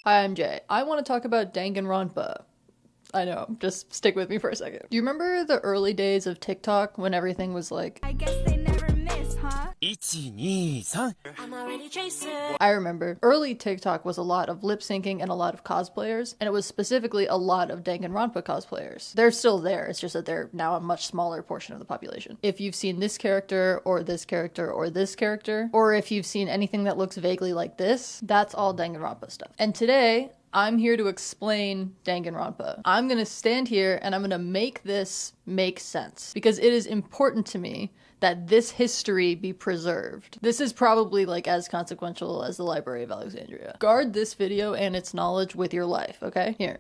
Hi, I'm Jay. I want to talk about Danganronpa. I know, just stick with me for a second. Do you remember the early days of TikTok when everything was like, I guess they never miss, huh? 1、2、3 I'm already chasing. I remember early TikTok was a lot of lip syncing and a lot of cosplayers, and it was specifically a lot of Danganronpa cosplayers. They're still there, it's just that they're now a much smaller portion of the population. If you've seen this character, or this character, or this character, or if you've seen anything that looks vaguely like this, that's all Danganronpa stuff. And today, I'm here to explain Danganronpa. I'm gonna stand here and I'm gonna make this make sense because it is important to me that this history be preserved. This is probably like as consequential as the Library of Alexandria. Guard this video and its knowledge with your life, okay? Here.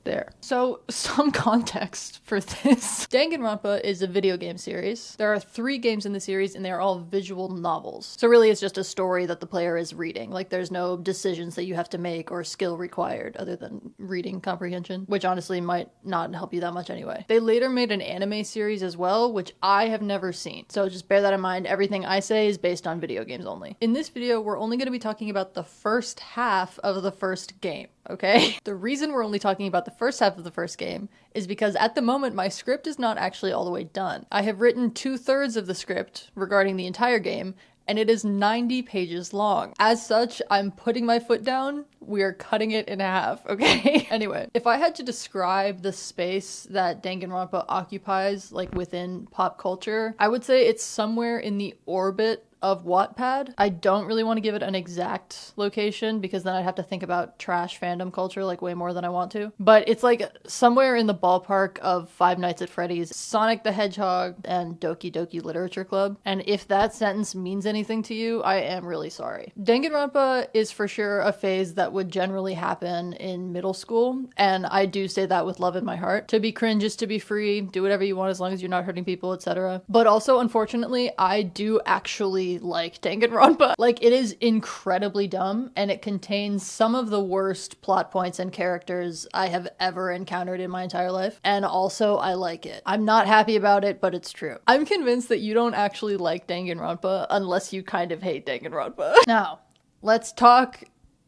There. So, some context for this. Danganronpa is a video game series. There are 3 games in the series and they are all visual novels. So really it's just a story that the player is reading. Like there's no decisions that you have to make or skill required other than reading comprehension, which honestly might not help you that much anyway. They later made an anime series as well, which I have never seen. So just bear that in mind. Everything I say is based on video games only. In this video, we're only going to be talking about the first half of the first game. Okay? The reason we're only talking about the first half of the first game is because at the moment my script is not actually all the way done. I have written 2/3 of the script regarding the entire game, and it is 90 pages long. As such, I'm putting my foot down. We are cutting it in half, okay? Anyway, if I had to describe the space that Danganronpa occupies, like within pop culture, I would say it's somewhere in the orbit of Wattpad. I don't really want to give it an exact location because then I'd have to think about trash fandom culture like way more than I want to. But it's like somewhere in the ballpark of Five Nights at Freddy's, Sonic the Hedgehog, and Doki Doki Literature Club. And if that sentence means anything to you, I am really sorry. Danganronpa is for sure a phase that would generally happen in middle school, and I do say that with love in my heart. To be cringe is to be free, do whatever you want as long as you're not hurting people, etc. But also, unfortunately, I do actually like Danganronpa. Like, it is incredibly dumb, and it contains some of the worst plot points and characters I have ever encountered in my entire life, and also I like it. I'm not happy about it, but it's true. I'm convinced that you don't actually like Danganronpa unless you kind of hate Danganronpa. Now, let's talk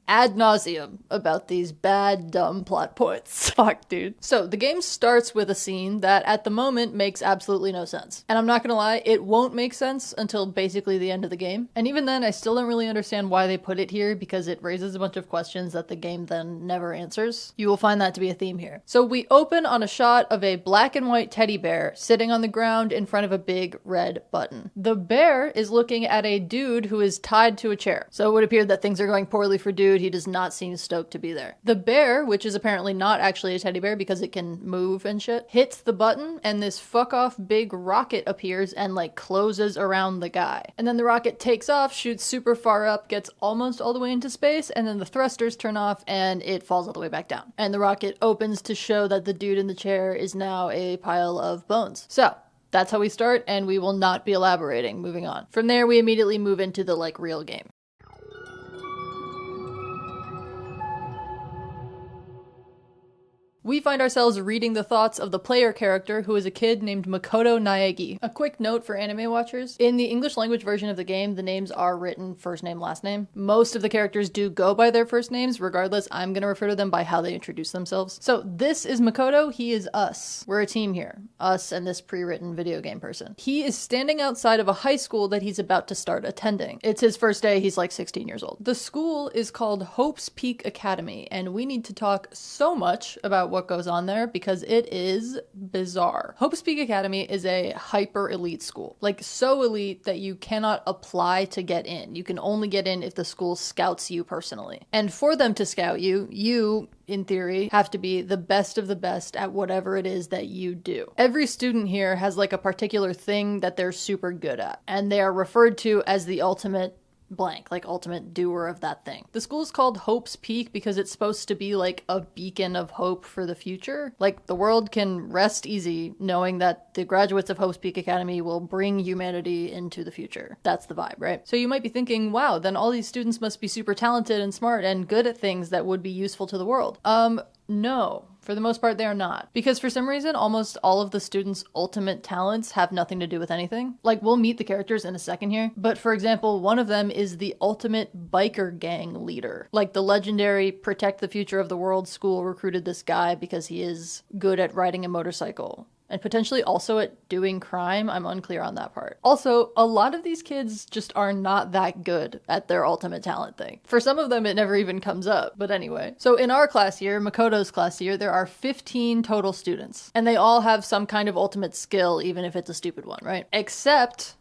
ad nauseum about these bad, dumb plot points. Fuck, dude. So, the game starts with a scene that at the moment makes absolutely no sense. And I'm not gonna lie, it won't make sense until basically the end of the game. And even then, I still don't really understand why they put it here because it raises a bunch of questions that the game then never answers. You will find that to be a theme here. So, we open on a shot of a black and white teddy bear sitting on the ground in front of a big red button. The bear is looking at a dude who is tied to a chair. So, it would appear that things are going poorly for dude. He does not seem stoked to be there. The bear, which is apparently not actually a teddy bear because it can move and shit, hits the button and this fuck off big rocket appears and like closes around the guy. And then the rocket takes off, shoots super far up, gets almost all the way into space, and then the thrusters turn off and it falls all the way back down. And the rocket opens to show that the dude in the chair is now a pile of bones. So, that's how we start, and we will not be elaborating. Moving on. From there, we immediately move into the like real game. We find ourselves reading the thoughts of the player character, who is a kid named Makoto Naegi. A quick note for anime watchers. In the English language version of the game, the names are written first name, last name. Most of the characters do go by their first names. Regardless, I'm gonna refer to them by how they introduce themselves. So this is Makoto, he is us. We're a team here. Us and this pre-written video game person. He is standing outside of a high school that he's about to start attending. It's his first day, he's like 16 years old. The school is called Hope's Peak Academy, and we need to talk so much about what goes on there because it is bizarre. Hope's Peak Academy is a hyper elite school. Like so elite that you cannot apply to get in. You can only get in if the school scouts you personally. And for them to scout you, in theory, have to be the best of the best at whatever it is that you do. Every student here has like a particular thing that they're super good at, and they are referred to as the ultimate blank, like ultimate doer of that thing. The school is called Hope's Peak because it's supposed to be like a beacon of hope for the future. Like the world can rest easy knowing that the graduates of Hope's Peak Academy will bring humanity into the future. That's the vibe, right? So you might be thinking, wow, then all these students must be super talented and smart and good at things that would be useful to the world. No. For the most part, they are not. Because for some reason, almost all of the students' ultimate talents have nothing to do with anything. Like, we'll meet the characters in a second here, but for example, one of them is the ultimate biker gang leader. Like, the legendary Protect the Future of the World school recruited this guy because he is good at riding a motorcycle. And potentially also at doing crime. I'm unclear on that part. Also, a lot of these kids just are not that good at their ultimate talent thing. For some of them, it never even comes up. But anyway. So in our class year, Makoto's class year, there are 15 total students. And they all have some kind of ultimate skill, even if it's a stupid one, right? Except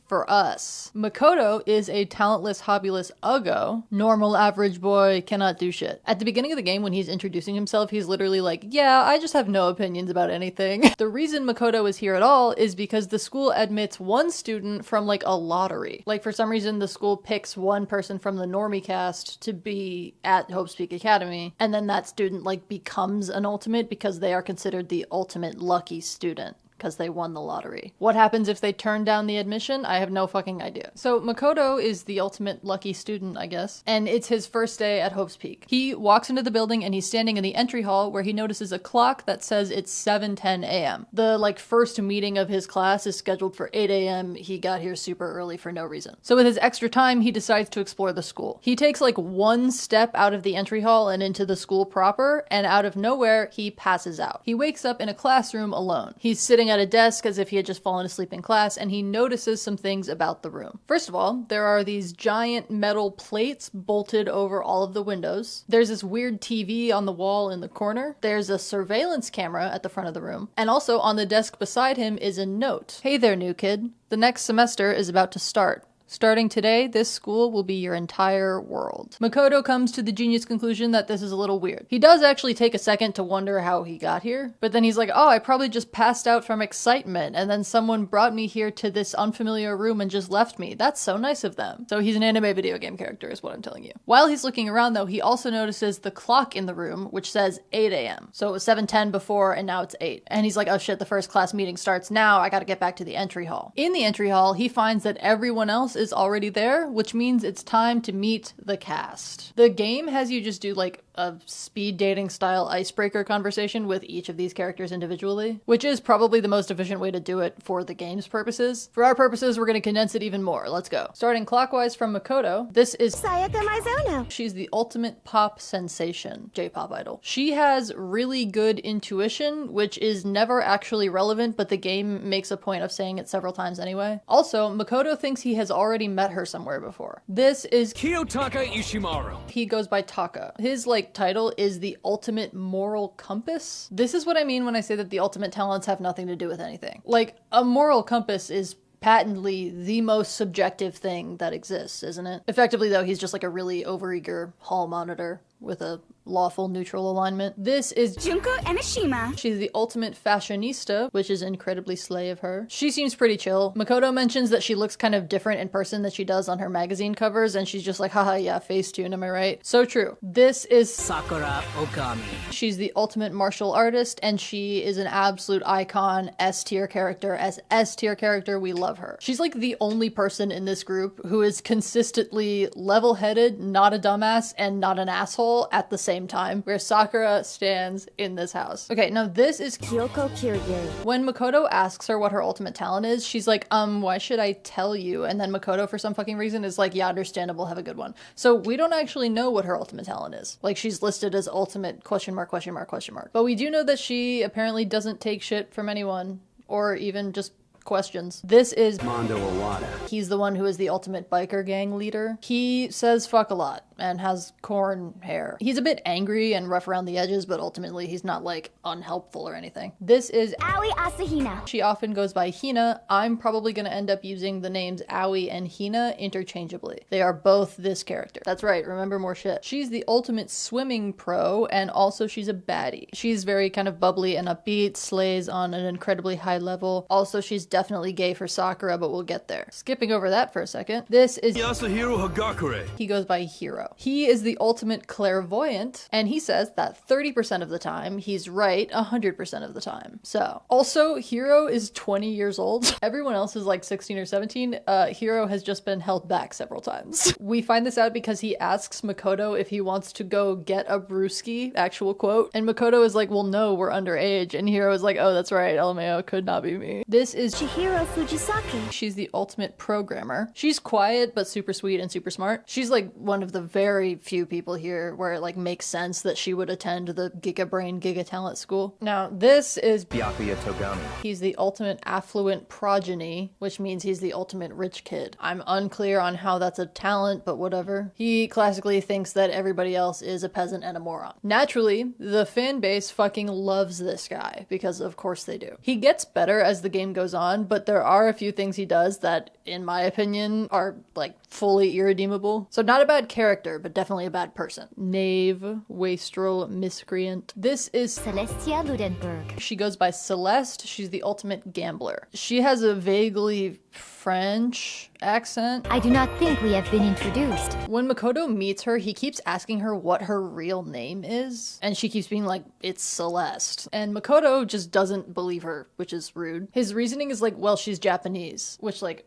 for us. Makoto is a talentless, hobbyless uggo. Normal, average boy, cannot do shit. At the beginning of the game, when he's introducing himself, he's literally like, yeah, I just have no opinions about anything. The reason Makoto is here at all is because the school admits one student from like a lottery. Like, for some reason, the school picks one person from the normie cast to be at Hope's Peak Academy, and then that student like becomes an ultimate because they are considered the ultimate lucky student. Because they won the lottery. What happens if they turn down the admission? I have no fucking idea. So Makoto is the ultimate lucky student, I guess, and it's his first day at Hope's Peak. He walks into the building and he's standing in the entry hall where he notices a clock that says it's 7:10 a.m. The like first meeting of his class is scheduled for 8 a.m. He got here super early for no reason. So with his extra time, he decides to explore the school. He takes like one step out of the entry hall and into the school proper, and out of nowhere, he passes out. He wakes up in a classroom alone. He's sitting at a desk as if he had just fallen asleep in class, and he notices some things about the room. First of all, there are these giant metal plates bolted over all of the windows. There's this weird TV on the wall in the corner. There's a surveillance camera at the front of the room. And also on the desk beside him is a note. Hey there, new kid. The next semester is about to start. Starting today, this school will be your entire world. Makoto comes to the genius conclusion that this is a little weird. He does actually take a second to wonder how he got here, but then he's like, oh, I probably just passed out from excitement, and then someone brought me here to this unfamiliar room and just left me. That's so nice of them. So he's an anime video game character is what I'm telling you. While he's looking around though, he also notices the clock in the room, which says 8 a.m. So it was 7:10 before and now it's 8. And he's like, oh shit, the first class meeting starts now. I gotta get back to the entry hall. In the entry hall, he finds that everyone else is already there, which means it's time to meet the cast. The game has you just do like a speed dating style icebreaker conversation with each of these characters individually, which is probably the most efficient way to do it for the game's purposes. For our purposes, we're going to condense it even more. Let's go. Starting clockwise from Makoto, this is Sayaka Mizuno. She's the ultimate pop sensation, J-pop idol. She has really good intuition, which is never actually relevant, but the game makes a point of saying it several times anyway. Also, Makoto thinks he has already met her somewhere before. This is Kiyotaka Ishimaru. He goes by Taka. His title is the ultimate moral compass. This is what I mean when I say that the ultimate talents have nothing to do with anything. Like, a moral compass is patently the most subjective thing that exists, isn't it? Effectively though, he's just like a really overeager hall monitor with a lawful neutral alignment. This is Junko Emishima. She's the ultimate fashionista, which is incredibly slay of her. She seems pretty chill. Makoto mentions that she looks kind of different in person than she does on her magazine covers, and she's just like, haha, yeah, Facetune, am I right? So true. This is Sakura Okami. She's the ultimate martial artist, and she is an absolute icon, S-tier character. As S-tier character, we love her. She's like the only person in this group who is consistently level-headed, not a dumbass, and not an asshole at the same time, where Sakura stands in this house. Okay, now this is Kyoko Kirigiri. When Makoto asks her what her ultimate talent is, she's like, why should I tell you? And then Makoto, for some fucking reason, is like, yeah, understandable, have a good one. So we don't actually know what her ultimate talent is. Like, she's listed as ultimate question mark, question mark, question mark. But we do know that she apparently doesn't take shit from anyone, or even just questions. This is Mondo Owada. He's the one who is the ultimate biker gang leader. He says fuck a lot and has corn hair. He's a bit angry and rough around the edges, but ultimately he's not like unhelpful or anything. This is Aoi Asahina. She often goes by Hina. I'm probably going to end up using the names Aoi and Hina interchangeably. They are both this character. That's right, remember more shit. She's the ultimate swimming pro, and also she's a baddie. She's very kind of bubbly and upbeat, slays on an incredibly high level. Also, she's definitely gay for Sakura, but we'll get there. Skipping over that for a second. This is Yasuhiro Hagakure. He goes by Hiro. He is the ultimate clairvoyant, and he says that 30% of the time he's right 100% of the time. So, also, Hiro is 20 years old. Everyone else is like 16 or 17. Hiro has just been held back several times. We find this out because he asks Makoto if he wants to go get a brewski, actual quote, and Makoto is like, well, no, we're underage, and Hiro is like, oh, that's right, LMAO, could not be me. This is Chihiro Fujisaki. She's the ultimate programmer. She's quiet, but super sweet and super smart. She's like one of the very few people here where it like makes sense that she would attend the Giga Brain Giga Talent school. Now, this is Byakuya Togami. He's the ultimate affluent progeny, which means he's the ultimate rich kid. I'm unclear on how that's a talent, but whatever. He classically thinks that everybody else is a peasant and a moron. Naturally, the fan base fucking loves this guy, because of course they do. He gets better as the game goes on, but there are a few things he does that, in my opinion, are like fully irredeemable. So not a bad character, but definitely a bad person. Knave, wastrel, miscreant. This is Celestia Ludenberg. She goes by Celeste. She's the ultimate gambler. She has a vaguely French accent. I do not think we have been introduced. When Makoto meets her, he keeps asking her what her real name is, and she keeps being like, it's Celeste. And Makoto just doesn't believe her, which is rude. His reasoning is like, well, she's Japanese, which like,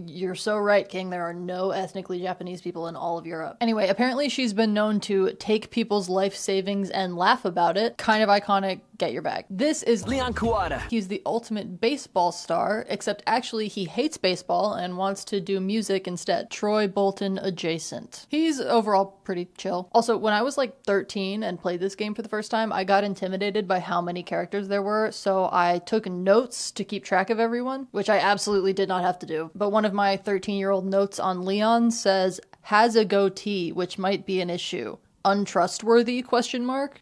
you're so right, King. There are no ethnically Japanese people in all of Europe. Anyway, apparently she's been known to take people's life savings and laugh about it. Kind of iconic. Get your bag. This is Leon Kuwata. He's the ultimate baseball star, except actually he hates baseball and wants to do music instead. Troy Bolton adjacent. He's overall pretty chill. Also, when I was like 13 and played this game for the first time, I got intimidated by how many characters there were, so I took notes to keep track of everyone, which I absolutely did not have to do. But one of my 13-year-old notes on Leon says, has a goatee, which might be an issue. Untrustworthy, question mark?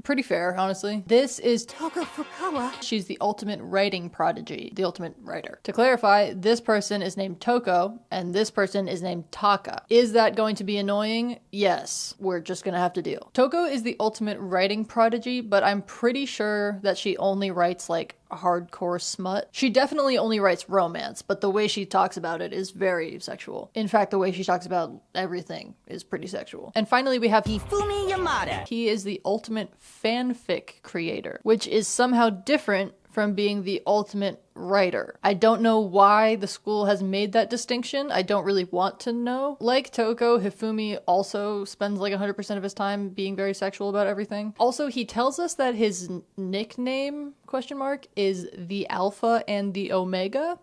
Pretty fair, honestly. This is Toko Fukawa. She's the ultimate writing prodigy, the ultimate writer. To clarify, this person is named Toko, and this person is named Taka. Is that going to be annoying? Yes. We're just gonna have to deal. Toko is the ultimate writing prodigy, but I'm pretty sure that she only writes, like, hardcore smut. She definitely only writes romance, but the way she talks about it is very sexual. In fact, the way she talks about everything is pretty sexual. And finally, we have Hifumi Yamada. He is the ultimate fanfic creator, which is somehow different from being the ultimate writer. I don't know why the school has made that distinction. I don't really want to know. Like Toko, Hifumi also spends like 100% of his time being very sexual about everything. Also, he tells us that his nickname, question mark, is the Alpha and the Omega.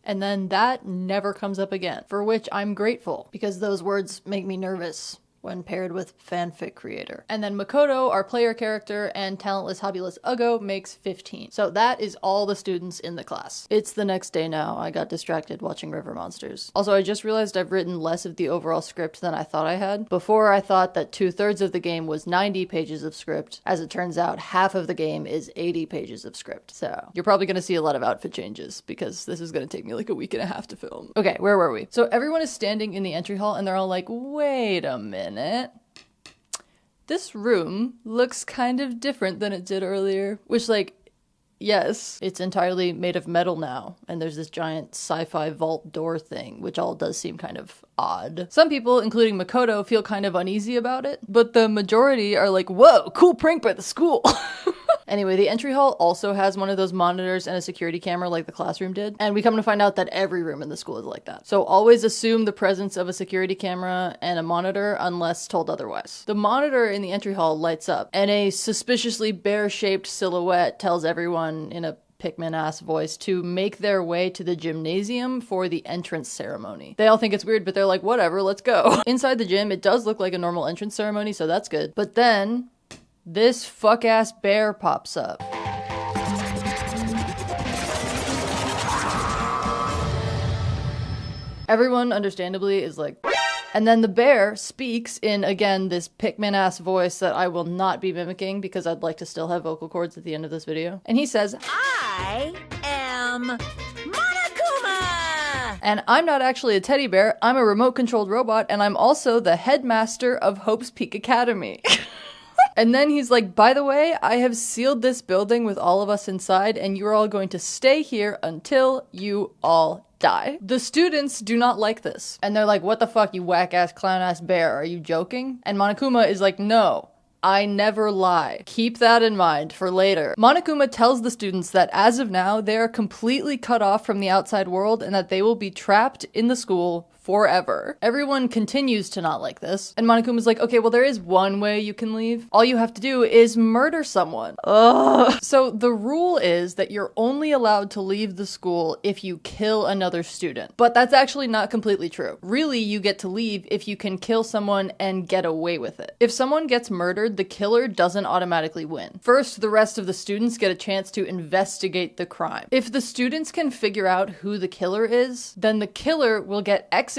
And then that never comes up again, for which I'm grateful, because those words make me nervous when paired with fanfic creator. And then Makoto, our player character, and talentless hobbyless Ugo makes 15. So that is all the students in the class. It's the next day now. I got distracted watching River Monsters. Also, I just realized I've written less of the overall script than I thought I had. Before, I thought that 2/3 of the game was 90 pages of script. As it turns out, half of the game is 80 pages of script. So you're probably gonna see a lot of outfit changes because this is gonna take me like a week and a half to film. Okay, where were we? So everyone is standing in the entry hall and they're all like, wait a minute. This room looks kind of different than it did earlier, which, like, yes, it's entirely made of metal now, and there's this giant sci-fi vault door thing, which all does seem kind of odd. Some people, including Makoto, feel kind of uneasy about it, but the majority are like, whoa, cool prank by the school. Anyway, the entry hall also has one of those monitors and a security camera like the classroom did, and we come to find out that every room in the school is like that. So always assume the presence of a security camera and a monitor unless told otherwise. The monitor in the entry hall lights up, and a suspiciously bear-shaped silhouette tells everyone in a Pikmin-ass voice to make their way to the gymnasium for the entrance ceremony. They all think it's weird, but they're like, whatever, let's go. Inside the gym, it does look like a normal entrance ceremony, so that's good. But then this fuck-ass bear pops up. Everyone, understandably, is like, and then the bear speaks in, again, this Pikmin-ass voice that I will not be mimicking because I'd like to still have vocal cords at the end of this video. And he says, I am Monokuma! And I'm not actually a teddy bear, I'm a remote-controlled robot, and I'm also the headmaster of Hope's Peak Academy. And then he's like, by the way, I have sealed this building with all of us inside, and you're all going to stay here until you all die. The students do not like this. And they're like, what the fuck, you whack-ass, clown-ass bear? Are you joking? And Monokuma is like, no. I never lie. Keep that in mind for later. Monokuma tells the students that as of now, they are completely cut off from the outside world and that they will be trapped in the school forever. Everyone continues to not like this. And Monokuma's like, okay, well, there is one way you can leave. All you have to do is murder someone. Ugh. So the rule is that you're only allowed to leave the school if you kill another student. But that's actually not completely true. Really, you get to leave if you can kill someone and get away with it. If someone gets murdered, the killer doesn't automatically win. First, the rest of the students get a chance to investigate the crime. If the students can figure out who the killer is, then the killer will get executed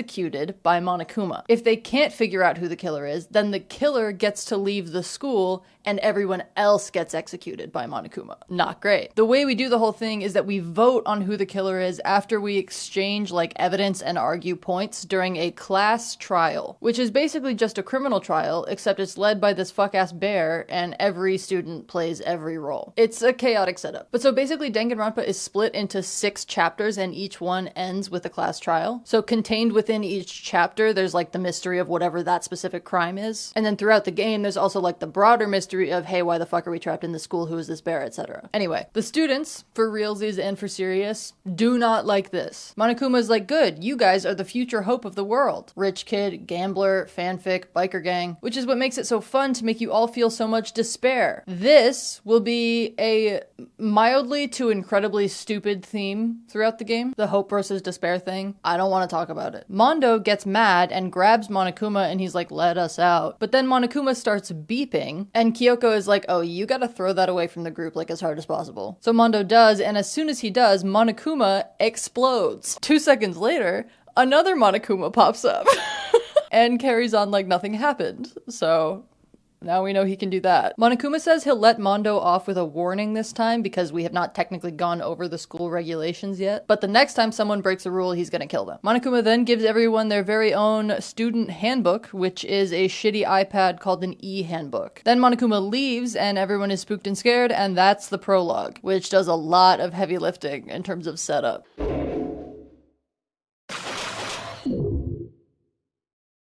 by Monokuma. If they can't figure out who the killer is, then the killer gets to leave the school and everyone else gets executed by Monokuma. Not great. The way we do the whole thing is that we vote on who the killer is after we exchange like evidence and argue points during a class trial, which is basically just a criminal trial, except it's led by this fuck-ass bear and every student plays every role. It's a chaotic setup. But so basically Danganronpa is split into 6 chapters and each one ends with a class trial. So contained within each chapter, there's like the mystery of whatever that specific crime is. And then throughout the game, there's also like the broader mystery of, hey, why the fuck are we trapped in the school? Who is this bear, etc. Anyway, the students, for realsies and for serious, do not like this. Monokuma's like, good, you guys are the future hope of the world. Rich kid, gambler, fanfic, biker gang, which is what makes it so fun to make you all feel so much despair. This will be a mildly to incredibly stupid theme throughout the game. The hope versus despair thing. I don't want to talk about it. Mondo gets mad and grabs Monokuma and he's like, let us out. But then Monokuma starts beeping and Kyoko is like, oh, you gotta throw that away from the group like as hard as possible. So Mondo does, and as soon as he does, Monokuma explodes. 2 seconds later, another Monokuma pops up and carries on like nothing happened. So now we know he can do that. Monokuma says he'll let Mondo off with a warning this time because we have not technically gone over the school regulations yet. But the next time someone breaks a rule, he's gonna kill them. Monokuma then gives everyone their very own student handbook, which is a shitty iPad called an e-handbook. Then Monokuma leaves and everyone is spooked and scared, and that's the prologue, which does a lot of heavy lifting in terms of setup.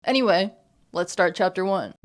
Anyway, let's start chapter 1.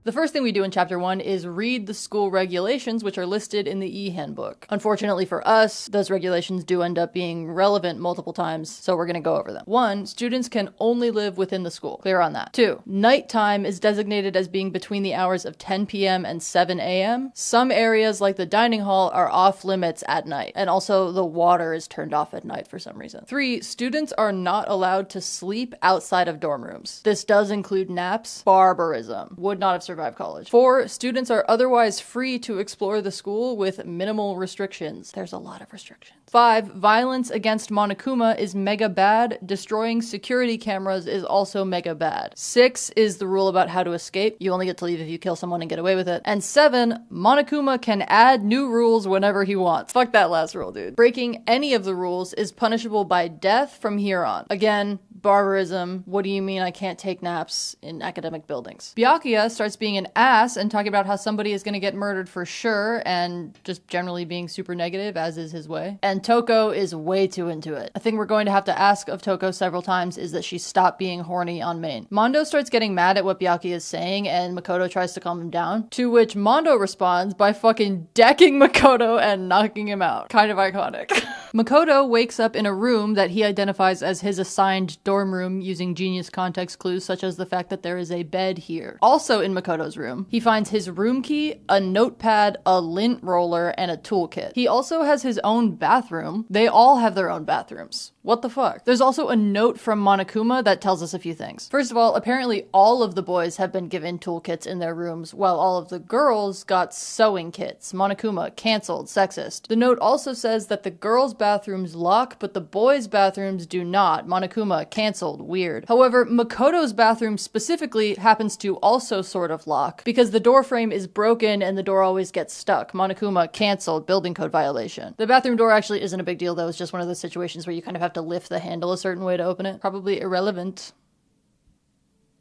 The first thing we do in chapter 1 is read the school regulations, which are listed in the e-handbook. Unfortunately for us, those regulations do end up being relevant multiple times, so we're gonna go over them. 1, students can only live within the school. Clear on that. 2, nighttime is designated as being between the hours of 10 p.m. and 7 a.m. Some areas, like the dining hall, are off limits at night, and also the water is turned off at night for some reason. 3, students are not allowed to sleep outside of dorm rooms. This does include naps. Barbarism. Would not have survive college. 4, students are otherwise free to explore the school with minimal restrictions. There's a lot of restrictions. 5, violence against Monokuma is mega bad. Destroying security cameras is also mega bad. 6 is the rule about how to escape. You only get to leave if you kill someone and get away with it. And 7, Monokuma can add new rules whenever he wants. Fuck that last rule, dude. Breaking any of the rules is punishable by death from here on. Again, barbarism. What do you mean I can't take naps in academic buildings? Byakuya starts being an ass and talking about how somebody is going to get murdered for sure and just generally being super negative, as is his way. And Toko is way too into it. A thing we're going to have to ask of Toko several times is that she stopped being horny on main. Mondo starts getting mad at what Byakuya is saying and Makoto tries to calm him down, to which Mondo responds by fucking decking Makoto and knocking him out. Kind of iconic. Makoto wakes up in a room that he identifies as his assigned dorm room using genius context clues such as the fact that there is a bed here. Also in Makoto's room, he finds his room key, a notepad, a lint roller, and a toolkit. He also has his own bathroom. They all have their own bathrooms. What the fuck? There's also a note from Monokuma that tells us a few things. First of all, apparently all of the boys have been given toolkits in their rooms, while all of the girls got sewing kits. Monokuma, canceled, sexist. The note also says that the girls' bathrooms lock, but the boys' bathrooms do not. Monokuma, canceled, weird. However, Makoto's bathroom specifically happens to also sort of lock, because the door frame is broken and the door always gets stuck. Monokuma, canceled, building code violation. The bathroom door actually isn't a big deal though, it's just one of those situations where you kind of have to lift the handle a certain way to open it. Probably irrelevant.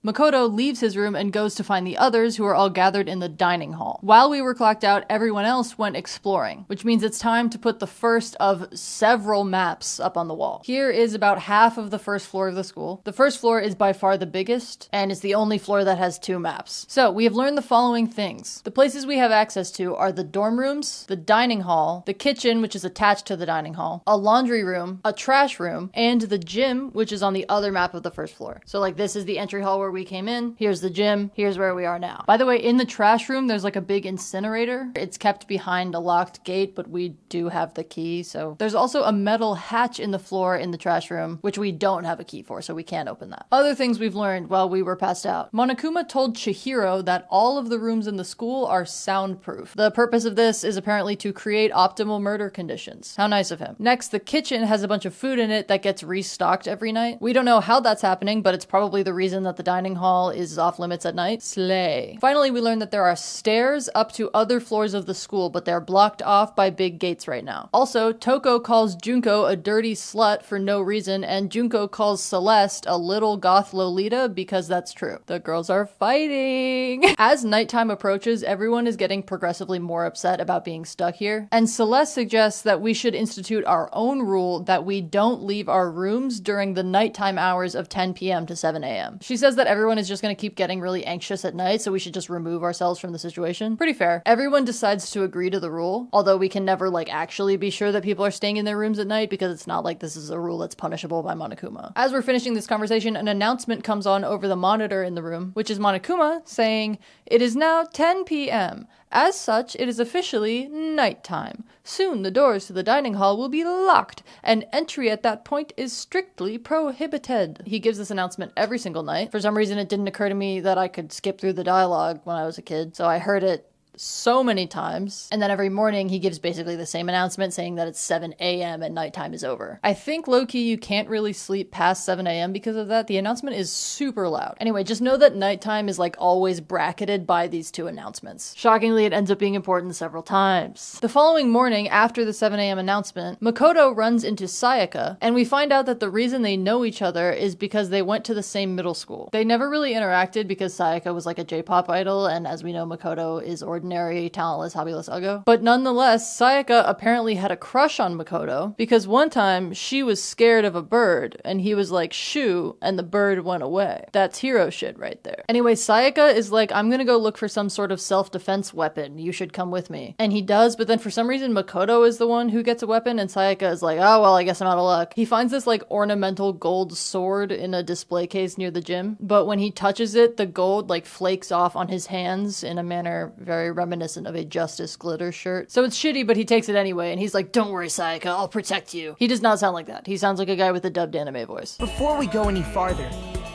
Makoto leaves his room and goes to find the others, who are all gathered in the dining hall. While we were clocked out, everyone else went exploring, which means it's time to put the first of several maps up on the wall. Here is about half of the first floor of the school. The first floor is by far the biggest, and it's the only floor that has 2 maps. So we have learned the following things. The places we have access to are the dorm rooms, the dining hall, the kitchen, which is attached to the dining hall, a laundry room, a trash room, and the gym, which is on the other map of the first floor. So like this is the entry hall where we came in, here's the gym, here's where we are now. By the way, in the trash room, there's like a big incinerator. It's kept behind a locked gate, but we do have the key, so. There's also a metal hatch in the floor in the trash room, which we don't have a key for, so we can't open that. Other things we've learned while we were passed out. Monokuma told Chihiro that all of the rooms in the school are soundproof. The purpose of this is apparently to create optimal murder conditions. How nice of him. Next, the kitchen has a bunch of food in it that gets restocked every night. We don't know how that's happening, but it's probably the reason that the dining hall is off limits at night. Slay. Finally, we learned that there are stairs up to other floors of the school, but they're blocked off by big gates right now. Also, Toko calls Junko a dirty slut for no reason, and Junko calls Celeste a little goth Lolita because that's true. The girls are fighting. As nighttime approaches, everyone is getting progressively more upset about being stuck here, and Celeste suggests that we should institute our own rule that we don't leave our rooms during the nighttime hours of 10 p.m. to 7 a.m. She says that everyone is just going to keep getting really anxious at night, so we should just remove ourselves from the situation. Pretty fair. Everyone decides to agree to the rule, although we can never like actually be sure that people are staying in their rooms at night because it's not like this is a rule that's punishable by Monokuma. As we're finishing this conversation, an announcement comes on over the monitor in the room, which is Monokuma saying, "It is now 10 p.m. As such, it is officially nighttime. Soon the doors to the dining hall will be locked, and entry at that point is strictly prohibited." He gives this announcement every single night. For some reason, it didn't occur to me that I could skip through the dialogue when I was a kid, so I heard it so many times. And then every morning he gives basically the same announcement saying that it's 7 a.m. and nighttime is over. I think low-key you can't really sleep past 7 a.m. because of that. The announcement is super loud. Anyway, just know that nighttime is like always bracketed by these 2 announcements. Shockingly, it ends up being important several times. The following morning, after the 7 a.m. announcement, Makoto runs into Sayaka, and we find out that the reason they know each other is because they went to the same middle school. They never really interacted because Sayaka was like a J-pop idol, and as we know, Makoto is ordinary, talentless, hobbyless uggo. But nonetheless, Sayaka apparently had a crush on Makoto because one time she was scared of a bird and he was like, shoo, and the bird went away. That's hero shit right there. Anyway, Sayaka is like, I'm gonna go look for some sort of self-defense weapon. You should come with me. And he does, but then for some reason Makoto is the one who gets a weapon and Sayaka is like, oh, well, I guess I'm out of luck. He finds this like ornamental gold sword in a display case near the gym, but when he touches it, the gold like flakes off on his hands in a manner very reminiscent of a Justice Glitter shirt. So it's shitty, but he takes it anyway, and he's like, don't worry, Sayaka, I'll protect you. He does not sound like that. He sounds like a guy with a dubbed anime voice. Before we go any farther,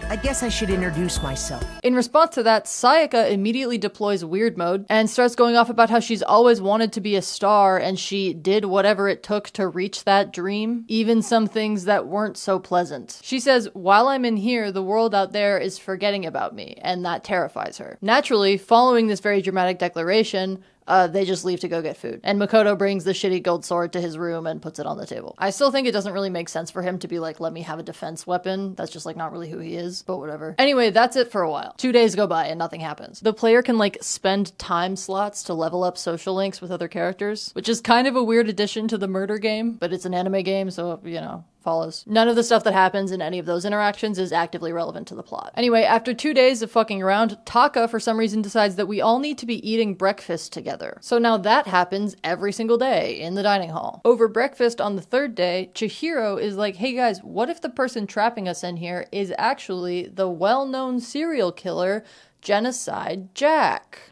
I guess I should introduce myself. In response to that, Sayaka immediately deploys weird mode and starts going off about how she's always wanted to be a star and she did whatever it took to reach that dream, even some things that weren't so pleasant. She says, while I'm in here, the world out there is forgetting about me, and that terrifies her. Naturally, following this very dramatic declaration, they just leave to go get food. And Makoto brings the shitty gold sword to his room and puts it on the table. I still think it doesn't really make sense for him to be like, let me have a defense weapon. That's just like not really who he is, but whatever. Anyway, that's it for a while. 2 days go by and nothing happens. The player can like spend time slots to level up social links with other characters, which is kind of a weird addition to the murder game, but it's an anime game, so, you know, follows. None of the stuff that happens in any of those interactions is actively relevant to the plot. Anyway, after 2 days of fucking around, Taka for some reason decides that we all need to be eating breakfast together. So now that happens every single day in the dining hall. Over breakfast on the 3rd day, Chihiro is like, hey guys, what if the person trapping us in here is actually the well-known serial killer, Genocide Jack?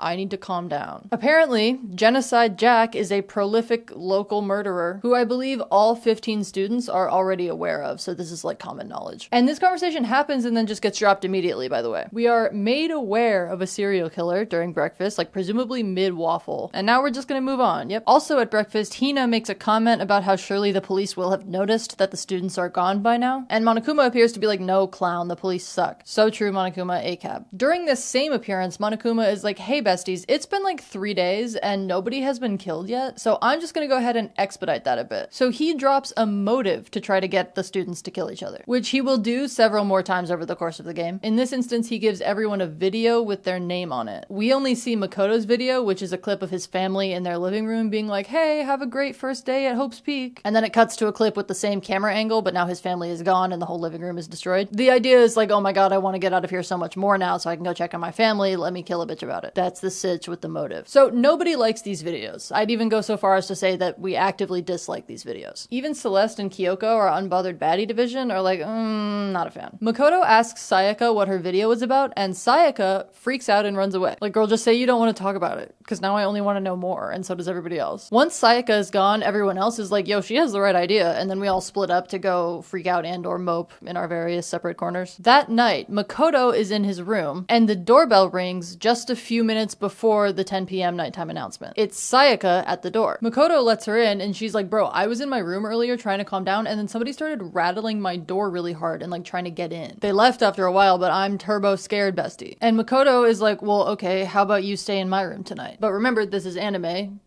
I need to calm down. Apparently, Genocide Jack is a prolific local murderer who I believe all 15 students are already aware of, so this is like common knowledge. And this conversation happens and then just gets dropped immediately, by the way. We are made aware of a serial killer during breakfast, like presumably mid-waffle, and now we're just gonna move on. Yep. Also at breakfast, Hina makes a comment about how surely the police will have noticed that the students are gone by now, and Monokuma appears to be like, no, clown, the police suck. So true, Monokuma, ACAB. During this same appearance, Monokuma is like, hey, besties, it's been like 3 days and nobody has been killed yet, so I'm just gonna go ahead and expedite that a bit. So he drops a motive to try to get the students to kill each other, which he will do several more times over the course of the game. In this instance, he gives everyone a video with their name on it. We only see Makoto's video, which is a clip of his family in their living room being like, hey, have a great first day at Hope's Peak. And then it cuts to a clip with the same camera angle, but now his family is gone and the whole living room is destroyed. The idea is like, oh my god, I want to get out of here so much more now so I can go check on my family. Let me kill a bitch about it. That's the sitch with the motive. So nobody likes these videos. I'd even go so far as to say that we actively dislike these videos. Even Celeste and Kyoko, our unbothered baddie division, are like, not a fan. Makoto asks Sayaka what her video was about, and Sayaka freaks out and runs away. Like, girl, just say you don't want to talk about it, because now I only want to know more, and so does everybody else. Once Sayaka is gone, everyone else is like, yo, she has the right idea, and then we all split up to go freak out and or mope in our various separate corners. That night, Makoto is in his room, and the doorbell rings just a few minutes before the 10 p.m. nighttime announcement. It's Sayaka at the door. Makoto lets her in, and she's like, bro, I was in my room earlier trying to calm down, and then somebody started rattling my door really hard and like trying to get in. They left after a while, but I'm turbo scared, bestie. And Makoto is like, well, okay, how about you stay in my room tonight? But remember, this is anime.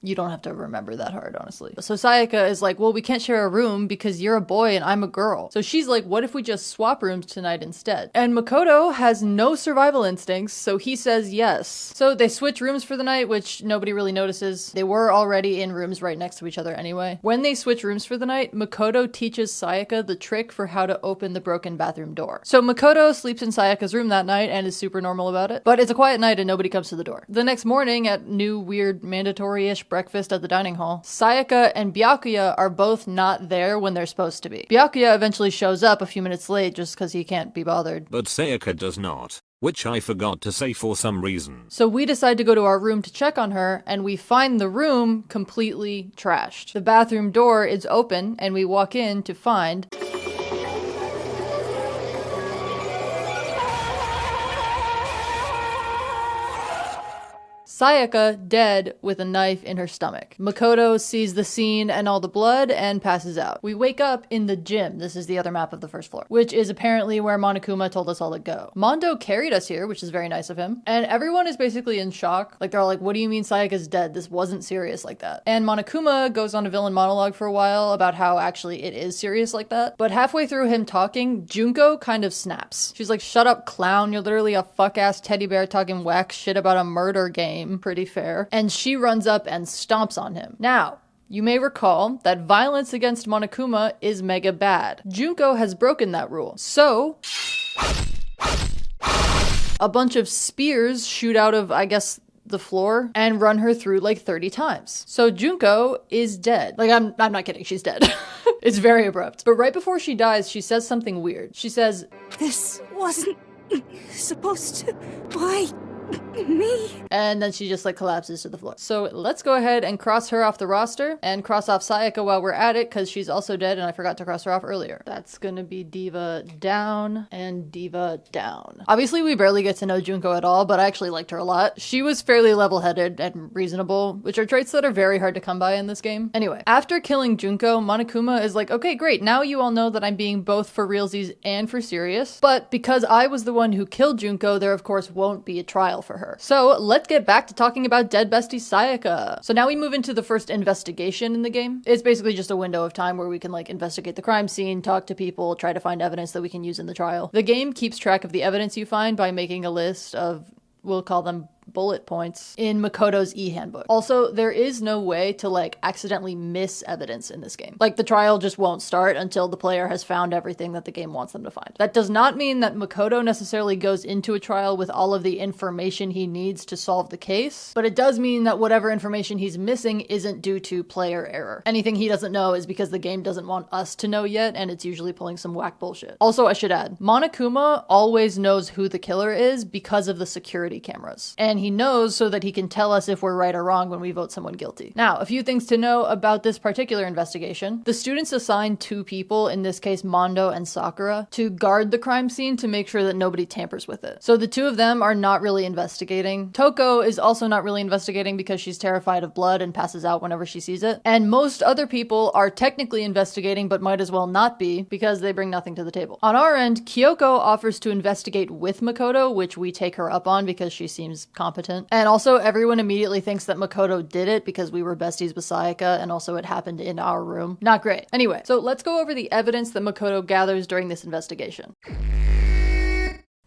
You don't have to remember that hard, honestly. So Sayaka is like, well, we can't share a room because you're a boy and I'm a girl. So she's like, what if we just swap rooms tonight instead? And Makoto has no survival instincts, so he says yes. So they switch rooms for the night, which nobody really notices. They were already in rooms right next to each other anyway. When they switch rooms for the night, Makoto teaches Sayaka the trick for how to open the broken bathroom door. So Makoto sleeps in Sayaka's room that night and is super normal about it. But it's a quiet night and nobody comes to the door. The next morning at new weird mandatory-ish breakfast at the dining hall, Sayaka and Byakuya are both not there when they're supposed to be. Byakuya eventually shows up a few minutes late just because he can't be bothered. But Sayaka does not, which I forgot to say for some reason. So we decide to go to our room to check on her, and we find the room completely trashed. The bathroom door is open, and we walk in to find Sayaka dead with a knife in her stomach. Makoto sees the scene and all the blood and passes out. We wake up in the gym. This is the other map of the first floor, which is apparently where Monokuma told us all to go. Mondo carried us here, which is very nice of him. And everyone is basically in shock. Like, they're all like, what do you mean Sayaka's dead? This wasn't serious like that. And Monokuma goes on a villain monologue for a while about how actually it is serious like that. But halfway through him talking, Junko kind of snaps. She's like, shut up, clown. You're literally a fuck-ass teddy bear talking whack shit about a murder game. Pretty fair. And she runs up and stomps on him. Now, you may recall that violence against Monokuma is mega bad. Junko has broken that rule. So a bunch of spears shoot out of, I guess, the floor and run her through like 30 times. So Junko is dead. Like, I'm not kidding, she's dead. It's very abrupt. But right before she dies, she says something weird. She says, This wasn't supposed to. Why? Me? And then she just like collapses to the floor. So let's go ahead and cross her off the roster and cross off Sayaka while we're at it, because she's also dead and I forgot to cross her off earlier. That's gonna be Diva down and Diva down. Obviously we barely get to know Junko at all, but I actually liked her a lot. She was fairly level-headed and reasonable, which are traits that are very hard to come by in this game. Anyway, after killing Junko, Monokuma is like, okay, great, now you all know that I'm being both for realsies and for serious, but because I was the one who killed Junko, there of course won't be a trial for her. So let's get back to talking about dead bestie Sayaka. So now we move into the first investigation in the game. It's basically just a window of time where we can like investigate the crime scene, talk to people, try to find evidence that we can use in the trial. The game keeps track of the evidence you find by making a list of, we'll call them bullet points, in Makoto's e-handbook. Also, there is no way to like accidentally miss evidence in this game. Like, the trial just won't start until the player has found everything that the game wants them to find. That does not mean that Makoto necessarily goes into a trial with all of the information he needs to solve the case, but it does mean that whatever information he's missing isn't due to player error. Anything he doesn't know is because the game doesn't want us to know yet, and it's usually pulling some whack bullshit. Also, I should add, Monokuma always knows who the killer is because of the security cameras. And he knows so that he can tell us if we're right or wrong when we vote someone guilty. Now, a few things to know about this particular investigation. The students assigned 2 people, in this case Mondo and Sakura, to guard the crime scene to make sure that nobody tampers with it. So the 2 of them are not really investigating. Toko is also not really investigating because she's terrified of blood and passes out whenever she sees it. And most other people are technically investigating but might as well not be because they bring nothing to the table. On our end, Kyoko offers to investigate with Makoto, which we take her up on because she seems incompetent. And also everyone immediately thinks that Makoto did it because we were besties with Sayaka, and also it happened in our room. Not great. Anyway, so let's go over the evidence that Makoto gathers during this investigation.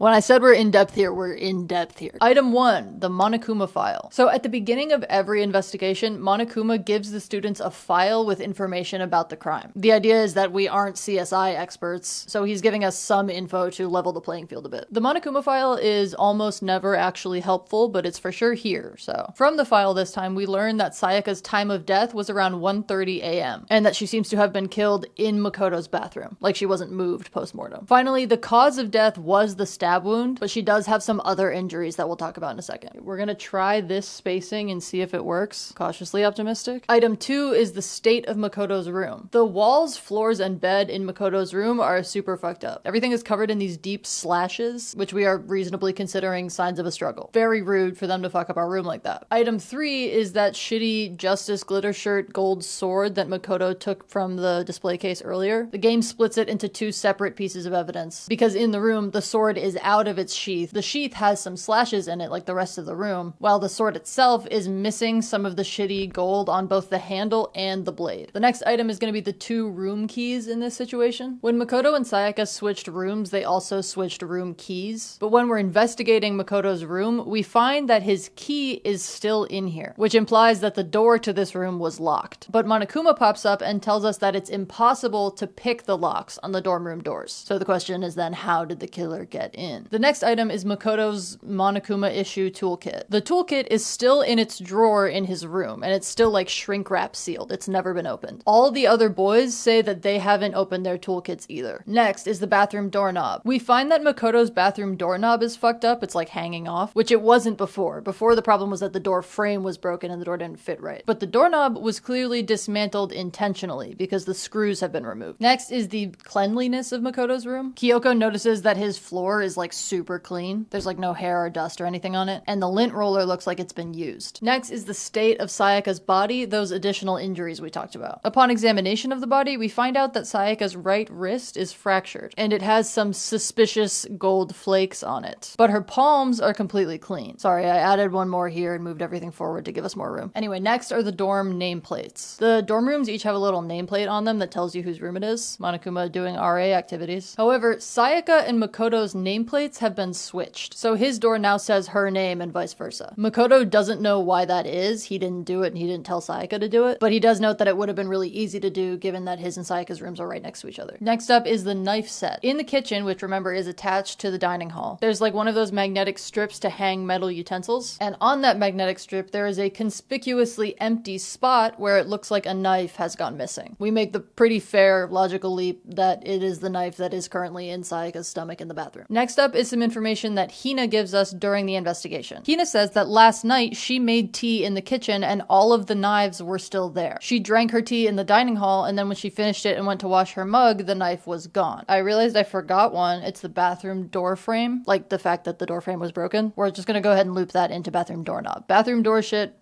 When I said we're in depth here, we're in depth here. Item 1, the Monokuma file. So at the beginning of every investigation, Monokuma gives the students a file with information about the crime. The idea is that we aren't CSI experts, so he's giving us some info to level the playing field a bit. The Monokuma file is almost never actually helpful, but it's for sure here, so. From the file this time, we learn that Sayaka's time of death was around 1:30 a.m., and that she seems to have been killed in Makoto's bathroom, like she wasn't moved post-mortem. Finally, the cause of death was the stab wound, but she does have some other injuries that we'll talk about in a second. We're gonna try this spacing and see if it works. Cautiously optimistic. Item 2 is the state of Makoto's room. The walls, floors, and bed in Makoto's room are super fucked up. Everything is covered in these deep slashes, which we are reasonably considering signs of a struggle. Very rude for them to fuck up our room like that. Item 3 is that shitty Justice glitter shirt gold sword that Makoto took from the display case earlier. The game splits it into 2 separate pieces of evidence, because in the room, the sword is out of its sheath. The sheath has some slashes in it like the rest of the room, while the sword itself is missing some of the shitty gold on both the handle and the blade. The next item is going to be the 2 room keys in this situation. When Makoto and Sayaka switched rooms, they also switched room keys. But when we're investigating Makoto's room, we find that his key is still in here, which implies that the door to this room was locked. But Monokuma pops up and tells us that it's impossible to pick the locks on the dorm room doors. So the question is then, how did the killer get in? The next item is Makoto's Monokuma issue toolkit. The toolkit is still in its drawer in his room, and it's still like shrink wrap sealed. It's never been opened. All the other boys say that they haven't opened their toolkits either. Next is the bathroom doorknob. We find that Makoto's bathroom doorknob is fucked up. It's like hanging off, which it wasn't before. Before, the problem was that the door frame was broken and the door didn't fit right. But the doorknob was clearly dismantled intentionally because the screws have been removed. Next is the cleanliness of Makoto's room. Kyoko notices that his floor is like super clean. There's like no hair or dust or anything on it, and the lint roller looks like it's been used. Next is the state of Sayaka's body, those additional injuries we talked about. Upon examination of the body, we find out that Sayaka's right wrist is fractured, and it has some suspicious gold flakes on it. But her palms are completely clean. Sorry, I added one more here and moved everything forward to give us more room. Anyway, next are the dorm nameplates. The dorm rooms each have a little nameplate on them that tells you whose room it is. Monokuma doing RA activities. However, Sayaka and Makoto's nameplates have been switched, so his door now says her name and vice versa. Makoto doesn't know why that is. He didn't do it and he didn't tell Sayaka to do it, but he does note that it would have been really easy to do given that his and Sayaka's rooms are right next to each other. Next up is the knife set. In the kitchen, which remember is attached to the dining hall, there's like one of those magnetic strips to hang metal utensils, and on that magnetic strip there is a conspicuously empty spot where it looks like a knife has gone missing. We make the pretty fair logical leap that it is the knife that is currently in Sayaka's stomach in the bathroom. Next up is some information that Hina gives us during the investigation. Hina says that last night she made tea in the kitchen and all of the knives were still there. She drank her tea in the dining hall, and then when she finished it and went to wash her mug, the knife was gone. I realized I forgot one. It's the bathroom door frame, like the fact that the door frame was broken. We're just gonna go ahead and loop that into bathroom doorknob. Bathroom door shit,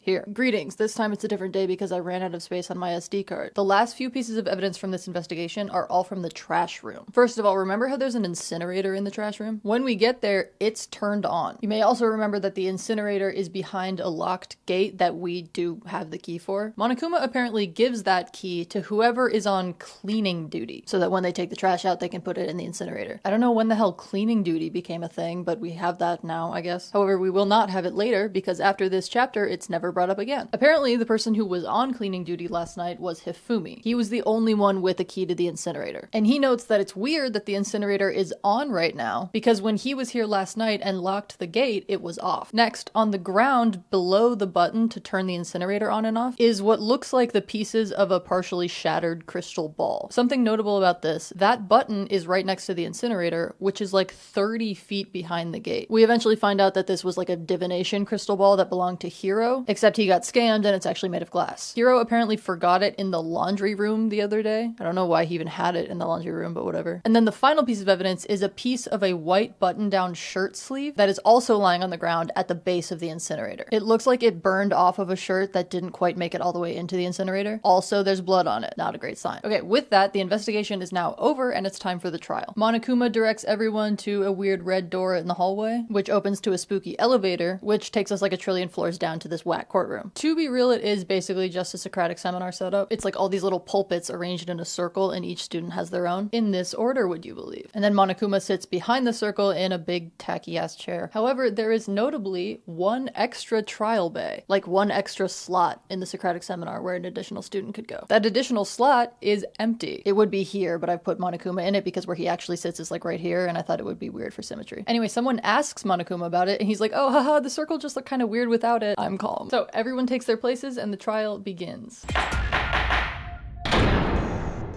here. Greetings. This time it's a different day because I ran out of space on my SD card. The last few pieces of evidence from this investigation are all from the trash room. First of all, remember how there's an incinerator in the trash room? When we get there, it's turned on. You may also remember that the incinerator is behind a locked gate that we do have the key for. Monokuma apparently gives that key to whoever is on cleaning duty, so that when they take the trash out, they can put it in the incinerator. I don't know when the hell cleaning duty became a thing, but we have that now, I guess. However, we will not have it later because after this chapter, it's never brought up again. Apparently, the person who was on cleaning duty last night was Hifumi. He was the only one with a key to the incinerator. And he notes that it's weird that the incinerator is on right now because when he was here last night and locked the gate, it was off. Next, on the ground below the button to turn the incinerator on and off is what looks like the pieces of a partially shattered crystal ball. Something notable about this, that button is right next to the incinerator, which is like 30 feet behind the gate. We eventually find out that this was like a divination crystal ball that belonged to Hiro, except except he got scammed and it's actually made of glass. Hiro apparently forgot it in the laundry room the other day. I don't know why he even had it in the laundry room, but whatever. And then the final piece of evidence is a piece of a white button-down shirt sleeve that is also lying on the ground at the base of the incinerator. It looks like it burned off of a shirt that didn't quite make it all the way into the incinerator. Also, there's blood on it. Not a great sign. Okay, with that, the investigation is now over and it's time for the trial. Monokuma directs everyone to a weird red door in the hallway, which opens to a spooky elevator, which takes us like a trillion floors down to this whack courtroom. To be real, it is basically just a Socratic seminar setup. It's like all these little pulpits arranged in a circle and each student has their own. In this order, would you believe? And then Monokuma sits behind the circle in a big tacky ass chair. However, there is notably one extra trial bay, like one extra slot in the Socratic seminar where an additional student could go. That additional slot is empty. It would be here, but I've put Monokuma in it because where he actually sits is like right here, and I thought it would be weird for symmetry. Anyway, someone asks Monokuma about it, and he's like, oh, haha, the circle just looked kind of weird without it. I'm calm. So everyone takes their places and the trial begins.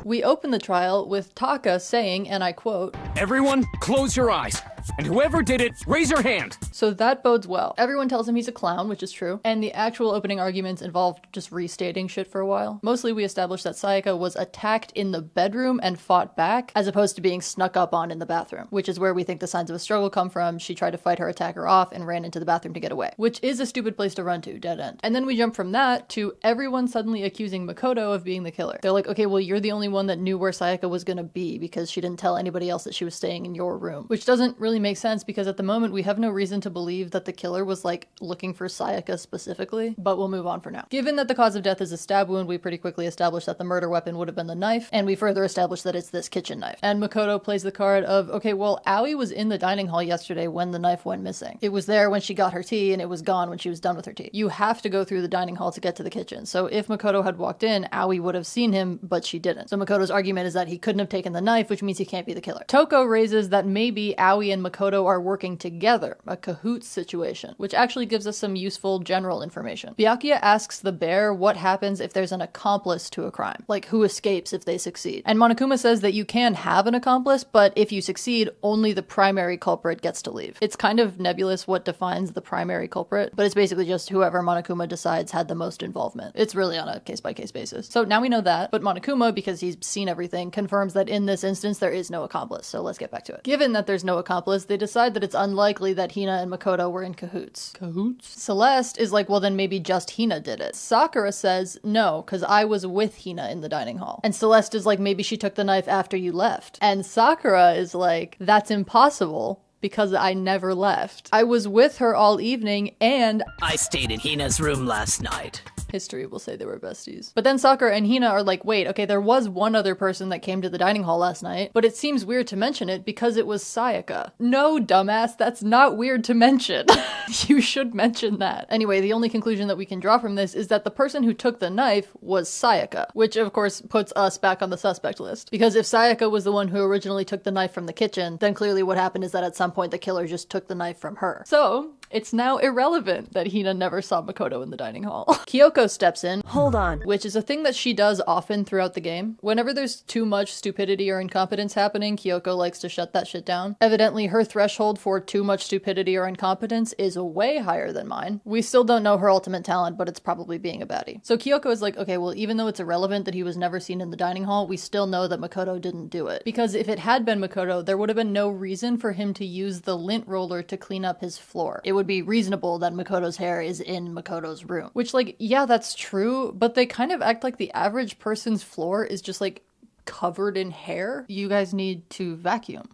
We open the trial with Taka saying, and I quote, "Everyone, close your eyes. And whoever did it, raise your hand." So that bodes well. Everyone tells him he's a clown, which is true. And the actual opening arguments involved just restating shit for a while. Mostly we established that Sayaka was attacked in the bedroom and fought back, as opposed to being snuck up on in the bathroom, which is where we think the signs of a struggle come from. She tried to fight her attacker off and ran into the bathroom to get away, which is a stupid place to run to, dead end. And then we jump from that to everyone suddenly accusing Makoto of being the killer. They're like, okay, well, you're the only one that knew where Sayaka was gonna be because she didn't tell anybody else that she was staying in your room, which doesn't really make sense because at the moment we have no reason to believe that the killer was like looking for Sayaka specifically, but we'll move on for now. Given that the cause of death is a stab wound, we pretty quickly established that the murder weapon would have been the knife, and we further established that it's this kitchen knife. And Makoto plays the card of, okay, well, Aoi was in the dining hall yesterday when the knife went missing. It was there when she got her tea and it was gone when she was done with her tea. You have to go through the dining hall to get to the kitchen. So if Makoto had walked in, Aoi would have seen him, but she didn't. So Makoto's argument is that he couldn't have taken the knife, which means he can't be the killer. Toko raises that maybe Aoi and Makoto are working together, a cahoots situation, which actually gives us some useful general information. Byakuya asks the bear what happens if there's an accomplice to a crime, like who escapes if they succeed. And Monokuma says that you can have an accomplice, but if you succeed, only the primary culprit gets to leave. It's kind of nebulous what defines the primary culprit, but it's basically just whoever Monokuma decides had the most involvement. It's really on a case-by-case basis. So now we know that, but Monokuma, because he's seen everything, confirms that in this instance there is no accomplice. So let's get back to it. Given that there's no accomplice, they decide that it's unlikely that Hina and Makoto were in cahoots. Cahoots? Celeste is like, well, then maybe just Hina did it. Sakura says, no, because I was with Hina in the dining hall. And Celeste is like, maybe she took the knife after you left. And Sakura is like, that's impossible, because I never left. I was with her all evening and I stayed in Hina's room last night. History will say they were besties. But then Sakura and Hina are like, wait, okay, there was one other person that came to the dining hall last night, but it seems weird to mention it because it was Sayaka. No, dumbass, that's not weird to mention. You should mention that. Anyway, the only conclusion that we can draw from this is that the person who took the knife was Sayaka, which of course puts us back on the suspect list. Because if Sayaka was the one who originally took the knife from the kitchen, then clearly what happened is that at some point the killer just took the knife from her. So it's now irrelevant that Hina never saw Makoto in the dining hall. Kyoko steps in. Hold on. Which is a thing that she does often throughout the game. Whenever there's too much stupidity or incompetence happening, Kyoko likes to shut that shit down. Evidently, her threshold for too much stupidity or incompetence is way higher than mine. We still don't know her ultimate talent, but it's probably being a baddie. So Kyoko is like, okay, well, even though it's irrelevant that he was never seen in the dining hall, we still know that Makoto didn't do it. Because if it had been Makoto, there would have been no reason for him to use the lint roller to clean up his floor. It would be reasonable that Makoto's hair is in Makoto's room. Which, like, yeah, that's true, but they kind of act like the average person's floor is just, like, covered in hair. You guys need to vacuum.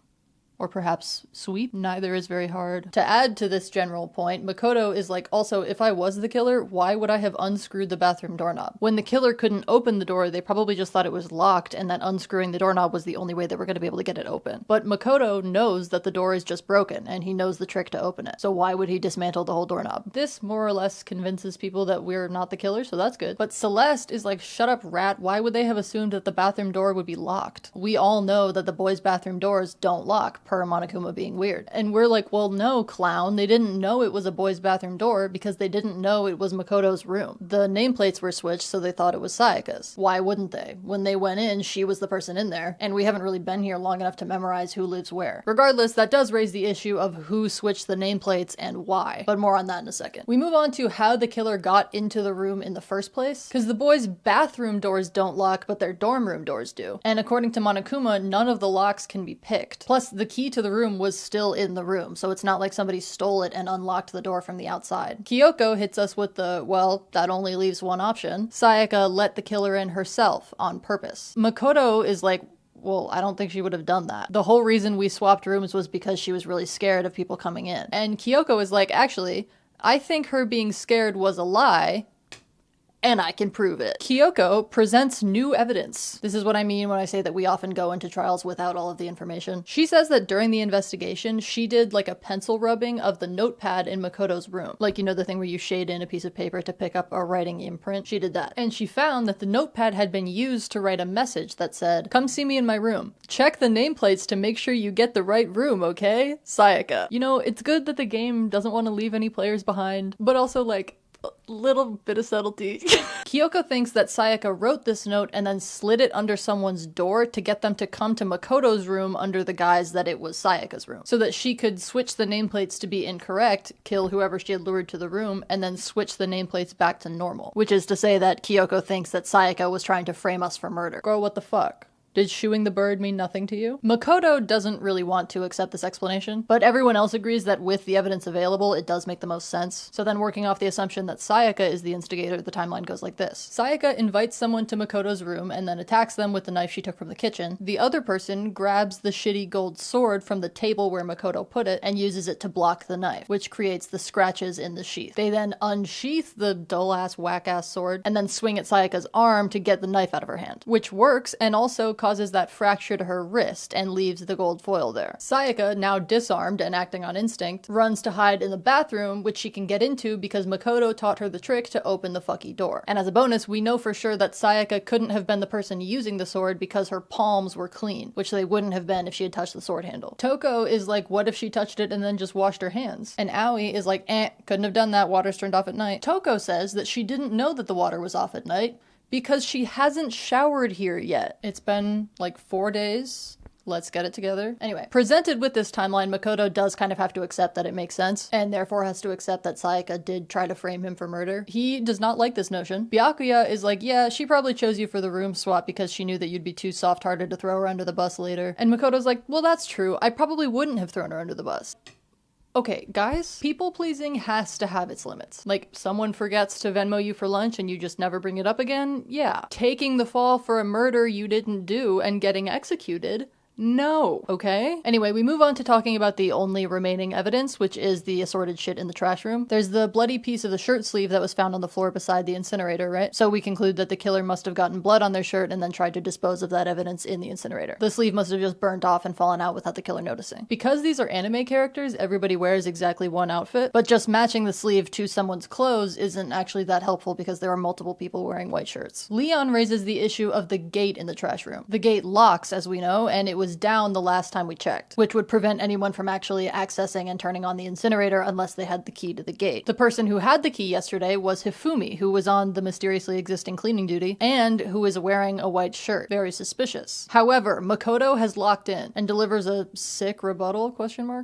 Or perhaps sweep. Neither is very hard. To add to this general point, Makoto is like, also, if I was the killer, why would I have unscrewed the bathroom doorknob? When the killer couldn't open the door, they probably just thought it was locked and that unscrewing the doorknob was the only way they were going to be able to get it open. But Makoto knows that the door is just broken and he knows the trick to open it. So why would he dismantle the whole doorknob? This more or less convinces people that we're not the killer, so that's good. But Celeste is like, shut up, rat. Why would they have assumed that the bathroom door would be locked? We all know that the boys' bathroom doors don't lock. per Monokuma being weird. And we're like, well, no, clown. They didn't know it was a boy's bathroom door because they didn't know it was Makoto's room. The nameplates were switched, so they thought it was Sayaka's. Why wouldn't they? When they went in, she was the person in there, and we haven't really been here long enough to memorize who lives where. Regardless, that does raise the issue of who switched the nameplates and why, but more on that in a second. We move on to how the killer got into the room in the first place, because the boys' bathroom doors don't lock, but their dorm room doors do. And according to Monokuma, none of the locks can be picked. Plus, the key to the room was still in the room, so it's not like somebody stole it and unlocked the door from the outside. Kyoko hits us with the, well, that only leaves one option. Sayaka let the killer in herself on purpose. Makoto is like, well, I don't think she would have done that. The whole reason we swapped rooms was because she was really scared of people coming in. And Kyoko is like, actually, I think her being scared was a lie, and I can prove it. Kyoko presents new evidence. This is what I mean when I say that we often go into trials without all of the information. She says that during the investigation, she did like a pencil rubbing of the notepad in Makoto's room. Like, you know, the thing where you shade in a piece of paper to pick up a writing imprint? She did that. And she found that the notepad had been used to write a message that said, "Come see me in my room. Check the nameplates to make sure you get the right room, okay? Sayaka." You know, it's good that the game doesn't want to leave any players behind, but also like, little bit of subtlety. Kyoko thinks that Sayaka wrote this note and then slid it under someone's door to get them to come to Makoto's room under the guise that it was Sayaka's room, so that she could switch the nameplates to be incorrect, kill whoever she had lured to the room, and then switch the nameplates back to normal. Which is to say that Kyoko thinks that Sayaka was trying to frame us for murder. Girl, what the fuck? Did shooing the bird mean nothing to you? Makoto doesn't really want to accept this explanation, but everyone else agrees that with the evidence available, it does make the most sense. So then working off the assumption that Sayaka is the instigator, the timeline goes like this. Sayaka invites someone to Makoto's room and then attacks them with the knife she took from the kitchen. The other person grabs the shitty gold sword from the table where Makoto put it and uses it to block the knife, which creates the scratches in the sheath. They then unsheath the dull-ass, whack-ass sword and then swing at Sayaka's arm to get the knife out of her hand, which works and also causes that fracture to her wrist and leaves the gold foil there. Sayaka, now disarmed and acting on instinct, runs to hide in the bathroom, which she can get into because Makoto taught her the trick to open the fucky door. And as a bonus, we know for sure that Sayaka couldn't have been the person using the sword because her palms were clean, which they wouldn't have been if she had touched the sword handle. Toko is like, what if she touched it and then just washed her hands? And Aoi is like, couldn't have done that, water's turned off at night. Toko says that she didn't know that the water was off at night, because she hasn't showered here yet. It's been like 4 days. Let's get it together. Anyway, presented with this timeline, Makoto does kind of have to accept that it makes sense, and therefore has to accept that Sayaka did try to frame him for murder. He does not like this notion. Byakuya is like, yeah, she probably chose you for the room swap because she knew that you'd be too soft-hearted to throw her under the bus later. And Makoto's like, well, that's true. I probably wouldn't have thrown her under the bus. Okay, guys, people-pleasing has to have its limits. Like, someone forgets to Venmo you for lunch and you just never bring it up again? Yeah. Taking the fall for a murder you didn't do and getting executed? No. Okay? Anyway, we move on to talking about the only remaining evidence, which is the assorted shit in the trash room. There's the bloody piece of the shirt sleeve that was found on the floor beside the incinerator, right? So we conclude that the killer must have gotten blood on their shirt and then tried to dispose of that evidence in the incinerator. The sleeve must have just burnt off and fallen out without the killer noticing. Because these are anime characters, everybody wears exactly one outfit, but just matching the sleeve to someone's clothes isn't actually that helpful because there are multiple people wearing white shirts. Leon raises the issue of the gate in the trash room. The gate locks, as we know, and it was down the last time we checked, which would prevent anyone from actually accessing and turning on the incinerator unless they had the key to the gate. The person who had the key yesterday was Hifumi, who was on the mysteriously existing cleaning duty, and who is wearing a white shirt. Very suspicious. However, Makoto has locked in and delivers a sick rebuttal,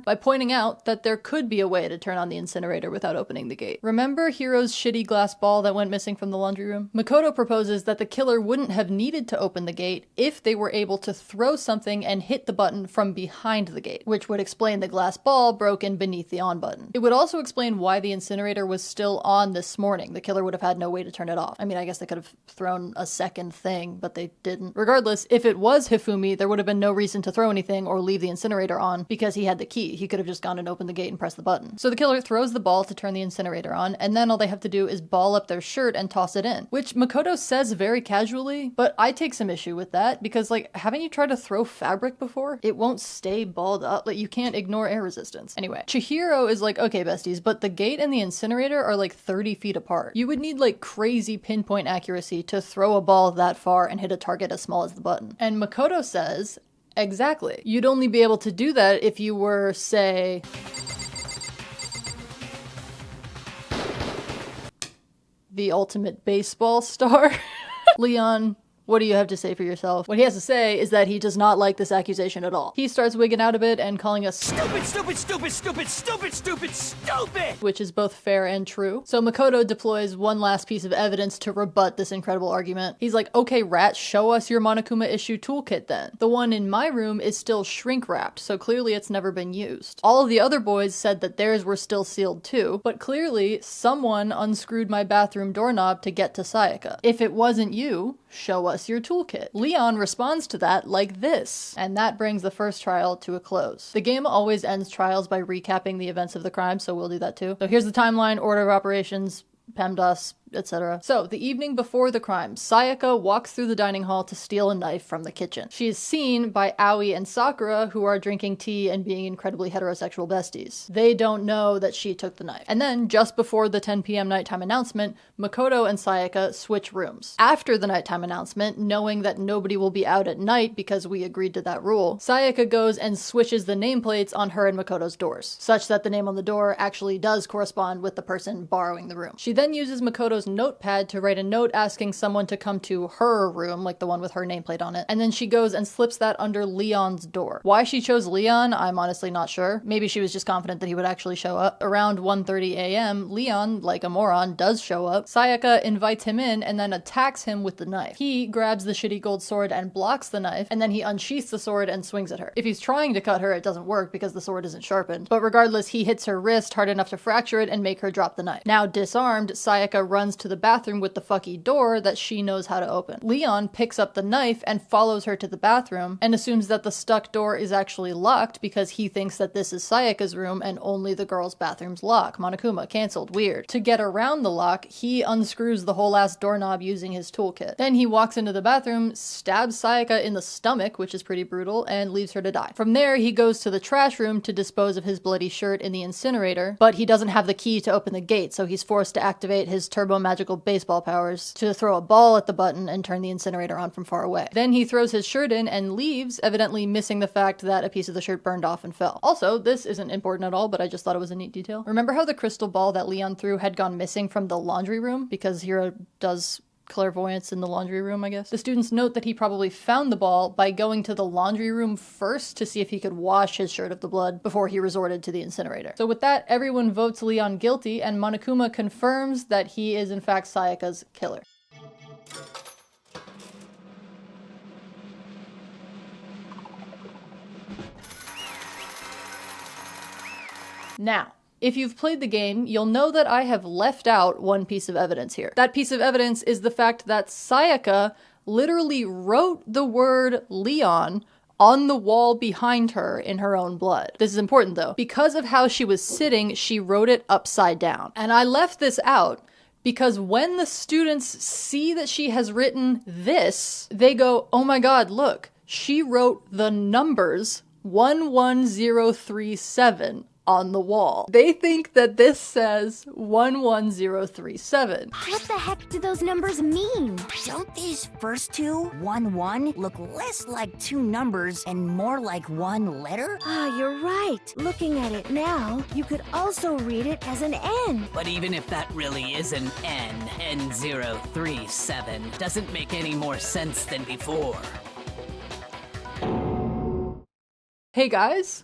by pointing out that there could be a way to turn on the incinerator without opening the gate. Remember Hiro's shitty glass ball that went missing from the laundry room? Makoto proposes that the killer wouldn't have needed to open the gate if they were able to throw something and hit the button from behind the gate, which would explain the glass ball broken beneath the on button. It would also explain why the incinerator was still on this morning. The killer would have had no way to turn it off. I mean, I guess they could have thrown a second thing, but they didn't. Regardless, if it was Hifumi, there would have been no reason to throw anything or leave the incinerator on because he had the key. He could have just gone and opened the gate and pressed the button. So the killer throws the ball to turn the incinerator on, and then all they have to do is ball up their shirt and toss it in, which Makoto says very casually, but I take some issue with that because, like, haven't you tried to throw fabric before? It won't stay balled up. Like, you can't ignore air resistance. Anyway, Chihiro is like, okay, besties, but the gate and the incinerator are like 30 feet apart. You would need like crazy pinpoint accuracy to throw a ball that far and hit a target as small as the button. And Makoto says, Exactly. You'd only be able to do that if you were, say, the ultimate baseball star. Leon, what do you have to say for yourself? What he has to say is that he does not like this accusation at all. He starts wigging out a bit and calling us Stupid, stupid, stupid, stupid, stupid, stupid, stupid! which is both fair and true. So Makoto deploys one last piece of evidence to rebut this incredible argument. He's like, okay, rat, show us your Monokuma issue toolkit then. The one in my room is still shrink wrapped, so clearly it's never been used. All of the other boys said that theirs were still sealed too, but clearly someone unscrewed my bathroom doorknob to get to Sayaka. If it wasn't you, show us your toolkit. Leon responds to that like this, and that brings the first trial to a close. The game always ends trials by recapping the events of the crime, so we'll do that too. So here's the timeline, order of operations, PEMDAS, etc. So, the evening before the crime, Sayaka walks through the dining hall to steal a knife from the kitchen. She is seen by Aoi and Sakura, who are drinking tea and being incredibly heterosexual besties. They don't know that she took the knife. And then, just before the 10 p.m. nighttime announcement, Makoto and Sayaka switch rooms. After the nighttime announcement, knowing that nobody will be out at night because we agreed to that rule, Sayaka goes and switches the nameplates on her and Makoto's doors, such that the name on the door actually does correspond with the person borrowing the room. She then uses Makoto's notepad to write a note asking someone to come to her room, like the one with her nameplate on it, and then she goes and slips that under Leon's door. Why she chose Leon, I'm honestly not sure. Maybe she was just confident that he would actually show up. Around 1:30 a.m., Leon, like a moron, does show up. Sayaka invites him in and then attacks him with the knife. He grabs the shitty gold sword and blocks the knife, and then he unsheaths the sword and swings at her. If he's trying to cut her, it doesn't work because the sword isn't sharpened. But regardless, he hits her wrist hard enough to fracture it and make her drop the knife. Now disarmed, Sayaka runs to the bathroom with the fucky door that she knows how to open. Leon picks up the knife and follows her to the bathroom and assumes that the stuck door is actually locked because he thinks that this is Sayaka's room and only the girls' bathroom's lock. Monokuma, cancelled, weird. To get around the lock, he unscrews the whole ass doorknob using his toolkit. Then he walks into the bathroom, stabs Sayaka in the stomach, which is pretty brutal, and leaves her to die. From there, he goes to the trash room to dispose of his bloody shirt in the incinerator, but he doesn't have the key to open the gate, so he's forced to activate his turbo magical baseball powers to throw a ball at the button and turn the incinerator on from far away. Then he throws his shirt in and leaves, evidently missing the fact that a piece of the shirt burned off and fell. Also, this isn't important at all, but I just thought it was a neat detail. Remember how the crystal ball that Leon threw had gone missing from the laundry room? Because Hiro does clairvoyance in the laundry room, I guess. The students note that he probably found the ball by going to the laundry room first to see if he could wash his shirt of the blood before he resorted to the incinerator. So with that, everyone votes Leon guilty, and Monokuma confirms that he is in fact Sayaka's killer. Now, if you've played the game, you'll know that I have left out one piece of evidence here. That piece of evidence is the fact that Sayaka literally wrote the word Leon on the wall behind her in her own blood. This is important though. Because of how she was sitting, she wrote it upside down. And I left this out because when the students see that she has written this, they go, oh my god, look, she wrote the numbers 11037 on the wall. They think that this says 11037. What the heck do those numbers mean? Don't these first two, 1-1, look less like two numbers and more like one letter? Ah, you're right. Looking at it now, you could also read it as an N. But even if that really is an N037, doesn't make any more sense than before. Hey guys.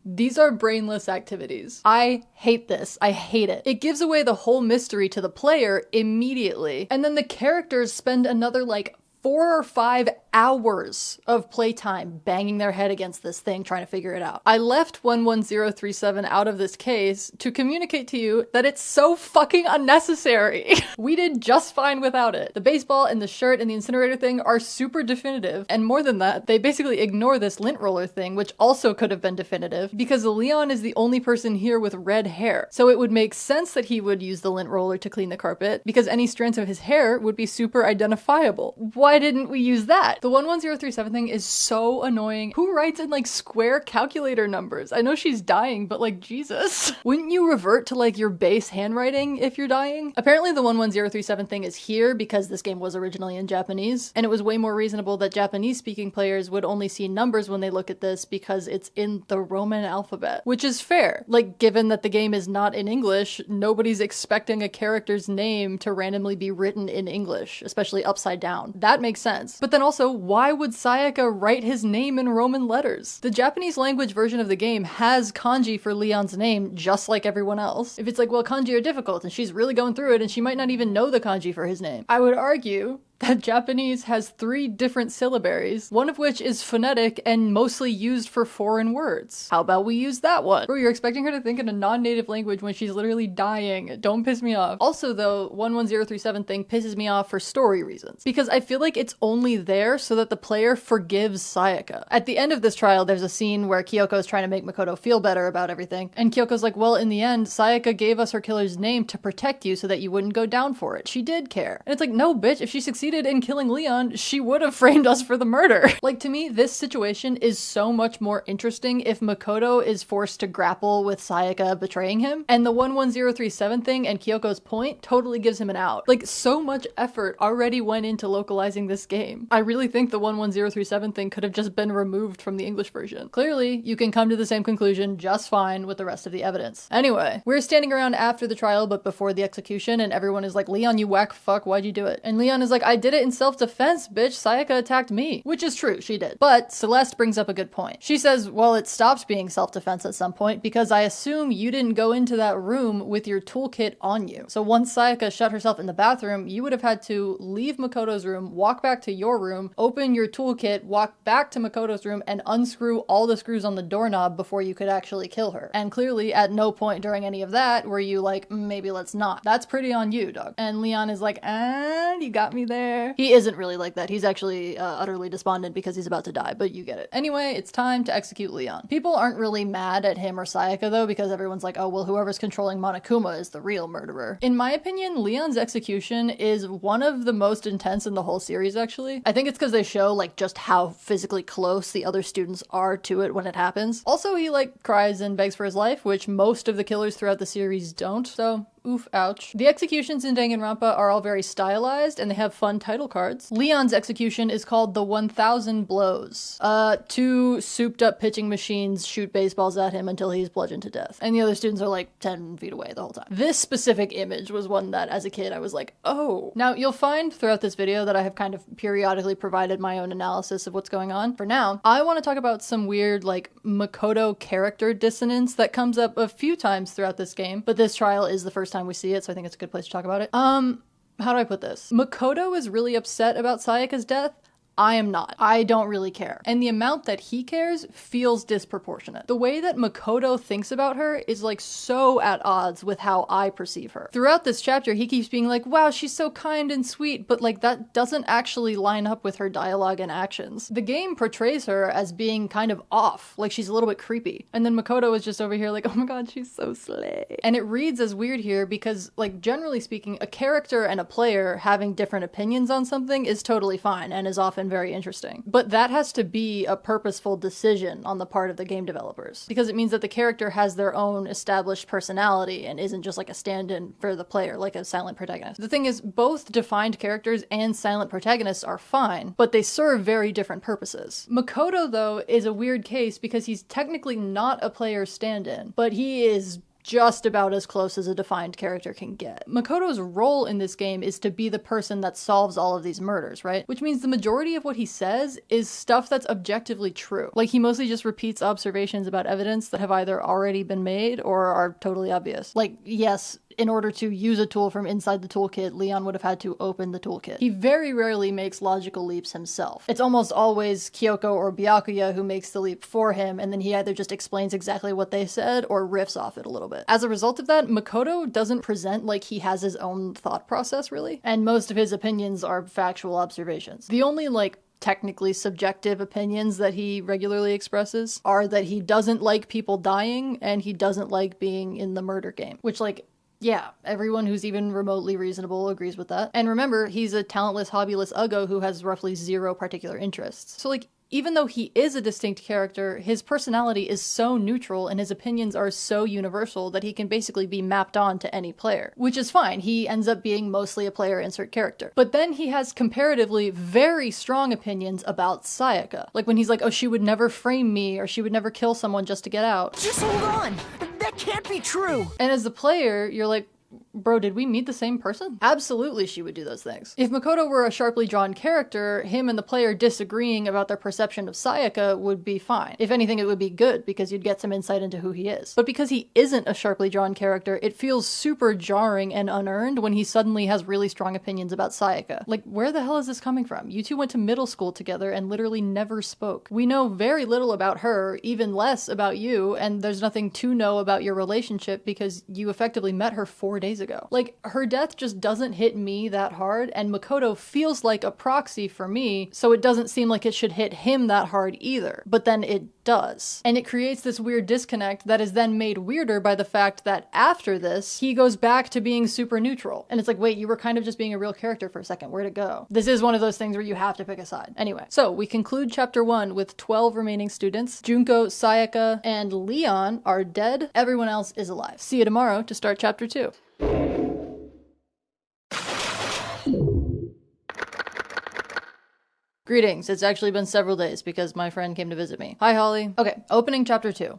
These are brainless activities. I hate this. I hate it. It gives away the whole mystery to the player immediately. And then the characters spend another 4 or 5 hours of playtime banging their head against this thing trying to figure it out. I left 11037 out of this case to communicate to you that it's so fucking unnecessary. We did just fine without it. The baseball and the shirt and the incinerator thing are super definitive, and more than that, they basically ignore this lint roller thing, which also could have been definitive, because Leon is the only person here with red hair. So it would make sense that he would use the lint roller to clean the carpet, because any strands of his hair would be super identifiable. Why Why didn't we use that? The 11037 thing is so annoying. Who writes in like square calculator numbers? I know she's dying, but like, Jesus. Wouldn't you revert to like your base handwriting if you're dying? Apparently the 11037 thing is here because this game was originally in Japanese, and it was way more reasonable that Japanese speaking players would only see numbers when they look at this because it's in the Roman alphabet, which is fair. Like, given that the game is not in English, nobody's expecting a character's name to randomly be written in English, especially upside down. That makes sense. But then also, why would Sayaka write his name in Roman letters? The Japanese language version of the game has kanji for Leon's name, just like everyone else. If it's like, well, kanji are difficult, and she's really going through it, and she might not even know the kanji for his name, I would argue that Japanese has 3 different syllabaries, one of which is phonetic and mostly used for foreign words. How about we use that one? Bro, you're expecting her to think in a non-native language when she's literally dying. Don't piss me off. Also though, 11037 thing pisses me off for story reasons, because I feel like it's only there so that the player forgives Sayaka. At the end of this trial, there's a scene where Kyoko is trying to make Makoto feel better about everything, and Kyoko's like, well, in the end, Sayaka gave us her killer's name to protect you so that you wouldn't go down for it. She did care. And it's like, no, bitch, if she succeeded in killing Leon, she would have framed us for the murder. Like, to me, this situation is so much more interesting if Makoto is forced to grapple with Sayaka betraying him, and the 11037 thing and Kyoko's point totally gives him an out. Like, so much effort already went into localizing this game. I really think the 11037 thing could have just been removed from the English version. Clearly, you can come to the same conclusion just fine with the rest of the evidence. Anyway, we're standing around after the trial but before the execution, and everyone is like, Leon, you whack fuck, why'd you do it? And Leon is like, I did it in self-defense, bitch. Sayaka attacked me. Which is true, she did. But Celeste brings up a good point. She says, well, it stopped being self-defense at some point because I assume you didn't go into that room with your toolkit on you. So once Sayaka shut herself in the bathroom, you would have had to leave Makoto's room, walk back to your room, open your toolkit, walk back to Makoto's room, and unscrew all the screws on the doorknob before you could actually kill her. And clearly, at no point during any of that were you like, maybe let's not. That's pretty on you, dog. And Leon is like, you got me there. He isn't really like that. He's actually utterly despondent because he's about to die, but you get it. Anyway, it's time to execute Leon. People aren't really mad at him or Sayaka though, because everyone's like, oh, well, whoever's controlling Monokuma is the real murderer. In my opinion, Leon's execution is one of the most intense in the whole series, actually. I think it's because they show like just how physically close the other students are to it when it happens. Also, he like cries and begs for his life, which most of the killers throughout the series don't, so oof, ouch. The executions in Danganronpa are all very stylized and they have fun title cards. Leon's execution is called the 1000 Blows. 2 souped up pitching machines shoot baseballs at him until he's bludgeoned to death. And the other students are like 10 feet away the whole time. This specific image was one that as a kid I was like, oh. Now you'll find throughout this video that I have kind of periodically provided my own analysis of what's going on. For now, I want to talk about some weird like Makoto character dissonance that comes up a few times throughout this game, but this trial is the first time we see it, so I think it's a good place to talk about it. How do I put this? Makoto is really upset about Sayaka's death. I am not. I don't really care. And the amount that he cares feels disproportionate. The way that Makoto thinks about her is like so at odds with how I perceive her. Throughout this chapter, he keeps being like, wow, she's so kind and sweet, but like that doesn't actually line up with her dialogue and actions. The game portrays her as being kind of off, like she's a little bit creepy. And then Makoto is just over here like, oh my god, she's so slay. And it reads as weird here because, like, generally speaking, a character and a player having different opinions on something is totally fine and is often very interesting. But that has to be a purposeful decision on the part of the game developers, because it means that the character has their own established personality and isn't just like a stand-in for the player, like a silent protagonist. The thing is, both defined characters and silent protagonists are fine, but they serve very different purposes. Makoto, though, is a weird case because he's technically not a player stand-in, but he is just about as close as a defined character can get. Makoto's role in this game is to be the person that solves all of these murders, right? Which means the majority of what he says is stuff that's objectively true. Like, he mostly just repeats observations about evidence that have either already been made or are totally obvious. Like, yes, in order to use a tool from inside the toolkit, Leon would have had to open the toolkit. He very rarely makes logical leaps himself. It's almost always Kyoko or Byakuya who makes the leap for him, and then he either just explains exactly what they said or riffs off it a little bit. As a result of that, Makoto doesn't present like he has his own thought process, really, and most of his opinions are factual observations. The only, like, technically subjective opinions that he regularly expresses are that he doesn't like people dying and he doesn't like being in the murder game, which, like, Yeah, everyone who's even remotely reasonable agrees with that. And remember, he's a talentless, hobbyless Uggo who has roughly zero particular interests. So like, even though he is a distinct character, his personality is so neutral and his opinions are so universal that he can basically be mapped on to any player. Which is fine, he ends up being mostly a player insert character. But then he has comparatively very strong opinions about Sayaka. Like when he's like, oh, she would never frame me, or she would never kill someone just to get out. Just hold on! That can't be true! And as the player, you're like, bro, did we meet the same person? Absolutely she would do those things. If Makoto were a sharply drawn character, him and the player disagreeing about their perception of Sayaka would be fine. If anything, it would be good because you'd get some insight into who he is. But because he isn't a sharply drawn character, it feels super jarring and unearned when he suddenly has really strong opinions about Sayaka. Like, where the hell is this coming from? You two went to middle school together and literally never spoke. We know very little about her, even less about you, and there's nothing to know about your relationship because you effectively met her 4 days ago. Like, her death just doesn't hit me that hard, and Makoto feels like a proxy for me, so it doesn't seem like it should hit him that hard either. But then it does. And it creates this weird disconnect that is then made weirder by the fact that after this, he goes back to being super neutral. And it's like, wait, you were kind of just being a real character for a second. Where'd it go? This is one of those things where you have to pick a side. Anyway, so we conclude chapter 1 with 12 remaining students. Junko, Sayaka, and Leon are dead. Everyone else is alive. See you tomorrow to start chapter 2. Greetings, it's actually been several days because my friend came to visit me. Hi, Holly. Okay, opening chapter 2.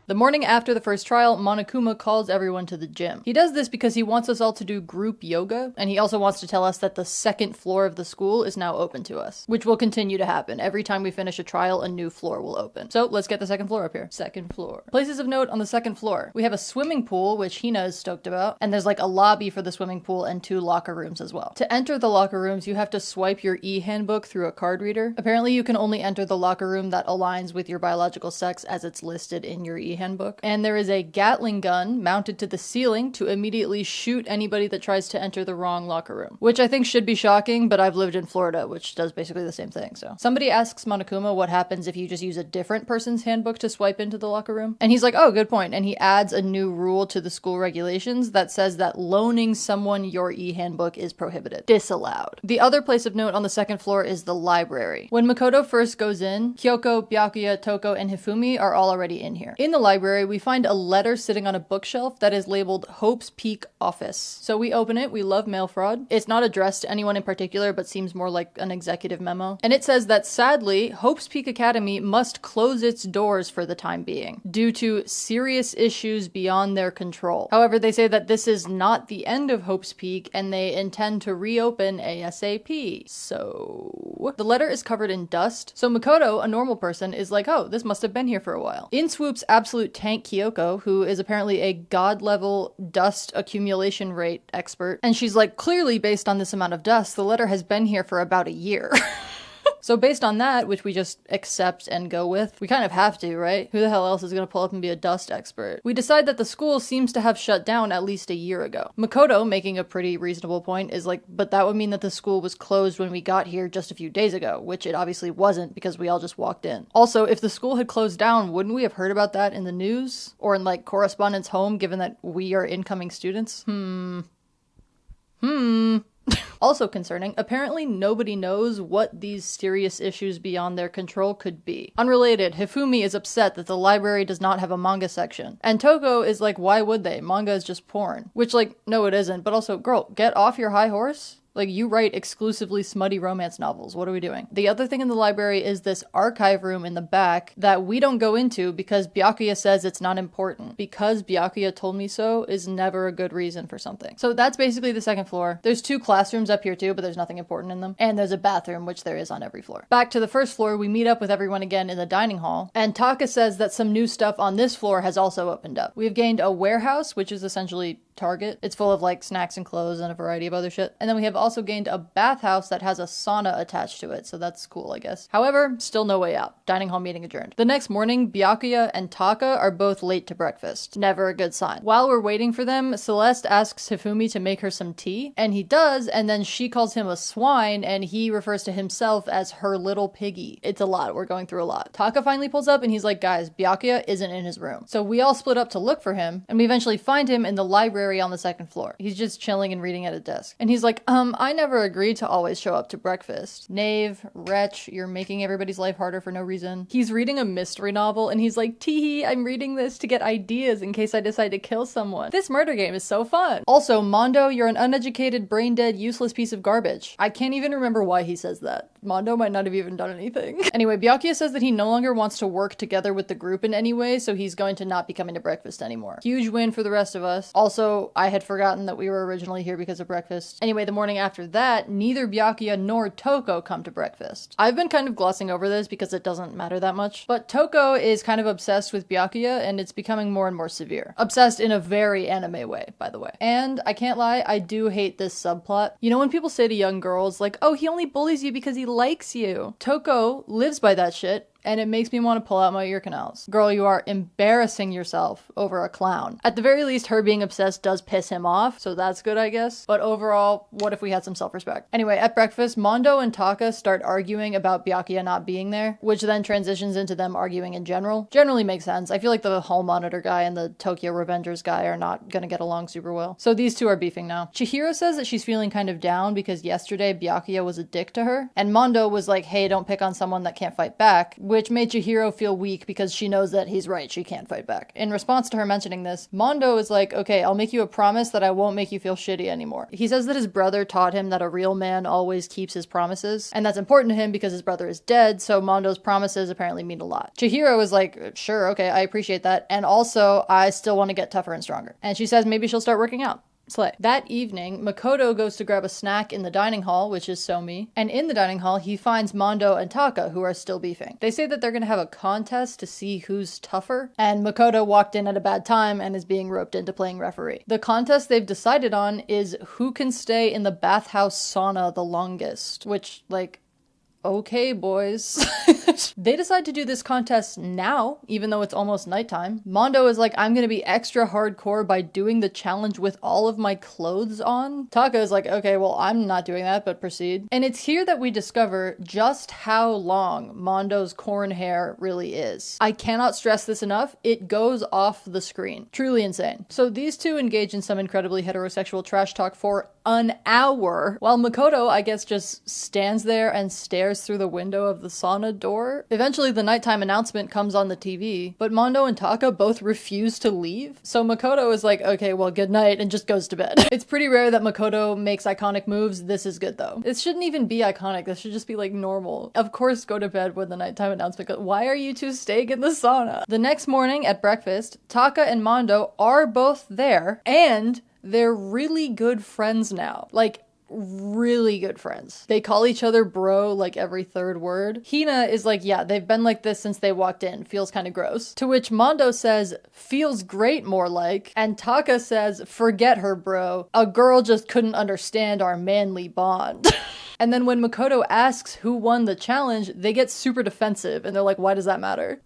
The morning after the first trial, Monokuma calls everyone to the gym. He does this because he wants us all to do group yoga, and he also wants to tell us that the second floor of the school is now open to us, which will continue to happen. Every time we finish a trial, a new floor will open. So let's get the second floor up here. Second floor. Places of note on the second floor. We have a swimming pool, which Hina is stoked about, and there's like a lobby for the swimming pool and 2 locker rooms as well. To enter the locker rooms, you have to swipe your e-handbook through a card reader. Apparently, you can only enter the locker room that aligns with your biological sex as it's listed in your e-handbook. And there is a Gatling gun mounted to the ceiling to immediately shoot anybody that tries to enter the wrong locker room, which I think should be shocking, but I've lived in Florida, which does basically the same thing. So somebody asks Monokuma what happens if you just use a different person's handbook to swipe into the locker room, and he's like, oh, good point. And he adds a new rule to the school regulations that says that loaning someone your e-handbook is prohibited. Disallowed. The other place of note on the second floor is the library. When Makoto first goes in, Kyoko, Byakuya, Toko, and Hifumi are all already in here. In the library, we find a letter sitting on a bookshelf that is labeled Hope's Peak Office. So we open it. We love mail fraud. It's not addressed to anyone in particular, but seems more like an executive memo. And it says that sadly, Hope's Peak Academy must close its doors for the time being due to serious issues beyond their control. However, they say that this is not the end of Hope's Peak and they intend to reopen ASAP. So the letter is covered in dust. So Makoto, a normal person, is like, oh, this must have been here for a while. In swoops absolute tank Kyoko, who is apparently a god-level dust accumulation rate expert, and she's like, clearly based on this amount of dust, the letter has been here for about a year. So based on that, which we just accept and go with, we kind of have to, right? Who the hell else is going to pull up and be a dust expert? We decide that the school seems to have shut down at least a year ago. Makoto, making a pretty reasonable point, is like, but that would mean that the school was closed when we got here just a few days ago, which it obviously wasn't because we all just walked in. Also, if the school had closed down, wouldn't we have heard about that in the news? Or in like correspondence home, given that we are incoming students? Also concerning, apparently nobody knows what these serious issues beyond their control could be. Unrelated, Hifumi is upset that the library does not have a manga section. And Toko is like, why would they? Manga is just porn. Which, like, no it isn't, but also, girl, get off your high horse. Like, you write exclusively smutty romance novels. What are we doing? The other thing in the library is this archive room in the back that we don't go into because Byakuya says it's not important. Because Byakuya told me so is never a good reason for something. So that's basically the second floor. There's 2 classrooms up here too, but there's nothing important in them. And there's a bathroom, which there is on every floor. Back to the first floor, we meet up with everyone again in the dining hall. And Taka says that some new stuff on this floor has also opened up. We've gained a warehouse, which is essentially Target. It's full of like snacks and clothes and a variety of other shit. And then we have also gained a bathhouse that has a sauna attached to it, so that's cool, I guess. However, still no way out. Dining hall meeting adjourned. The next morning, Byakuya and Taka are both late to breakfast. Never a good sign. While we're waiting for them, Celeste asks Hifumi to make her some tea, and he does, and then she calls him a swine, and he refers to himself as her little piggy. It's a lot. We're going through a lot. Taka finally pulls up, and he's like, guys, Byakuya isn't in his room. So we all split up to look for him, and we eventually find him in the library on the second floor. He's just chilling and reading at a desk. And he's like, I never agreed to always show up to breakfast. Knave, wretch, you're making everybody's life harder for no reason. He's reading a mystery novel and he's like, teehee, I'm reading this to get ideas in case I decide to kill someone. This murder game is so fun. Also, Mondo, you're an uneducated, brain-dead, useless piece of garbage. I can't even remember why he says that. Mondo might not have even done anything. Anyway, Byakuya says that he no longer wants to work together with the group in any way, so he's going to not be coming to breakfast anymore. Huge win for the rest of us. Also, I had forgotten that we were originally here because of breakfast. Anyway, the morning after that, neither Byakuya nor Toko come to breakfast. I've been kind of glossing over this because it doesn't matter that much, but Toko is kind of obsessed with Byakuya and it's becoming more and more severe. Obsessed in a very anime way, by the way. And I can't lie, I do hate this subplot. You know when people say to young girls like, oh, he only bullies you because he likes you? Toko lives by that shit. And it makes me want to pull out my ear canals. Girl, you are embarrassing yourself over a clown. At the very least, her being obsessed does piss him off, so that's good, I guess. But overall, what if we had some self-respect? Anyway, at breakfast, Mondo and Taka start arguing about Byakuya not being there, which then transitions into them arguing in general. Generally makes sense. I feel like the Hall Monitor guy and the Tokyo Revengers guy are not gonna get along super well. So these two are beefing now. Chihiro says that she's feeling kind of down because yesterday Byakuya was a dick to her, and Mondo was like, hey, don't pick on someone that can't fight back, which made Chihiro feel weak because she knows that he's right, she can't fight back. In response to her mentioning this, Mondo is like, okay, I'll make you a promise that I won't make you feel shitty anymore. He says that his brother taught him that a real man always keeps his promises, and that's important to him because his brother is dead, so Mondo's promises apparently mean a lot. Chihiro is like, sure, okay, I appreciate that, and also, I still want to get tougher and stronger. And she says maybe she'll start working out. Slay. That evening, Makoto goes to grab a snack in the dining hall, which is so me. And in the dining hall, he finds Mondo and Taka, who are still beefing. They say that they're going to have a contest to see who's tougher. And Makoto walked in at a bad time and is being roped into playing referee. The contest they've decided on is who can stay in the bathhouse sauna the longest. Which, like, okay, boys. They decide to do this contest now, even though it's almost nighttime. Mondo is like, I'm gonna be extra hardcore by doing the challenge with all of my clothes on. Taka is like, okay, well, I'm not doing that, but proceed. And it's here that we discover just how long Mondo's corn hair really is. I cannot stress this enough. It goes off the screen. Truly insane. So these two engage in some incredibly heterosexual trash talk for an hour, while Makoto, I guess, just stands there and stares through the window of the sauna door. Eventually, the nighttime announcement comes on the TV, but Mondo and Taka both refuse to leave. So Makoto is like, okay, well, good night, and just goes to bed. It's pretty rare that Makoto makes iconic moves. This is good, though. It shouldn't even be iconic. This should just be, like, normal. Of course, go to bed when the nighttime announcement goes. Why are you two staying in the sauna? The next morning at breakfast, Taka and Mondo are both there, and they're really good friends now. Like, really good friends. They call each other bro like every third word. Hina is like, yeah, they've been like this since they walked in. Feels kind of gross. To which Mondo says, feels great more like. And Taka says, forget her, bro. A girl just couldn't understand our manly bond. And then when Makoto asks who won the challenge, they get super defensive and they're like, why does that matter?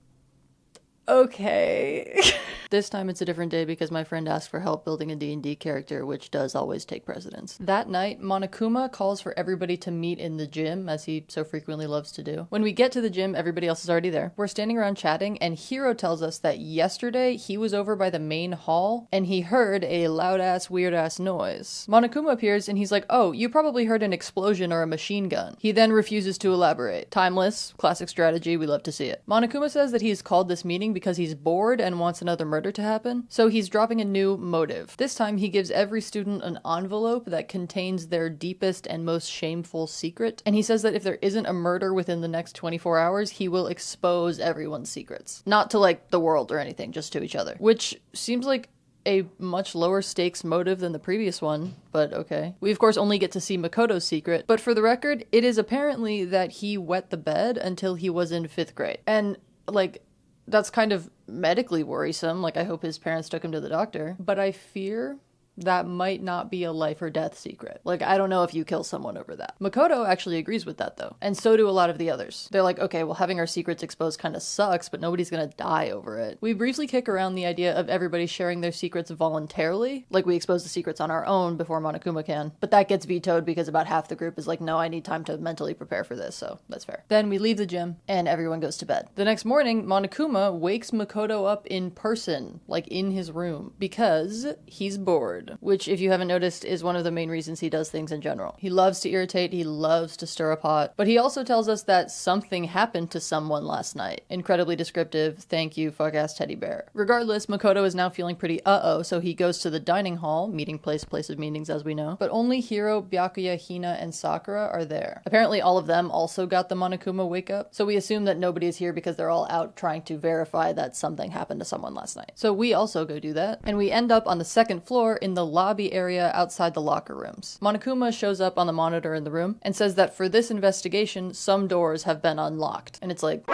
Okay. This time it's a different day because my friend asked for help building a D&D character, which does always take precedence. That night, Monokuma calls for everybody to meet in the gym, as he so frequently loves to do. When we get to the gym, everybody else is already there. We're standing around chatting, and Hiro tells us that yesterday he was over by the main hall, and he heard a loud-ass, weird-ass noise. Monokuma appears, and he's like, oh, you probably heard an explosion or a machine gun. He then refuses to elaborate. Timeless, classic strategy, we love to see it. Monokuma says that he's called this meeting because he's bored and wants another murder to happen, so he's dropping a new motive. This time he gives every student an envelope that contains their deepest and most shameful secret, and he says that if there isn't a murder within the next 24 hours, he will expose everyone's secrets. Not to, like, the world or anything, just to each other. Which seems like a much lower stakes motive than the previous one, but okay. We of course only get to see Makoto's secret, but for the record, it is apparently that he wet the bed until he was in 5th grade. And, like, that's kind of medically worrisome. Like, I hope his parents took him to the doctor. But I fear that might not be a life or death secret. Like, I don't know if you kill someone over that. Makoto actually agrees with that though, and so do a lot of the others. They're like, okay, well, having our secrets exposed kind of sucks, but nobody's gonna die over it. We briefly kick around the idea of everybody sharing their secrets voluntarily, like we expose the secrets on our own before Monokuma can, but that gets vetoed because about half the group is like, no, I need time to mentally prepare for this, so that's fair. Then we leave the gym, and everyone goes to bed. The next morning, Monokuma wakes Makoto up in person, like in his room, because he's bored, which, if you haven't noticed, is one of the main reasons he does things in general. He loves to irritate, he loves to stir a pot, but he also tells us that something happened to someone last night. Incredibly descriptive, thank you, fuck-ass teddy bear. Regardless, Makoto is now feeling pretty uh-oh, so he goes to the dining hall, meeting place of meetings as we know, but only Hiro, Byakuya, Hina, and Sakura are there. Apparently all of them also got the Monokuma wake up, so we assume that nobody is here because they're all out trying to verify that something happened to someone last night. So we also go do that, and we end up on the second floor in the lobby area outside the locker rooms. Monokuma shows up on the monitor in the room and says that for this investigation, some doors have been unlocked. And it's like,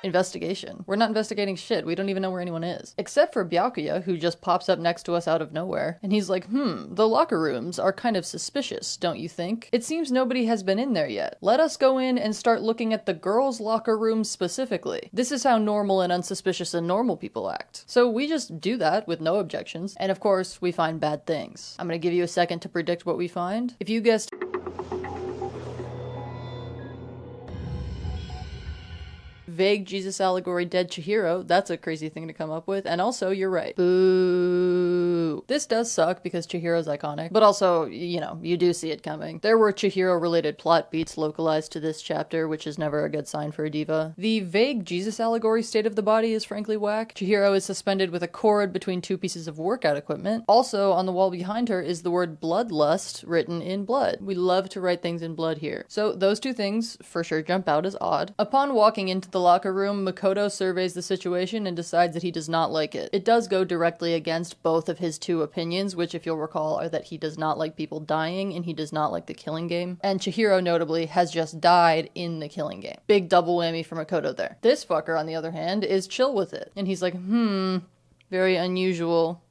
investigation? We're not investigating shit. We don't even know where anyone is. Except for Byakuya, who just pops up next to us out of nowhere. And he's like, the locker rooms are kind of suspicious, don't you think? It seems nobody has been in there yet. Let us go in and start looking at the girls' locker rooms specifically. This is how normal and unsuspicious and normal people act. So we just do that with no objections. And of course, we find bad things. I'm gonna give you a second to predict what we find. If you guessed vague Jesus allegory dead Chihiro, that's a crazy thing to come up with, and also you're right. Boo. This does suck because Chihiro's iconic, but also, you know, you do see it coming. There were Chihiro related plot beats localized to this chapter, which is never a good sign for a diva. The vague Jesus allegory state of the body is frankly whack. Chihiro is suspended with a cord between two pieces of workout equipment. Also on the wall behind her is the word bloodlust written in blood. We love to write things in blood here. So those two things for sure jump out as odd. Upon walking into the locker room, Makoto surveys the situation and decides that he does not like it. It does go directly against both of his two opinions, which, if you'll recall, are that he does not like people dying and he does not like the killing game. And Chihiro, notably, has just died in the killing game. Big double whammy for Makoto there. This fucker, on the other hand, is chill with it. And he's like, very unusual.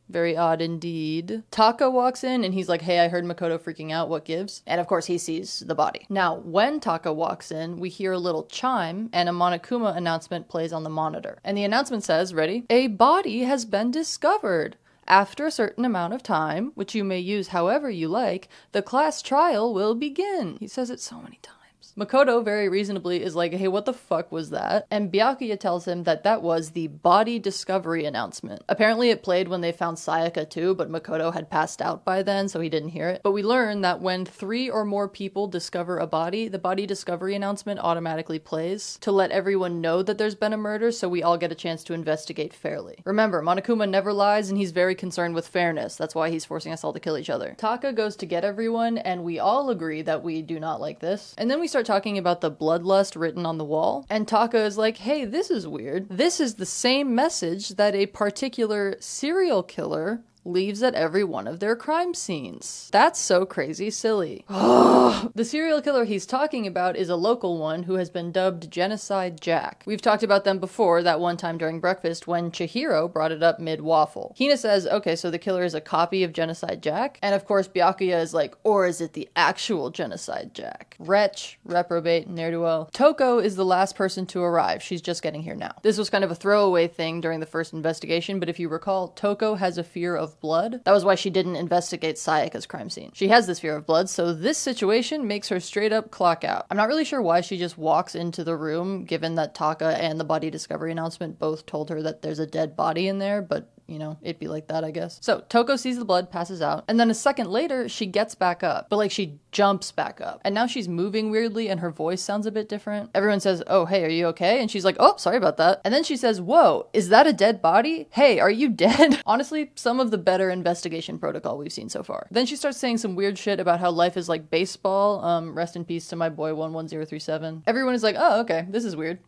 Very odd indeed. Taka walks in and he's like, hey, I heard Makoto freaking out, what gives? And of course he sees the body. Now, when Taka walks in, we hear a little chime and a Monokuma announcement plays on the monitor. And the announcement says, ready? A body has been discovered. After a certain amount of time, which you may use however you like, the class trial will begin. He says it so many times. Makoto, very reasonably, is like, hey, what the fuck was that? And Byakuya tells him that that was the body discovery announcement. Apparently it played when they found Sayaka too, but Makoto had passed out by then, so he didn't hear it. But we learn that when 3 or more people discover a body, the body discovery announcement automatically plays to let everyone know that there's been a murder, so we all get a chance to investigate fairly. Remember, Monokuma never lies, and he's very concerned with fairness. That's why he's forcing us all to kill each other. Taka goes to get everyone, and we all agree that we do not like this. And then we start talking about the bloodlust written on the wall, and Taka is like, hey, this is weird. This is the same message that a particular serial killer leaves at every one of their crime scenes. That's so crazy silly. The serial killer he's talking about is a local one who has been dubbed Genocide Jack. We've talked about them before, that one time during breakfast when Chihiro brought it up mid-waffle. Hina says, okay, so the killer is a copy of Genocide Jack? And of course Byakuya is like, or is it the actual Genocide Jack? Wretch, reprobate, ne'er-do-well. Toko is the last person to arrive. She's just getting here now. This was kind of a throwaway thing during the first investigation, but if you recall, Toko has a fear of blood. That was why she didn't investigate Sayaka's crime scene. She has this fear of blood, so this situation makes her straight up clock out. I'm not really sure why she just walks into the room, given that Taka and the body discovery announcement both told her that there's a dead body in there, but you know, it'd be like that, I guess. So Toko sees the blood, passes out, and then a second later, she gets back up, but like she jumps back up. And now she's moving weirdly and her voice sounds a bit different. Everyone says, oh, hey, are you okay? And she's like, oh, sorry about that. And then she says, whoa, is that a dead body? Hey, are you dead? Honestly, some of the better investigation protocol we've seen so far. Then she starts saying some weird shit about how life is like baseball. Rest in peace to my boy 11037. Everyone is like, oh, okay, this is weird.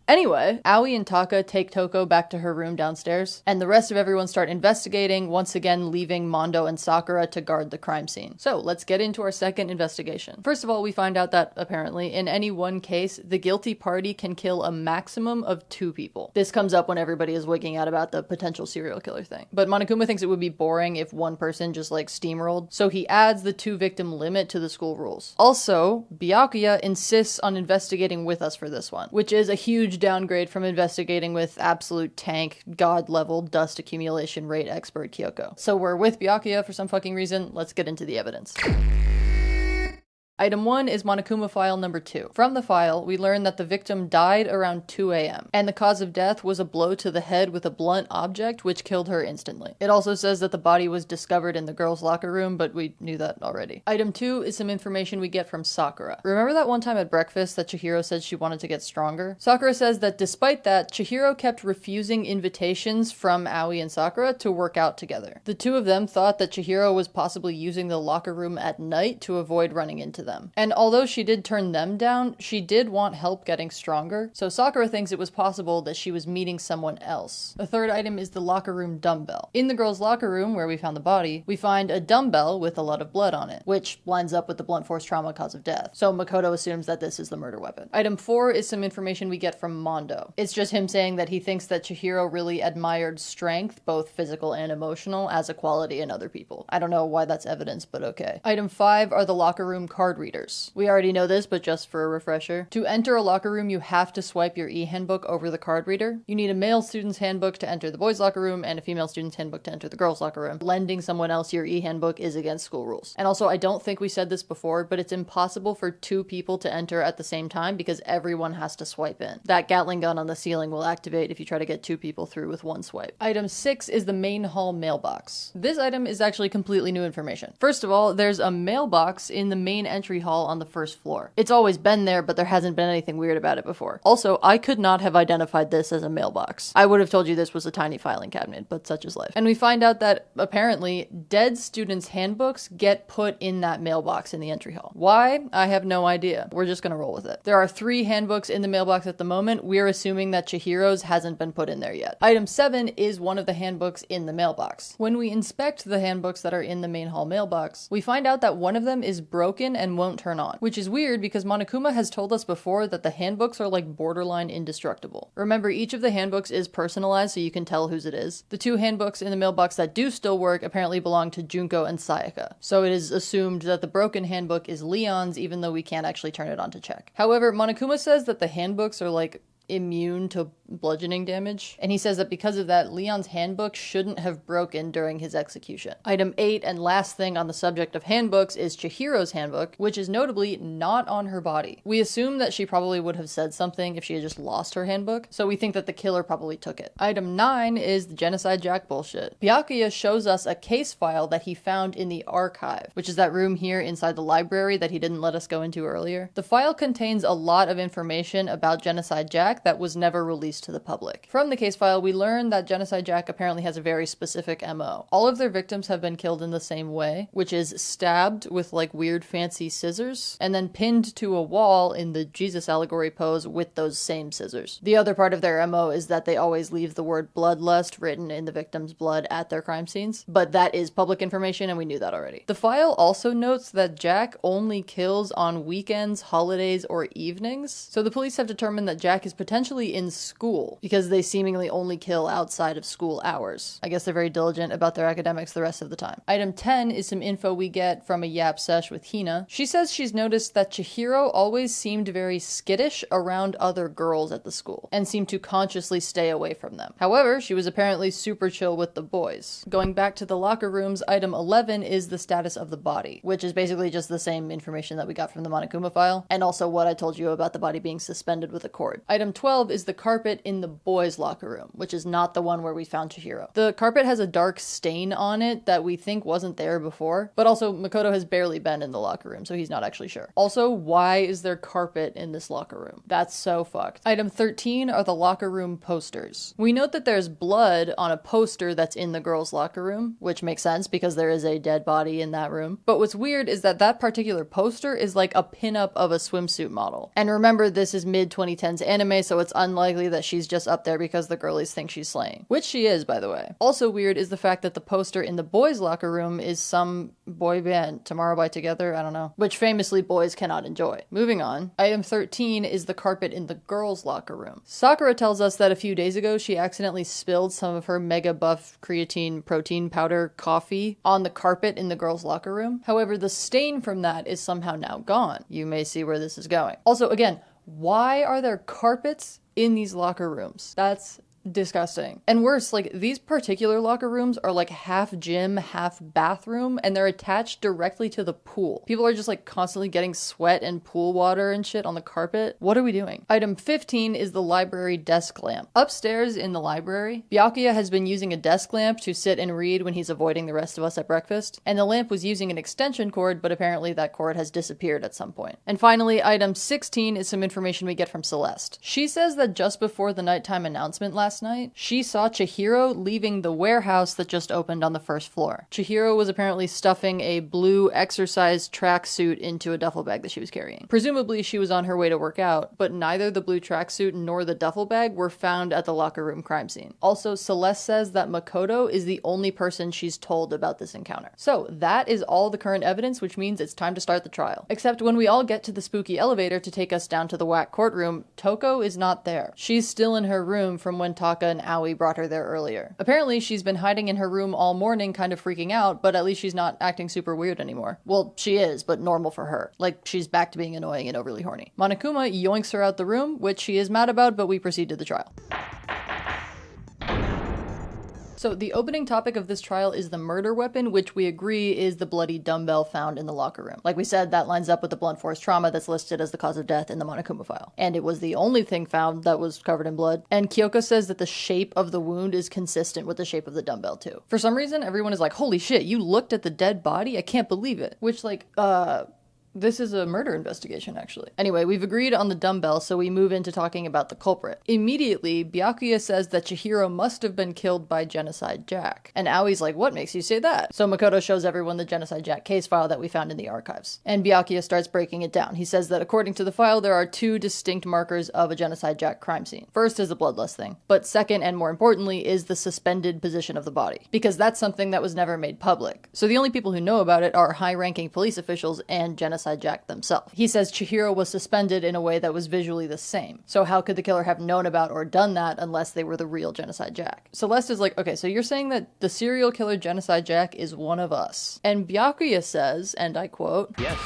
Anyway, Aoi and Taka take Toko back to her room downstairs, and the rest of everyone start investigating, once again leaving Mondo and Sakura to guard the crime scene. So let's get into our second investigation. First of all, we find out that, apparently, in any one case, the guilty party can kill a maximum of 2 people. This comes up when everybody is wigging out about the potential serial killer thing. But Monokuma thinks it would be boring if one person just like steamrolled, so he adds the 2-victim limit to the school rules. Also, Byakuya insists on investigating with us for this one, which is a huge downgrade from investigating with absolute tank, god-level dust accumulation rate expert Kyoko. So we're with Byakuya for some fucking reason. Let's get into the evidence. Item 1 is Monokuma file number 2. From the file, we learn that the victim died around 2 a.m., and the cause of death was a blow to the head with a blunt object, which killed her instantly. It also says that the body was discovered in the girls' locker room, but we knew that already. Item 2 is some information we get from Sakura. Remember that one time at breakfast that Chihiro said she wanted to get stronger? Sakura says that despite that, Chihiro kept refusing invitations from Aoi and Sakura to work out together. The two of them thought that Chihiro was possibly using the locker room at night to avoid running into them. And although she did turn them down, she did want help getting stronger, so Sakura thinks it was possible that she was meeting someone else. The third item is the locker room dumbbell. In the girls' locker room, where we found the body, we find a dumbbell with a lot of blood on it, which lines up with the blunt force trauma cause of death, so Makoto assumes that this is the murder weapon. Item 4 is some information we get from Mondo. It's just him saying that he thinks that Chihiro really admired strength, both physical and emotional, as a quality in other people. I don't know why that's evidence, but okay. Item 5 are the locker room card readers. We already know this, but just for a refresher. To enter a locker room, you have to swipe your e-handbook over the card reader. You need a male student's handbook to enter the boys' locker room and a female student's handbook to enter the girls' locker room. Lending someone else your e-handbook is against school rules. And also, I don't think we said this before, but it's impossible for 2 people to enter at the same time because everyone has to swipe in. That Gatling gun on the ceiling will activate if you try to get 2 people through with 1 swipe. Item 6 is the main hall mailbox. This item is actually completely new information. First of all, there's a mailbox in the main entry hall on the first floor. It's always been there, but there hasn't been anything weird about it before. Also, I could not have identified this as a mailbox. I would have told you this was a tiny filing cabinet, but such is life. And we find out that, apparently, dead students' handbooks get put in that mailbox in the entry hall. Why? I have no idea. We're just gonna roll with it. There are 3 handbooks in the mailbox at the moment. We're assuming that Chihiro's hasn't been put in there yet. Item 7 is one of the handbooks in the mailbox. When we inspect the handbooks that are in the main hall mailbox, we find out that one of them is broken and won't turn on, which is weird because Monokuma has told us before that the handbooks are like borderline indestructible. Remember, each of the handbooks is personalized so you can tell whose it is. The 2 handbooks in the mailbox that do still work apparently belong to Junko and Sayaka, so it is assumed that the broken handbook is Leon's even though we can't actually turn it on to check. However, Monokuma says that the handbooks are like immune to bludgeoning damage, and he says that because of that, Leon's handbook shouldn't have broken during his execution. Item 8 and last thing on the subject of handbooks is Chihiro's handbook, which is notably not on her body. We assume that she probably would have said something if she had just lost her handbook, so we think that the killer probably took it. Item 9 is the Genocide Jack bullshit. Byakuya shows us a case file that he found in the archive, which is that room here inside the library that he didn't let us go into earlier. The file contains a lot of information about Genocide Jack that was never released to the public. From the case file, we learn that Genocide Jack apparently has a very specific MO. All of their victims have been killed in the same way, which is stabbed with like weird fancy scissors, and then pinned to a wall in the Jesus allegory pose with those same scissors. The other part of their MO is that they always leave the word bloodlust written in the victim's blood at their crime scenes, but that is public information and we knew that already. The file also notes that Jack only kills on weekends, holidays, or evenings, so the police have determined that Jack is potentially in school because they seemingly only kill outside of school hours. I guess they're very diligent about their academics the rest of the time. Item 10 is some info we get from a Yap sesh with Hina. She says she's noticed that Chihiro always seemed very skittish around other girls at the school and seemed to consciously stay away from them. However, she was apparently super chill with the boys. Going back to the locker rooms, item 11 is the status of the body, which is basically just the same information that we got from the Monokuma file, and also what I told you about the body being suspended with a cord. Item 12 is the carpet in the boys' locker room, which is not the one where we found Chihiro. The carpet has a dark stain on it that we think wasn't there before, but also Makoto has barely been in the locker room, so he's not actually sure. Also, why is there carpet in this locker room? That's so fucked. Item 13 are the locker room posters. We note that there's blood on a poster that's in the girls' locker room, which makes sense because there is a dead body in that room. But what's weird is that that particular poster is like a pinup of a swimsuit model. And remember, this is mid-2010s anime, anime, so it's unlikely that she's just up there because the girlies think she's slaying. Which she is, by the way. Also weird is the fact that the poster in the boys' locker room is some boy band, Tomorrow by Together, I don't know, which famously boys cannot enjoy. Moving on. Item 13 is the carpet in the girls' locker room. Sakura tells us that a few days ago she accidentally spilled some of her Mega Buff creatine protein powder coffee on the carpet in the girls' locker room. However, the stain from that is somehow now gone. You may see where this is going. Also, again, why are there carpets in these locker rooms? That's disgusting. And worse, like, these particular locker rooms are like half gym, half bathroom, and they're attached directly to the pool. People are just like constantly getting sweat and pool water and shit on the carpet. What are we doing? Item 15 is the library desk lamp. Upstairs in the library, Byakuya has been using a desk lamp to sit and read when he's avoiding the rest of us at breakfast, and the lamp was using an extension cord, but apparently that cord has disappeared at some point. And finally, item 16 is some information we get from Celeste. She says that just before the nighttime announcement last night, she saw Chihiro leaving the warehouse that just opened on the first floor. Chihiro was apparently stuffing a blue exercise tracksuit into a duffel bag that she was carrying. Presumably she was on her way to work out, but neither the blue tracksuit nor the duffel bag were found at the locker room crime scene. Also, Celeste says that Makoto is the only person she's told about this encounter. So that is all the current evidence, which means it's time to start the trial. Except when we all get to the spooky elevator to take us down to the whack courtroom, Toko is not there. She's still in her room from when Taka and Aoi brought her there earlier. Apparently, she's been hiding in her room all morning, kind of freaking out, but at least she's not acting super weird anymore. Well, she is, but normal for her. Like, she's back to being annoying and overly horny. Monokuma yoinks her out the room, which she is mad about, but we proceed to the trial. So the opening topic of this trial is the murder weapon, which we agree is the bloody dumbbell found in the locker room. Like we said, that lines up with the blunt force trauma that's listed as the cause of death in the Monokuma file. And it was the only thing found that was covered in blood. And Kyoko says that the shape of the wound is consistent with the shape of the dumbbell too. For some reason, everyone is like, holy shit, you looked at the dead body? I can't believe it. Which, like, this is a murder investigation, actually. Anyway, we've agreed on the dumbbell, so we move into talking about the culprit. Immediately, Byakuya says that Chihiro must have been killed by Genocide Jack. And Aoi's like, what makes you say that? So Makoto shows everyone the Genocide Jack case file that we found in the archives. And Byakuya starts breaking it down. He says that according to the file, there are two distinct markers of a Genocide Jack crime scene. First is the bloodlust thing, but second, and more importantly, is the suspended position of the body. Because that's something that was never made public. So the only people who know about it are high-ranking police officials and Genocide Jack themselves. He says Chihiro was suspended in a way that was visually the same. So how could the killer have known about or done that unless they were the real Genocide Jack? Celeste is like, okay, so you're saying that the serial killer Genocide Jack is one of us. And Byakuya says, and I quote, Yes.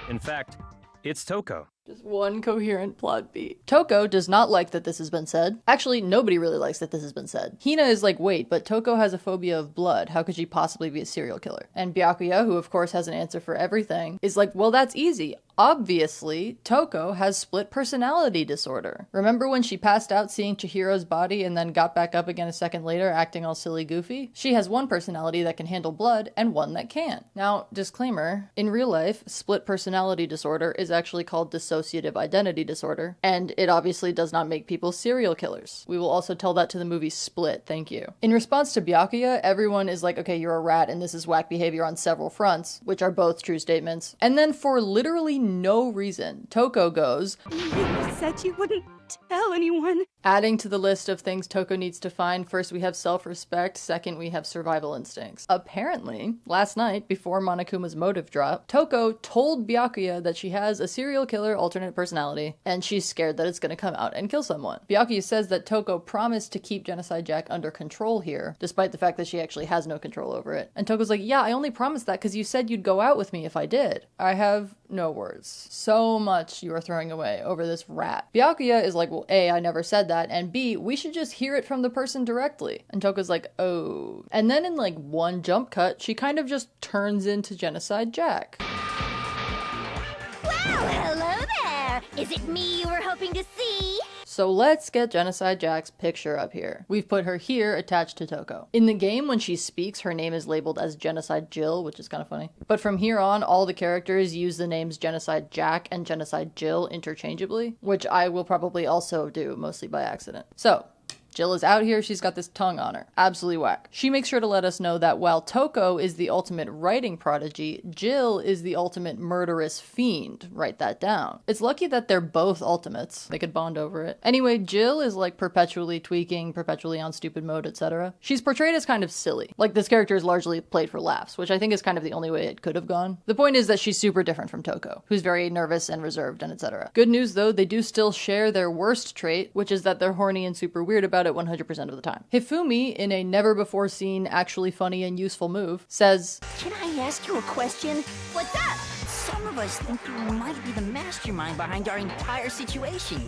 In fact, it's Toko. just one coherent plot beat. Toko does not like that this has been said. Actually, nobody really likes that this has been said. Hina is like, wait, but Toko has a phobia of blood. How could she possibly be a serial killer? And Byakuya, who of course has an answer for everything, is like, well, that's easy. Obviously, Toko has split personality disorder. Remember when she passed out seeing Chihiro's body and then got back up again a second later acting all silly goofy? She has one personality that can handle blood and one that can't. Now, disclaimer, in real life, split personality disorder is actually called dissociative identity disorder, and it obviously does not make people serial killers. We will also tell that to the movie Split, thank you. In response to Byakuya, everyone is like, okay, you're a rat and this is whack behavior on several fronts, which are both true statements. And then for literally no reason, Toko goes, You said you wouldn't tell anyone. Adding to the list of things Toko needs to find, first we have self-respect, second we have survival instincts. Apparently, last night, before Monokuma's motive drop, Toko told Byakuya that she has a serial killer alternate personality, and she's scared that it's gonna come out and kill someone. Byakuya says that Toko promised to keep Genocide Jack under control here, despite the fact that she actually has no control over it. And Toko's like, yeah, I only promised that because you said you'd go out with me if I did. I have no words. So much you are throwing away over this rat. Byakuya is like, well, A, I never said that, and B, we should just hear it from the person directly. And Toko's like, oh. And then in like one jump cut, she kind of just turns into Genocide Jack. Well, hello there. Is it me you were hoping to see? So let's get Genocide Jack's picture up here. We've put her here attached to Toko. In the game, when she speaks, her name is labeled as Genocide Jill, which is kind of funny. But from here on, all the characters use the names Genocide Jack and Genocide Jill interchangeably, which I will probably also do, mostly by accident. So, Jill is out here, she's got this tongue on her. Absolutely whack. She makes sure to let us know that while Toko is the ultimate writing prodigy, Jill is the ultimate murderous fiend. Write that down. It's lucky that they're both ultimates. They could bond over it. Anyway, Jill is like perpetually tweaking, perpetually on stupid mode, etc. She's portrayed as kind of silly. Like, this character is largely played for laughs, which I think is kind of the only way it could have gone. The point is that she's super different from Toko, who's very nervous and reserved and etc. Good news though, they do still share their worst trait, which is that they're horny and super weird about it 100% of the time. Hifumi, in a never before seen, actually funny and useful move, says, Can I ask you a question? What's up? Some of us think you might be the mastermind behind our entire situation.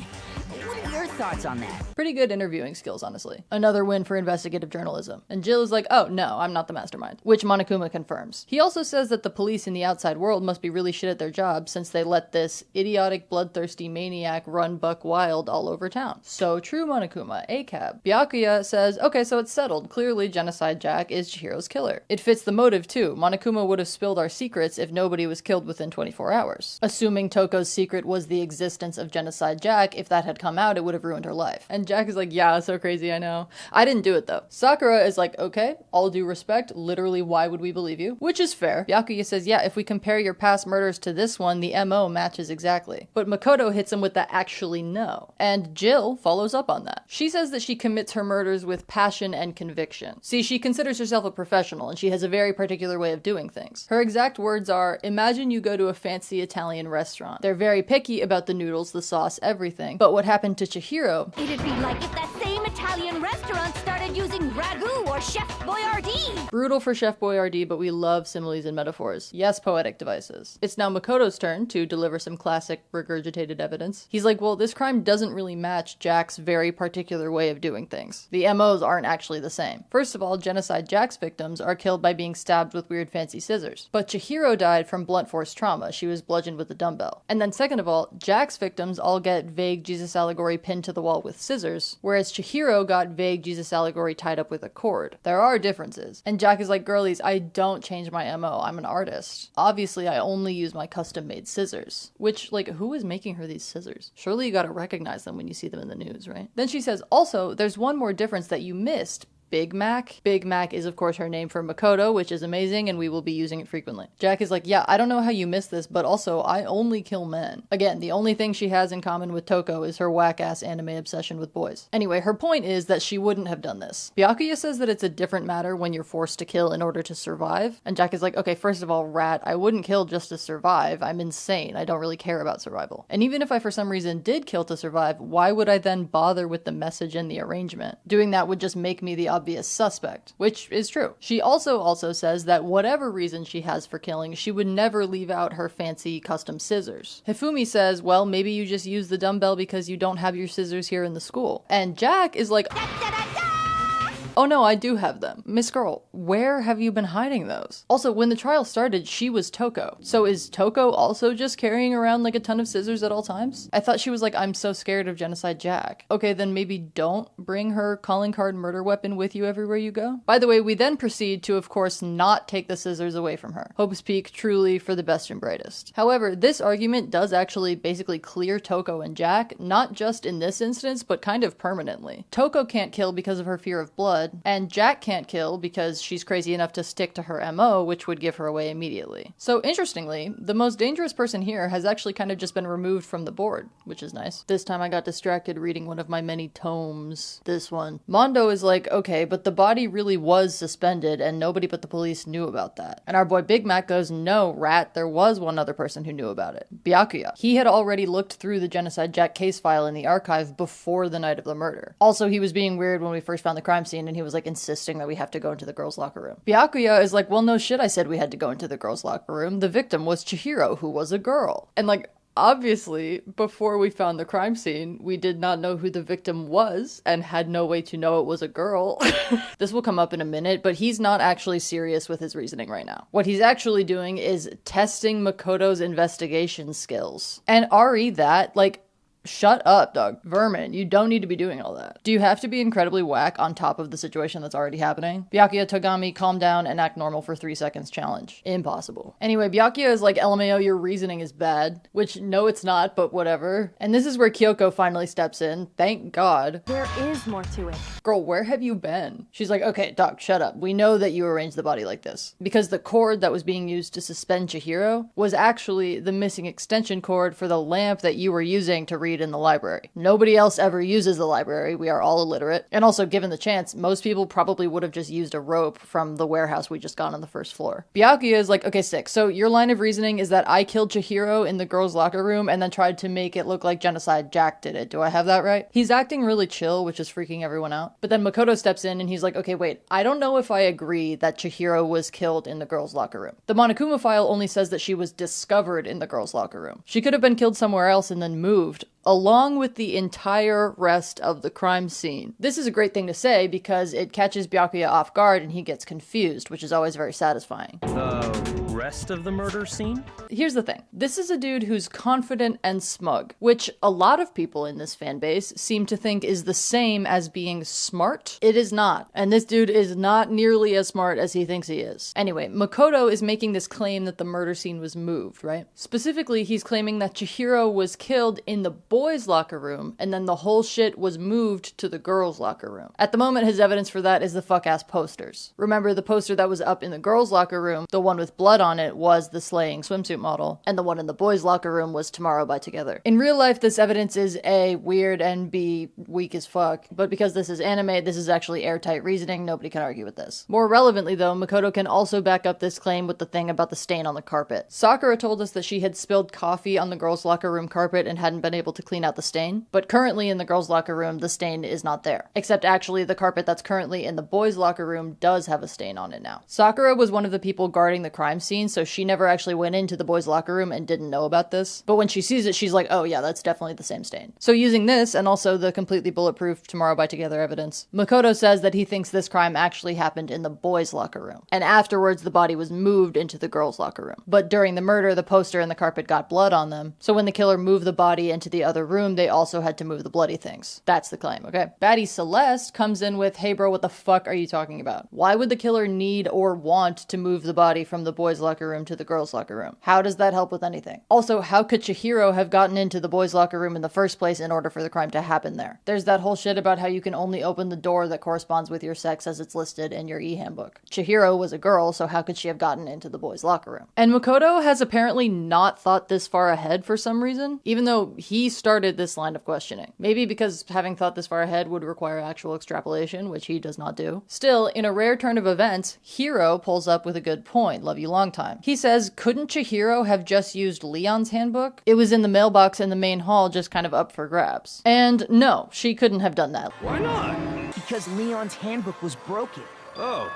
What are your thoughts on that? pretty good interviewing skills, honestly. Another win for investigative journalism. And Jill is like, oh no, I'm not the mastermind, which Monokuma confirms. He also says that the police in the outside world must be really shit at their job since they let this idiotic, bloodthirsty maniac run buck wild all over town. So true, Monokuma, ACAB. Byakuya says, okay, so it's settled. Clearly, Genocide Jack is Chihiro's killer. It fits the motive too. Monokuma would have spilled our secrets if nobody was killed within 24 hours. Assuming Toko's secret was the existence of Genocide Jack, if that had come out, it would have ruined her life. And Jack is like, yeah, so crazy, I know. I didn't do it though. Sakura is like, okay, all due respect, literally why would we believe you? Which is fair. Byakuya says, yeah, if we compare your past murders to this one, the MO matches exactly. But Makoto hits him with the actually no. And Jill follows up on that. She says that she commits her murders with passion and conviction. See, she considers herself a professional and she has a very particular way of doing things. Her exact words are, imagine you go to a fancy Italian restaurant. They're very picky about the noodles, the sauce, everything. But what happened to Chihiro? It'd be like if that same Italian restaurant started using ragu or Chef Boyardee. Brutal for Chef Boyardee, but we love similes and metaphors. Yes, poetic devices. It's now Makoto's turn to deliver some classic regurgitated evidence. He's like, well, this crime doesn't really match Jack's very particular way of doing things. The MOs aren't actually the same. First of all, Genocide Jack's victims are killed by being stabbed with weird fancy scissors. But Chihiro died from blunt force trauma. She was bludgeoned with a dumbbell. And then second of all, Jack's victims all get vague Jesus allegory pinned to the wall with scissors, whereas Chihiro got vague Jesus allegory tied up with a cord. There are differences. And Jack is like, girlies, I don't change my MO. I'm an artist. Obviously, I only use my custom-made scissors. Which, like, who is making her these scissors? Surely you gotta recognize them when you see them in the news, right? Then she says, also, there's one more difference that you missed. Big Mac. Big Mac is of course her name for Makoto, which is amazing and we will be using it frequently. Jack is like, yeah, I don't know how you missed this, but also I only kill men. Again, the only thing she has in common with Toko is her whack-ass anime obsession with boys. Anyway, her point is that she wouldn't have done this. Byakuya says that it's a different matter when you're forced to kill in order to survive. And Jack is like, okay, first of all, rat, I wouldn't kill just to survive. I'm insane. I don't really care about survival. And even if I for some reason did kill to survive, why would I then bother with the message and the arrangement? Doing that would just make me the obvious suspect, which is true. She also says that whatever reason she has for killing, she would never leave out her fancy custom scissors. Hifumi says, well, maybe you just use the dumbbell because you don't have your scissors here in the school. And Jack is like, oh no, I do have them. Miss Girl, where have you been hiding those? Also, when the trial started, she was Toko. So is Toko also just carrying around like a ton of scissors at all times? I thought she was like, I'm so scared of Genocide Jack. Okay, then maybe don't bring her calling card murder weapon with you everywhere you go. By the way, we then proceed to, of course, not take the scissors away from her. Hope's Peak truly for the best and brightest. However, this argument does actually basically clear Toko and Jack, not just in this instance, but kind of permanently. Toko can't kill because of her fear of blood, and Jack can't kill because she's crazy enough to stick to her MO, which would give her away immediately. So interestingly, the most dangerous person here has actually kind of just been removed from the board, which is nice. This time I got distracted reading one of my many tomes. This one. Mondo is like, okay, but the body really was suspended and nobody but the police knew about that. And our boy Big Mac goes, no, rat, there was one other person who knew about it. Byakuya. He had already looked through the Genocide Jack case file in the archive before the night of the murder. Also, he was being weird when we first found the crime scene and he was like insisting that we have to go into the girls' locker room. Byakuya is like, well, no shit, I said we had to go into the girls' locker room. The victim was Chihiro, who was a girl. And like, obviously, before we found the crime scene, we did not know who the victim was and had no way to know it was a girl. This will come up in a minute, but he's not actually serious with his reasoning right now. What he's actually doing is testing Makoto's investigation skills. And RE that, like, Shut up, dog. Vermin, you don't need to be doing all that. Do you have to be incredibly whack on top of the situation that's already happening? Byakuya Togami, calm down and act normal for 3 seconds challenge. Impossible. Anyway, Byakuya is like, LMAO, your reasoning is bad. Which, no it's not, but whatever. And this is where Kyoko finally steps in. Thank God. There is more to it. Girl, where have you been? She's like, okay, doc, shut up. We know that you arranged the body like this. Because the cord that was being used to suspend Chihiro was actually the missing extension cord for the lamp that you were using to read in the library. Nobody else ever uses the library. We are all illiterate. And also, given the chance, most people probably would have just used a rope from the warehouse we just got on the first floor. Byakuya is like, okay, sick. So your line of reasoning is that I killed Chihiro in the girls' locker room and then tried to make it look like genocide. Jack did it. Do I have that right? He's acting really chill, which is freaking everyone out. But then Makoto steps in and he's like, okay, wait, I don't know if I agree that Chihiro was killed in the girls' locker room. The Monokuma file only says that she was discovered in the girls' locker room. She could have been killed somewhere else and then moved, along with the entire rest of the crime scene. This is a great thing to say because it catches Byakuya off guard and he gets confused, which is always very satisfying. The rest of the murder scene? Here's the thing. This is a dude who's confident and smug, which a lot of people in this fan base seem to think is the same as being smart. It is not. And this dude is not nearly as smart as he thinks he is. Anyway, Makoto is making this claim that the murder scene was moved, right? Specifically, he's claiming that Chihiro was killed in the boys' locker room, and then the whole shit was moved to the girls' locker room. At the moment, his evidence for that is the fuck-ass posters. Remember, the poster that was up in the girls' locker room, the one with blood on it, was the slaying swimsuit model, and the one in the boys' locker room was Tomorrow by Together. In real life, this evidence is A, weird, and B, weak as fuck, but because this is anime, this is actually airtight reasoning, nobody can argue with this. More relevantly though, Makoto can also back up this claim with the thing about the stain on the carpet. Sakura told us that she had spilled coffee on the girls' locker room carpet and hadn't been able to clean out the stain, but currently in the girls' locker room, the stain is not there. Except actually the carpet that's currently in the boys' locker room does have a stain on it now. Sakura was one of the people guarding the crime scene, so she never actually went into the boys' locker room and didn't know about this. But when she sees it, she's like, oh yeah, that's definitely the same stain. So using this, and also the completely bulletproof Tomorrow by Together evidence, Makoto says that he thinks this crime actually happened in the boys' locker room. And afterwards, the body was moved into the girls' locker room. But during the murder, the poster and the carpet got blood on them. So when the killer moved the body into the other room, they also had to move the bloody things. That's the claim, okay? Baddie Celeste comes in with, hey bro, what the fuck are you talking about? Why would the killer need or want to move the body from the boys' locker room to the girls' locker room? How does that help with anything? Also, how could Chihiro have gotten into the boys' locker room in the first place in order for the crime to happen there? There's that whole shit about how you can only open the door that corresponds with your sex as it's listed in your e-handbook. Chihiro was a girl, so how could she have gotten into the boys' locker room? And Makoto has apparently not thought this far ahead for some reason, even though he started this line of questioning. Maybe because having thought this far ahead would require actual extrapolation, which he does not do. Still, in a rare turn of events, Hiro pulls up with a good point. Love you long time. He says, couldn't Chihiro have just used Leon's handbook? It was in the mailbox in the main hall, just kind of up for grabs. And no, she couldn't have done that. Why not? Because Leon's handbook was broken. Oh.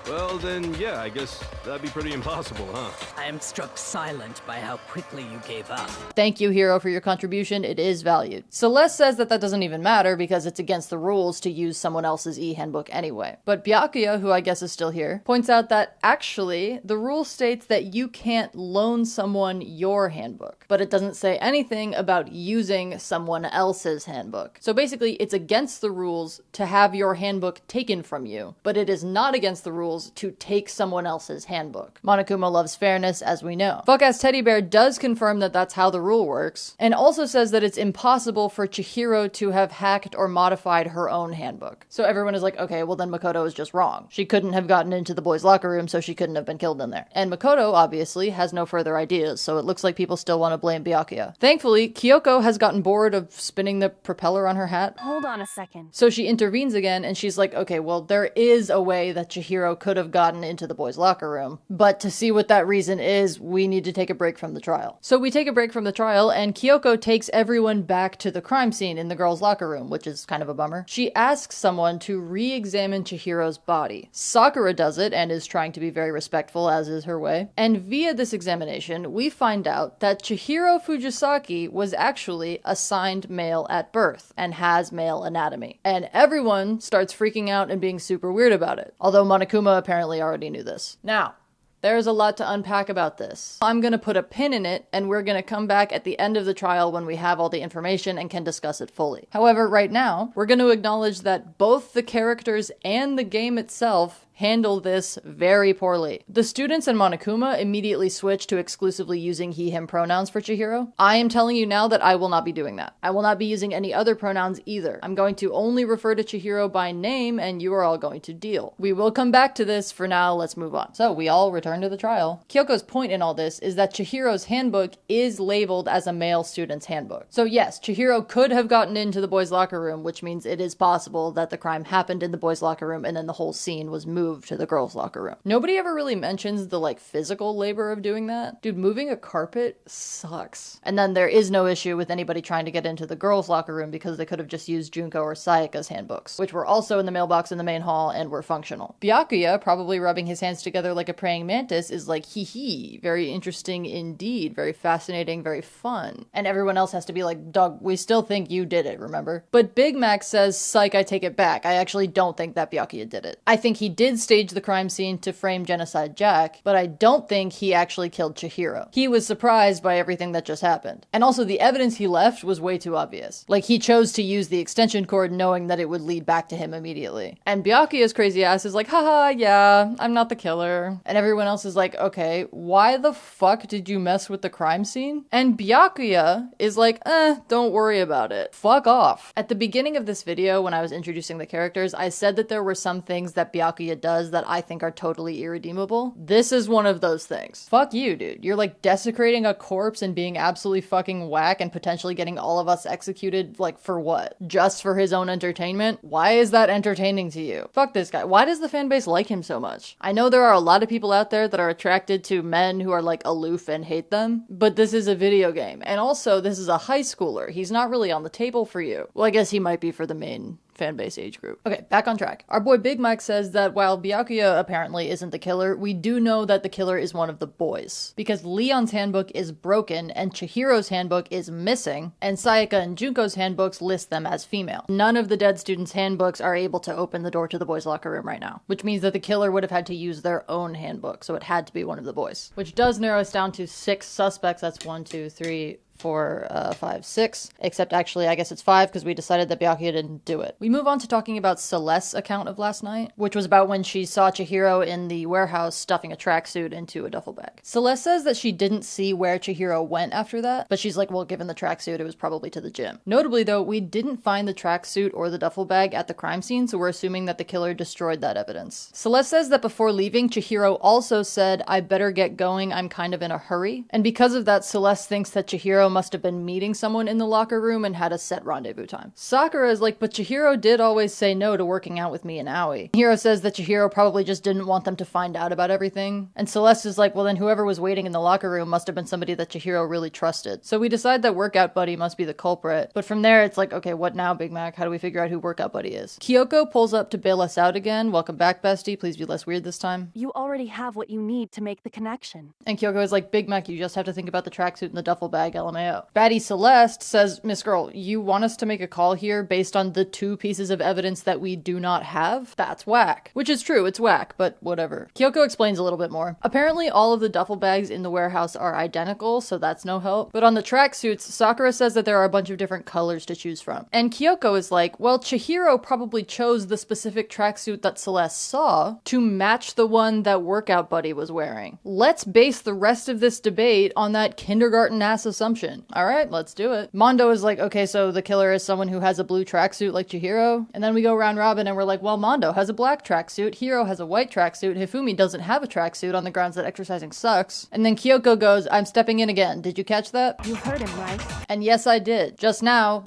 Well, then, yeah, I guess that'd be pretty impossible, huh? I am struck silent by how quickly you gave up. Thank you, Hiro, for your contribution. It is valued. Celeste says that that doesn't even matter because it's against the rules to use someone else's e-handbook anyway. But Byakuya, who I guess is still here, points out that actually the rule states that you can't loan someone your handbook, but it doesn't say anything about using someone else's handbook. So basically, it's against the rules to have your handbook taken from you, but it is not against the rules to take someone else's handbook. Monokuma loves fairness, as we know. Fuck-ass Teddy Bear does confirm that that's how the rule works, and also says that it's impossible for Chihiro to have hacked or modified her own handbook. So everyone is like, okay, well then Makoto is just wrong. She couldn't have gotten into the boys' locker room, so she couldn't have been killed in there. And Makoto, obviously, has no further ideas, so it looks like people still want to blame Byakuya. Thankfully, Kyoko has gotten bored of spinning the propeller on her hat. Hold on a second. So she intervenes again, and she's like, okay, well, there is a way that Chihiro could have gotten into the boys' locker room. But to see what that reason is, we need to take a break from the trial. So we take a break from the trial, and Kyoko takes everyone back to the crime scene in the girls' locker room, which is kind of a bummer. She asks someone to re-examine Chihiro's body. Sakura does it, and is trying to be very respectful, as is her way. And via this examination, we find out that Chihiro Fujisaki was actually assigned male at birth, and has male anatomy. And everyone starts freaking out and being super weird about it. Although Monokuma apparently already knew this. Now, There's a lot to unpack about this. I'm gonna put a pin in it, and we're gonna come back at the end of the trial when we have all the information and can discuss it fully. However, right now, we're gonna acknowledge that both the characters and the game itself handle this very poorly. The students in Monokuma immediately switched to exclusively using he/him pronouns for Chihiro. I am telling you now that I will not be doing that. I will not be using any other pronouns either. I'm going to only refer to Chihiro by name, and you are all going to deal. We will come back to this. For now, let's move on. So we all return to the trial. Kyoko's point in all this is that Chihiro's handbook is labeled as a male student's handbook. So yes, Chihiro could have gotten into the boys' locker room, which means it is possible that the crime happened in the boys' locker room and then the whole scene was moved to the girls' locker room. Nobody ever really mentions the physical labor of doing that. Dude, moving a carpet sucks. And then there is no issue with anybody trying to get into the girls' locker room because they could have just used Junko or Sayaka's handbooks, which were also in the mailbox in the main hall and were functional. Byakuya, probably rubbing his hands together like a praying mantis, is like, hee hee, very interesting indeed, very fascinating, very fun. And everyone else has to be like, dog, we still think you did it, remember? But Big Mac says, psych, I take it back. I actually don't think that Byakuya did it. I think he did stage the crime scene to frame Genocide Jack, but I don't think he actually killed Chihiro. He was surprised by everything that just happened. And also the evidence he left was way too obvious. Like, he chose to use the extension cord knowing that it would lead back to him immediately. And Byakuya's crazy ass is like, haha, yeah, I'm not the killer. And everyone else is like, okay, why the fuck did you mess with the crime scene? And Byakuya is like, don't worry about it. Fuck off. At the beginning of this video, when I was introducing the characters, I said that there were some things that Byakuya does that I think are totally irredeemable. This is one of those things. Fuck you, dude. You're like desecrating a corpse and being absolutely fucking whack and potentially getting all of us executed, for what? Just for his own entertainment? Why is that entertaining to you? Fuck this guy. Why does the fan base like him so much? I know there are a lot of people out there that are attracted to men who are aloof and hate them, but this is a video game. And also, this is a high schooler. He's not really on the table for you. Well, I guess he might be for the main fanbase age group. Okay, back on track. Our boy Big Mike says that while Byakuya apparently isn't the killer, we do know that the killer is one of the boys. Because Leon's handbook is broken and Chihiro's handbook is missing, and Sayaka and Junko's handbooks list them as female. None of the dead students' handbooks are able to open the door to the boys' locker room right now, which means that the killer would have had to use their own handbook, so it had to be one of the boys. Which does narrow us down to 6 suspects. That's 1, 2, 3, 4, 5, 6, except actually I guess it's 5 because we decided that Byakuya didn't do it. We move on to talking about Celeste's account of last night, which was about when she saw Chihiro in the warehouse stuffing a tracksuit into a duffel bag. Celeste says that she didn't see where Chihiro went after that, but she's like, well, given the tracksuit, it was probably to the gym. Notably though, we didn't find the tracksuit or the duffel bag at the crime scene, so we're assuming that the killer destroyed that evidence. Celeste says that before leaving, Chihiro also said, I better get going, I'm kind of in a hurry. And because of that, Celeste thinks that Chihiro must have been meeting someone in the locker room and had a set rendezvous time. Sakura is like, but Chihiro did always say no to working out with me and Aoi. Hiro says that Chihiro probably just didn't want them to find out about everything. And Celeste is like, well then whoever was waiting in the locker room must have been somebody that Chihiro really trusted. So we decide that Workout Buddy must be the culprit. But from there it's like, okay, what now, Big Mac? How do we figure out who Workout Buddy is? Kyoko pulls up to bail us out again. Welcome back, bestie. Please be less weird this time. You already have what you need to make the connection. And Kyoko is like, Big Mac, you just have to think about the tracksuit and the duffel bag, LMAO. Baddie Celeste says, Miss Girl, you want us to make a call here based on the 2 pieces of evidence that we do not have? That's whack. Which is true, it's whack, but whatever. Kyoko explains a little bit more. Apparently all of the duffel bags in the warehouse are identical, so that's no help. But on the tracksuits, Sakura says that there are a bunch of different colors to choose from. And Kyoko is like, well, Chihiro probably chose the specific tracksuit that Celeste saw to match the one that Workout Buddy was wearing. Let's base the rest of this debate on that kindergarten-ass assumption. Alright, let's do it. Mondo is like, okay, so the killer is someone who has a blue tracksuit like Chihiro? And then we go round robin and we're like, well, Mondo has a black tracksuit, Hiro has a white tracksuit, Hifumi doesn't have a tracksuit on the grounds that exercising sucks. And then Kyoko goes, I'm stepping in again. Did you catch that? You heard him, right? And yes, I did. Just now.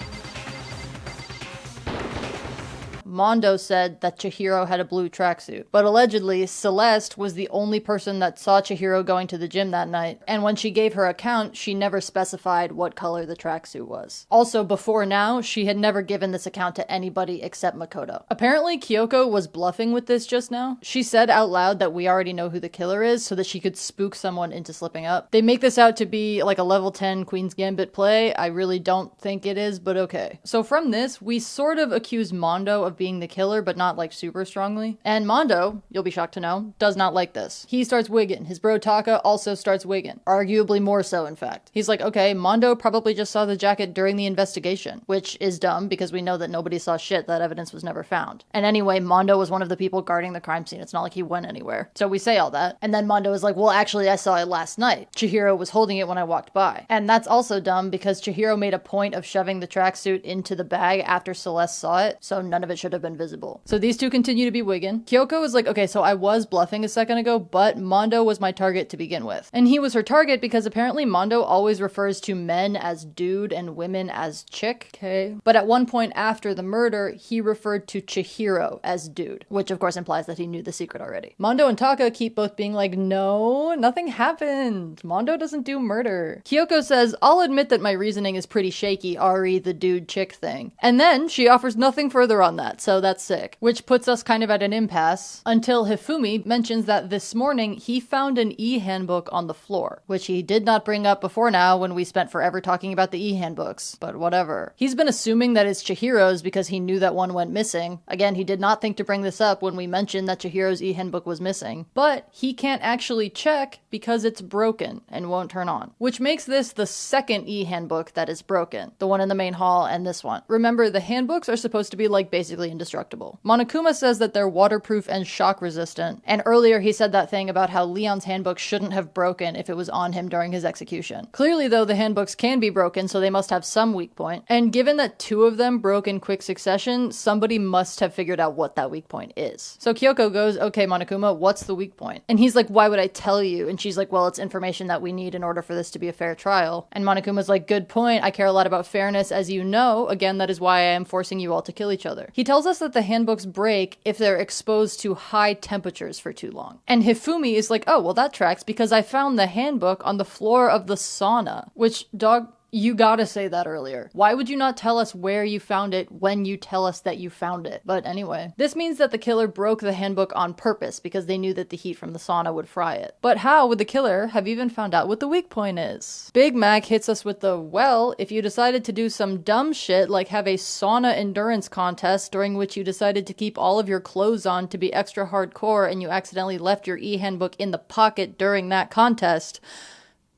Mondo said that Chihiro had a blue tracksuit, but allegedly Celeste was the only person that saw Chihiro going to the gym that night, and when she gave her account, she never specified what color the tracksuit was. Also, before now, she had never given this account to anybody except Makoto. Apparently, Kyoko was bluffing with this just now. She said out loud that we already know who the killer is so that she could spook someone into slipping up. They make this out to be like a level 10 Queen's Gambit play. I really don't think it is, but okay. So from this, we sort of accuse Mondo of being the killer, but not like super strongly. And Mondo, you'll be shocked to know, does not like this. He starts wigging. His bro Taka also starts wigging. Arguably more so, in fact. He's like, okay, Mondo probably just saw the jacket during the investigation, which is dumb because we know that nobody saw shit. That evidence was never found. And anyway, Mondo was one of the people guarding the crime scene. It's not like he went anywhere. So we say all that. And then Mondo is like, well, actually, I saw it last night. Chihiro was holding it when I walked by. And that's also dumb because Chihiro made a point of shoving the tracksuit into the bag after Celeste saw it, so none of it should have been visible. So these two continue to be wigging. Kyoko is like, okay, so I was bluffing a second ago, but Mondo was my target to begin with. And he was her target because apparently Mondo always refers to men as dude and women as chick, okay? But at one point after the murder, he referred to Chihiro as dude, which of course implies that he knew the secret already. Mondo and Taka keep both being like, no, nothing happened. Mondo doesn't do murder. Kyoko says, I'll admit that my reasoning is pretty shaky, re the dude chick thing. And then she offers nothing further on that, so that's sick. Which puts us kind of at an impasse until Hifumi mentions that this morning he found an e-handbook on the floor, which he did not bring up before now when we spent forever talking about the e-handbooks, but whatever. He's been assuming that it's Chihiro's because he knew that one went missing. Again, he did not think to bring this up when we mentioned that Chihiro's e-handbook was missing, but he can't actually check because it's broken and won't turn on, which makes this the second e-handbook that is broken, the one in the main hall and this one. Remember, the handbooks are supposed to be like basically indestructible. Monokuma says that they're waterproof and shock resistant, and earlier he said that thing about how Leon's handbook shouldn't have broken if it was on him during his execution. Clearly though, the handbooks can be broken, so they must have some weak point, and given that two of them broke in quick succession, somebody must have figured out what that weak point is. So Kyoko goes, okay Monokuma, what's the weak point? And he's like, why would I tell you? And she's like, well, it's information that we need in order for this to be a fair trial. And Monokuma's like, good point, I care a lot about fairness, as you know. Again, that is why I am forcing you all to kill each other. He tells us that the handbooks break if they're exposed to high temperatures for too long. And Hifumi is like, oh, well that tracks because I found the handbook on the floor of the sauna. Which, dog, you gotta say that earlier. Why would you not tell us where you found it when you tell us that you found it? But anyway, this means that the killer broke the handbook on purpose because they knew that the heat from the sauna would fry it. But how would the killer have even found out what the weak point is? Big Mac hits us with the, well, if you decided to do some dumb shit like have a sauna endurance contest during which you decided to keep all of your clothes on to be extra hardcore and you accidentally left your e-handbook in the pocket during that contest,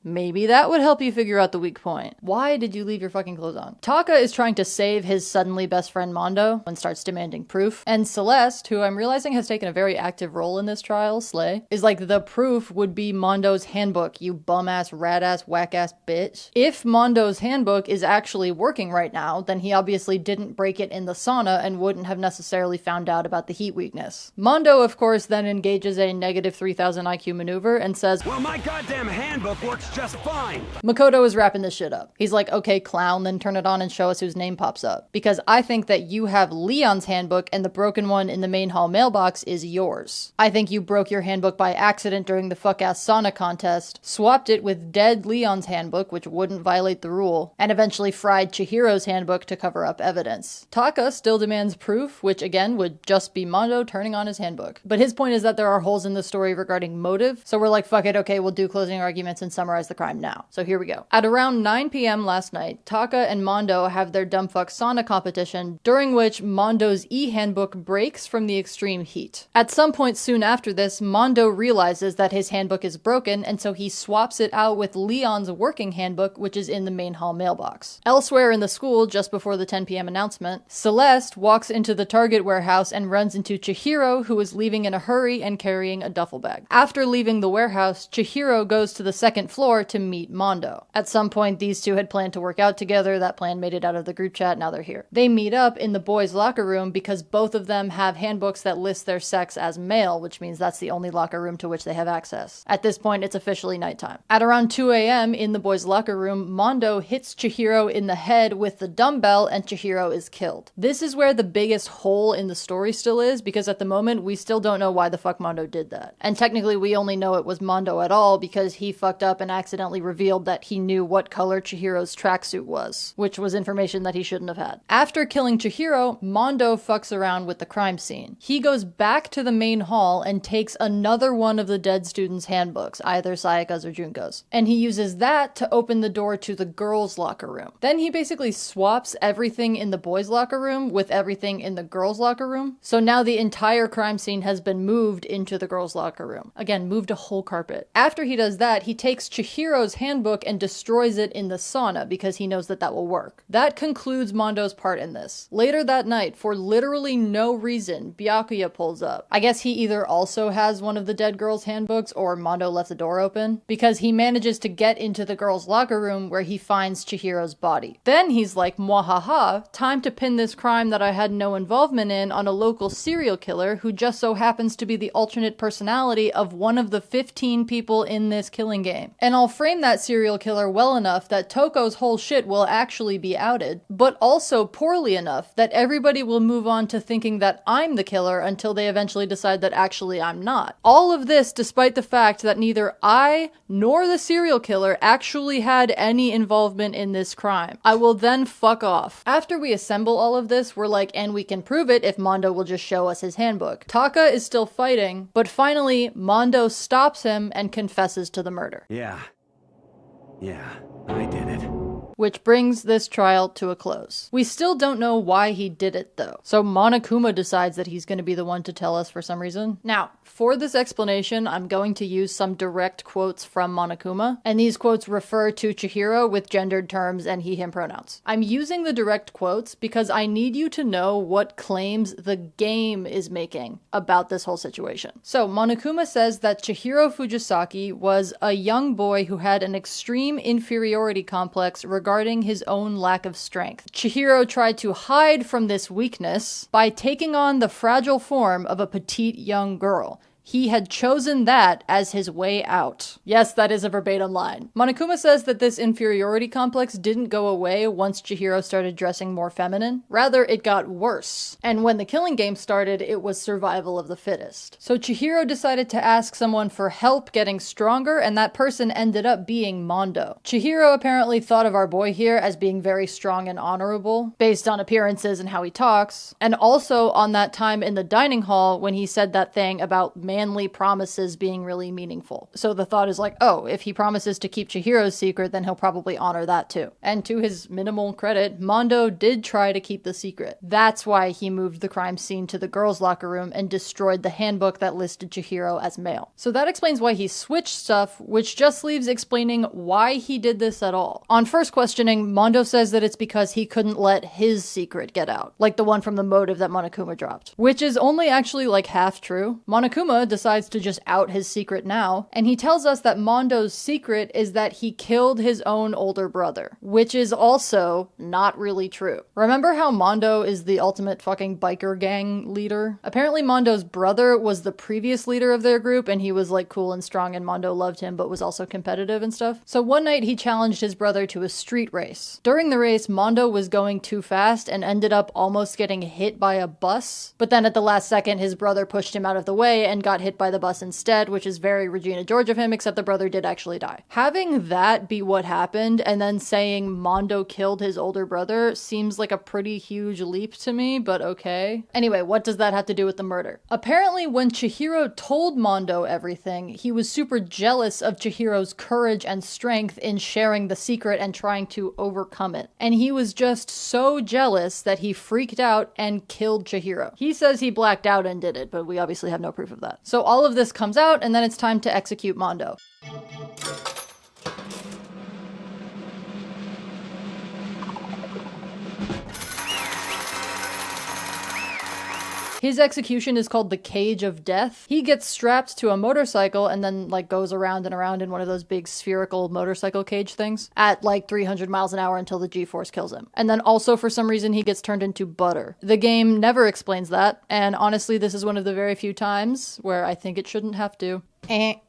maybe that would help you figure out the weak point. Why did you leave your fucking clothes on? Taka is trying to save his suddenly best friend Mondo and starts demanding proof. And Celeste, who I'm realizing has taken a very active role in this trial, slay, is like, the proof would be Mondo's handbook, you bum-ass, rat-ass, whack-ass bitch. If Mondo's handbook is actually working right now, then he obviously didn't break it in the sauna and wouldn't have necessarily found out about the heat weakness. Mondo, of course, then engages a negative 3000 IQ maneuver and says, Well, my goddamn handbook works just fine. Makoto is wrapping this shit up. He's like, okay, clown, then turn it on and show us whose name pops up. Because I think that you have Leon's handbook and the broken one in the main hall mailbox is yours. I think you broke your handbook by accident during the fuck-ass sauna contest, swapped it with dead Leon's handbook, which wouldn't violate the rule, and eventually fried Chihiro's handbook to cover up evidence. Taka still demands proof, which again would just be Mondo turning on his handbook. But his point is that there are holes in the story regarding motive, so we're like, fuck it, okay, we'll do closing arguments and summarize the crime now. So here we go. At around 9 p.m. last night, Taka and Mondo have their dumbfuck sauna competition, during which Mondo's e-handbook breaks from the extreme heat. At some point soon after this, Mondo realizes that his handbook is broken, and so he swaps it out with Leon's working handbook, which is in the main hall mailbox. Elsewhere in the school, just before the 10 p.m. announcement, Celeste walks into the Target warehouse and runs into Chihiro, who is leaving in a hurry and carrying a duffel bag. After leaving the warehouse, Chihiro goes to the second floor to meet Mondo. At some point, these two had planned to work out together. That plan made it out of the group chat. Now they're here. They meet up in the boys' locker room because both of them have handbooks that list their sex as male, which means that's the only locker room to which they have access. At this point, it's officially nighttime. At around 2 a.m. in the boys' locker room, Mondo hits Chihiro in the head with the dumbbell and Chihiro is killed. This is where the biggest hole in the story still is, because at the moment, we still don't know why the fuck Mondo did that. And technically, we only know it was Mondo at all because he fucked up and accidentally revealed that he knew what color Chihiro's tracksuit was, which was information that he shouldn't have had. After killing Chihiro, Mondo fucks around with the crime scene. He goes back to the main hall and takes another one of the dead students' handbooks, either Sayaka's or Junko's, and he uses that to open the door to the girls' locker room. Then he basically swaps everything in the boys' locker room with everything in the girls' locker room, so now the entire crime scene has been moved into the girls' locker room. Again, moved a whole carpet. After he does that, he takes Chihiro's handbook and destroys it in the sauna because he knows that that will work. That concludes Mondo's part in this. Later that night, for literally no reason, Byakuya pulls up. I guess he either also has one of the dead girls' handbooks or Mondo left the door open, because he manages to get into the girls' locker room where he finds Chihiro's body. Then he's like, mwahaha, time to pin this crime that I had no involvement in on a local serial killer who just so happens to be the alternate personality of one of the 15 people in this killing game. And I'll frame that serial killer well enough that Toko's whole shit will actually be outed, but also poorly enough that everybody will move on to thinking that I'm the killer until they eventually decide that actually I'm not. All of this despite the fact that neither I nor the serial killer actually had any involvement in this crime. I will then fuck off. After we assemble all of this, we're like, and we can prove it if Mondo will just show us his handbook. Taka is still fighting, but finally Mondo stops him and confesses to the murder. Yeah, I did it. Which brings this trial to a close. We still don't know why he did it though. So Monokuma decides that he's going to be the one to tell us for some reason. Now, for this explanation, I'm going to use some direct quotes from Monokuma, and these quotes refer to Chihiro with gendered terms and he/him pronouns. I'm using the direct quotes because I need you to know what claims the game is making about this whole situation. So Monokuma says that Chihiro Fujisaki was a young boy who had an extreme inferiority complex regarding his own lack of strength. Chihiro tried to hide from this weakness by taking on the fragile form of a petite young girl. He had chosen that as his way out. Yes, that is a verbatim line. Monokuma says that this inferiority complex didn't go away once Chihiro started dressing more feminine. Rather, it got worse. And when the killing game started, it was survival of the fittest. So Chihiro decided to ask someone for help getting stronger, and that person ended up being Mondo. Chihiro apparently thought of our boy here as being very strong and honorable, based on appearances and how he talks, and also on that time in the dining hall when he said that thing about manly promises being really meaningful. So the thought is like, oh, if he promises to keep Chihiro's secret, then he'll probably honor that too. And to his minimal credit, Mondo did try to keep the secret. That's why he moved the crime scene to the girls' locker room and destroyed the handbook that listed Chihiro as male. So that explains why he switched stuff, which just leaves explaining why he did this at all. On first questioning, Mondo says that it's because he couldn't let his secret get out, like the one from the motive that Monokuma dropped, which is only actually like half true. Monokuma decides to just out his secret now, and he tells us that Mondo's secret is that he killed his own older brother, which is also not really true. Remember how Mondo is the ultimate fucking biker gang leader? Apparently Mondo's brother was the previous leader of their group, and he was like cool and strong, and Mondo loved him but was also competitive and stuff. So one night he challenged his brother to a street race. During the race, Mondo was going too fast and ended up almost getting hit by a bus, but then at the last second his brother pushed him out of the way and got hit by the bus instead, which is very Regina George of him, except the brother did actually die. Having that be what happened and then saying Mondo killed his older brother seems like a pretty huge leap to me, but okay. Anyway, what does that have to do with the murder? Apparently when Chihiro told Mondo everything, he was super jealous of Chihiro's courage and strength in sharing the secret and trying to overcome it. And he was just so jealous that he freaked out and killed Chihiro. He says he blacked out and did it, but we obviously have no proof of that. So all of this comes out, and then it's time to execute Mondo. His execution is called the Cage of Death. He gets strapped to a motorcycle and then like goes around and around in one of those big spherical motorcycle cage things at like 300 miles an hour until the G-force kills him. And then also for some reason he gets turned into butter. The game never explains that, and honestly this is one of the very few times where I think it shouldn't have to.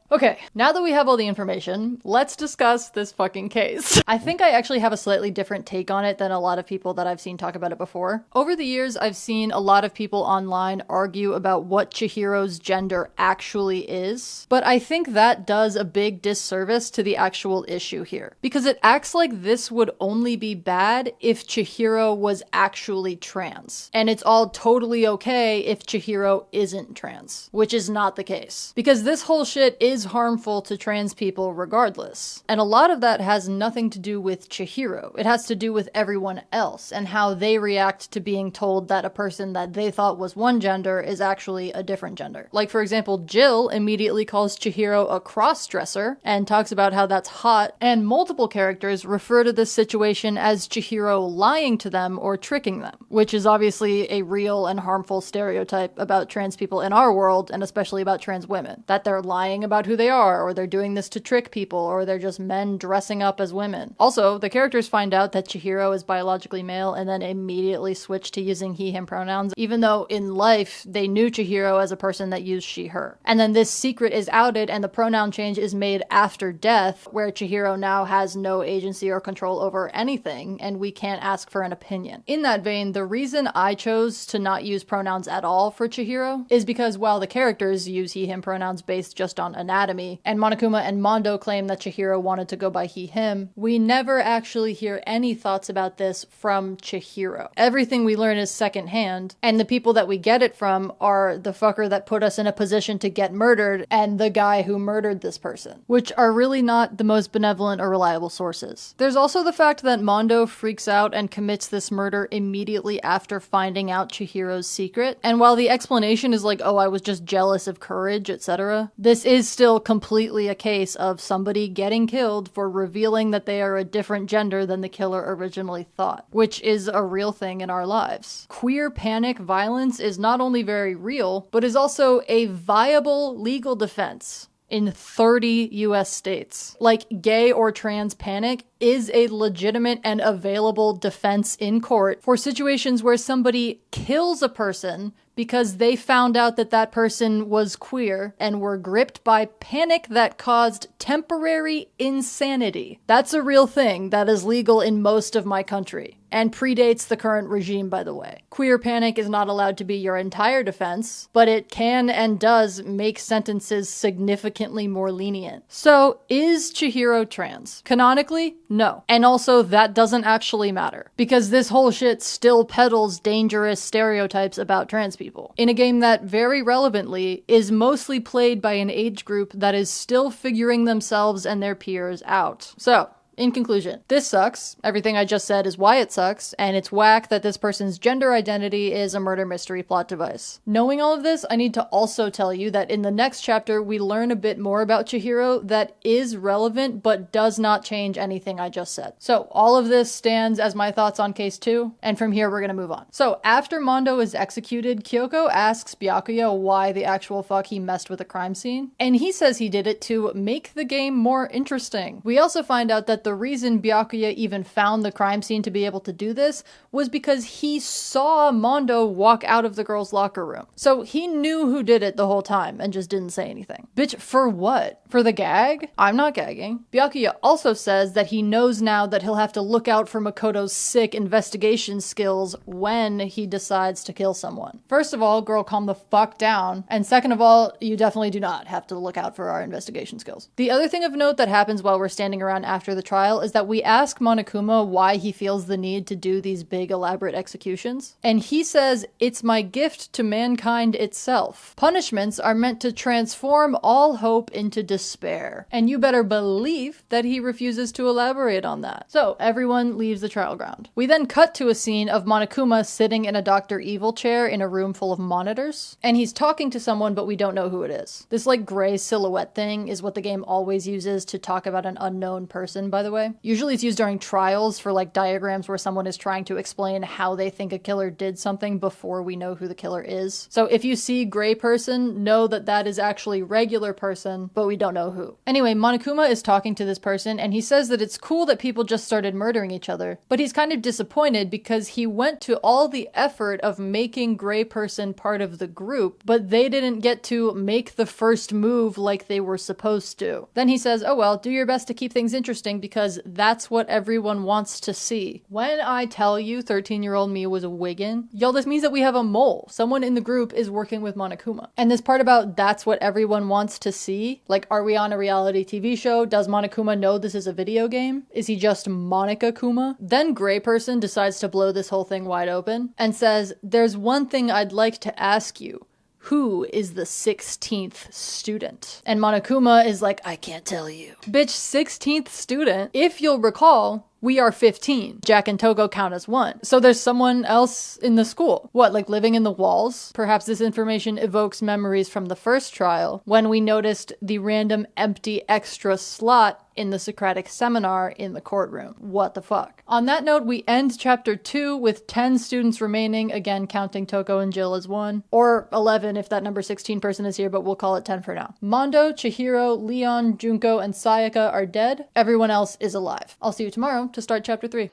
Okay, now that we have all the information, let's discuss this fucking case. I think I actually have a slightly different take on it than a lot of people that I've seen talk about it before. Over the years, I've seen a lot of people online argue about what Chihiro's gender actually is, but I think that does a big disservice to the actual issue here, because it acts like this would only be bad if Chihiro was actually trans, and it's all totally okay if Chihiro isn't trans, which is not the case, because this whole shit is harmful to trans people regardless. And a lot of that has nothing to do with Chihiro. It has to do with everyone else and how they react to being told that a person that they thought was one gender is actually a different gender. Like, for example, Jill immediately calls Chihiro a cross-dresser and talks about how that's hot, and multiple characters refer to this situation as Chihiro lying to them or tricking them, which is obviously a real and harmful stereotype about trans people in our world, and especially about trans women. That they're lying about who they are, or they're doing this to trick people, or they're just men dressing up as women. Also, the characters find out that Chihiro is biologically male and then immediately switch to using he/him pronouns, even though in life they knew Chihiro as a person that used she/her. And then this secret is outed and the pronoun change is made after death, where Chihiro now has no agency or control over anything, and we can't ask for an opinion. In that vein, the reason I chose to not use pronouns at all for Chihiro is because while the characters use he/him pronouns based just on anatomy, and Monokuma and Mondo claim that Chihiro wanted to go by he/him, we never actually hear any thoughts about this from Chihiro. Everything we learn is secondhand, and the people that we get it from are the fucker that put us in a position to get murdered and the guy who murdered this person, which are really not the most benevolent or reliable sources. There's also the fact that Mondo freaks out and commits this murder immediately after finding out Chihiro's secret, and while the explanation is like, oh, I was just jealous of courage, etc., this is still completely a case of somebody getting killed for revealing that they are a different gender than the killer originally thought, which is a real thing in our lives. Queer panic violence is not only very real, but is also a viable legal defense in 30 US states. Like, gay or trans panic is a legitimate and available defense in court for situations where somebody kills a person because they found out that that person was queer and were gripped by panic that caused temporary insanity. That's a real thing that is legal in most of my country, and predates the current regime, by the way. Queer panic is not allowed to be your entire defense, but it can and does make sentences significantly more lenient. So, is Chihiro trans? Canonically, no. And also, that doesn't actually matter, because this whole shit still peddles dangerous stereotypes about trans people in a game that, very relevantly, is mostly played by an age group that is still figuring themselves and their peers out. So, in conclusion, this sucks. Everything I just said is why it sucks, and it's whack that this person's gender identity is a murder mystery plot device. Knowing all of this, I need to also tell you that in the next chapter, we learn a bit more about Chihiro that is relevant but does not change anything I just said. So all of this stands as my thoughts on case 2, and from here we're gonna move on. So after Mondo is executed, Kyoko asks Byakuya why the actual fuck he messed with a crime scene, and he says he did it to make the game more interesting. We also find out that the reason Byakuya even found the crime scene to be able to do this was because he saw Mondo walk out of the girl's locker room. So he knew who did it the whole time and just didn't say anything. Bitch, for what? For the gag? I'm not gagging. Byakuya also says that he knows now that he'll have to look out for Makoto's sick investigation skills when he decides to kill someone. First of all, girl, calm the fuck down. And second of all, you definitely do not have to look out for our investigation skills. The other thing of note that happens while we're standing around after the trial is that we ask Monokuma why he feels the need to do these big elaborate executions. And he says, it's my gift to mankind itself. Punishments are meant to transform all hope into despair. And you better believe that he refuses to elaborate on that. So everyone leaves the trial ground. We then cut to a scene of Monokuma sitting in a Dr. Evil chair in a room full of monitors. And he's talking to someone, but we don't know who it is. This like gray silhouette thing is what the game always uses to talk about an unknown person, by the the way. Usually it's used during trials for like diagrams where someone is trying to explain how they think a killer did something before we know who the killer is. So if you see gray person, know that that is actually regular person, but we don't know who. Anyway, Monokuma is talking to this person and he says that it's cool that people just started murdering each other, but he's kind of disappointed because he went to all the effort of making gray person part of the group, but they didn't get to make the first move like they were supposed to. Then he says, oh well, do your best to keep things interesting because that's what everyone wants to see. When I tell you 13-year-old me was a wiggin', y'all, this means that we have a mole. Someone in the group is working with Monokuma. And this part about that's what everyone wants to see, like, are we on a reality TV show? Does Monokuma know this is a video game? Is he just Monica Kuma? Then gray person decides to blow this whole thing wide open and says, there's one thing I'd like to ask you. Who is the 16th student? And Monokuma is like, I can't tell you. Bitch, 16th student? If you'll recall, we are 15. Jack and Togo count as one. So there's someone else in the school. What, like living in the walls? Perhaps this information evokes memories from the first trial when we noticed the random empty extra slot in the Socratic seminar in the courtroom. What the fuck? On that note, we end chapter 2 with 10 students remaining, again counting Toko and Jill as one. Or 11 if that number 16 person is here, but we'll call it 10 for now. Mondo, Chihiro, Leon, Junko, and Sayaka are dead. Everyone else is alive. I'll see you tomorrow to start chapter 3.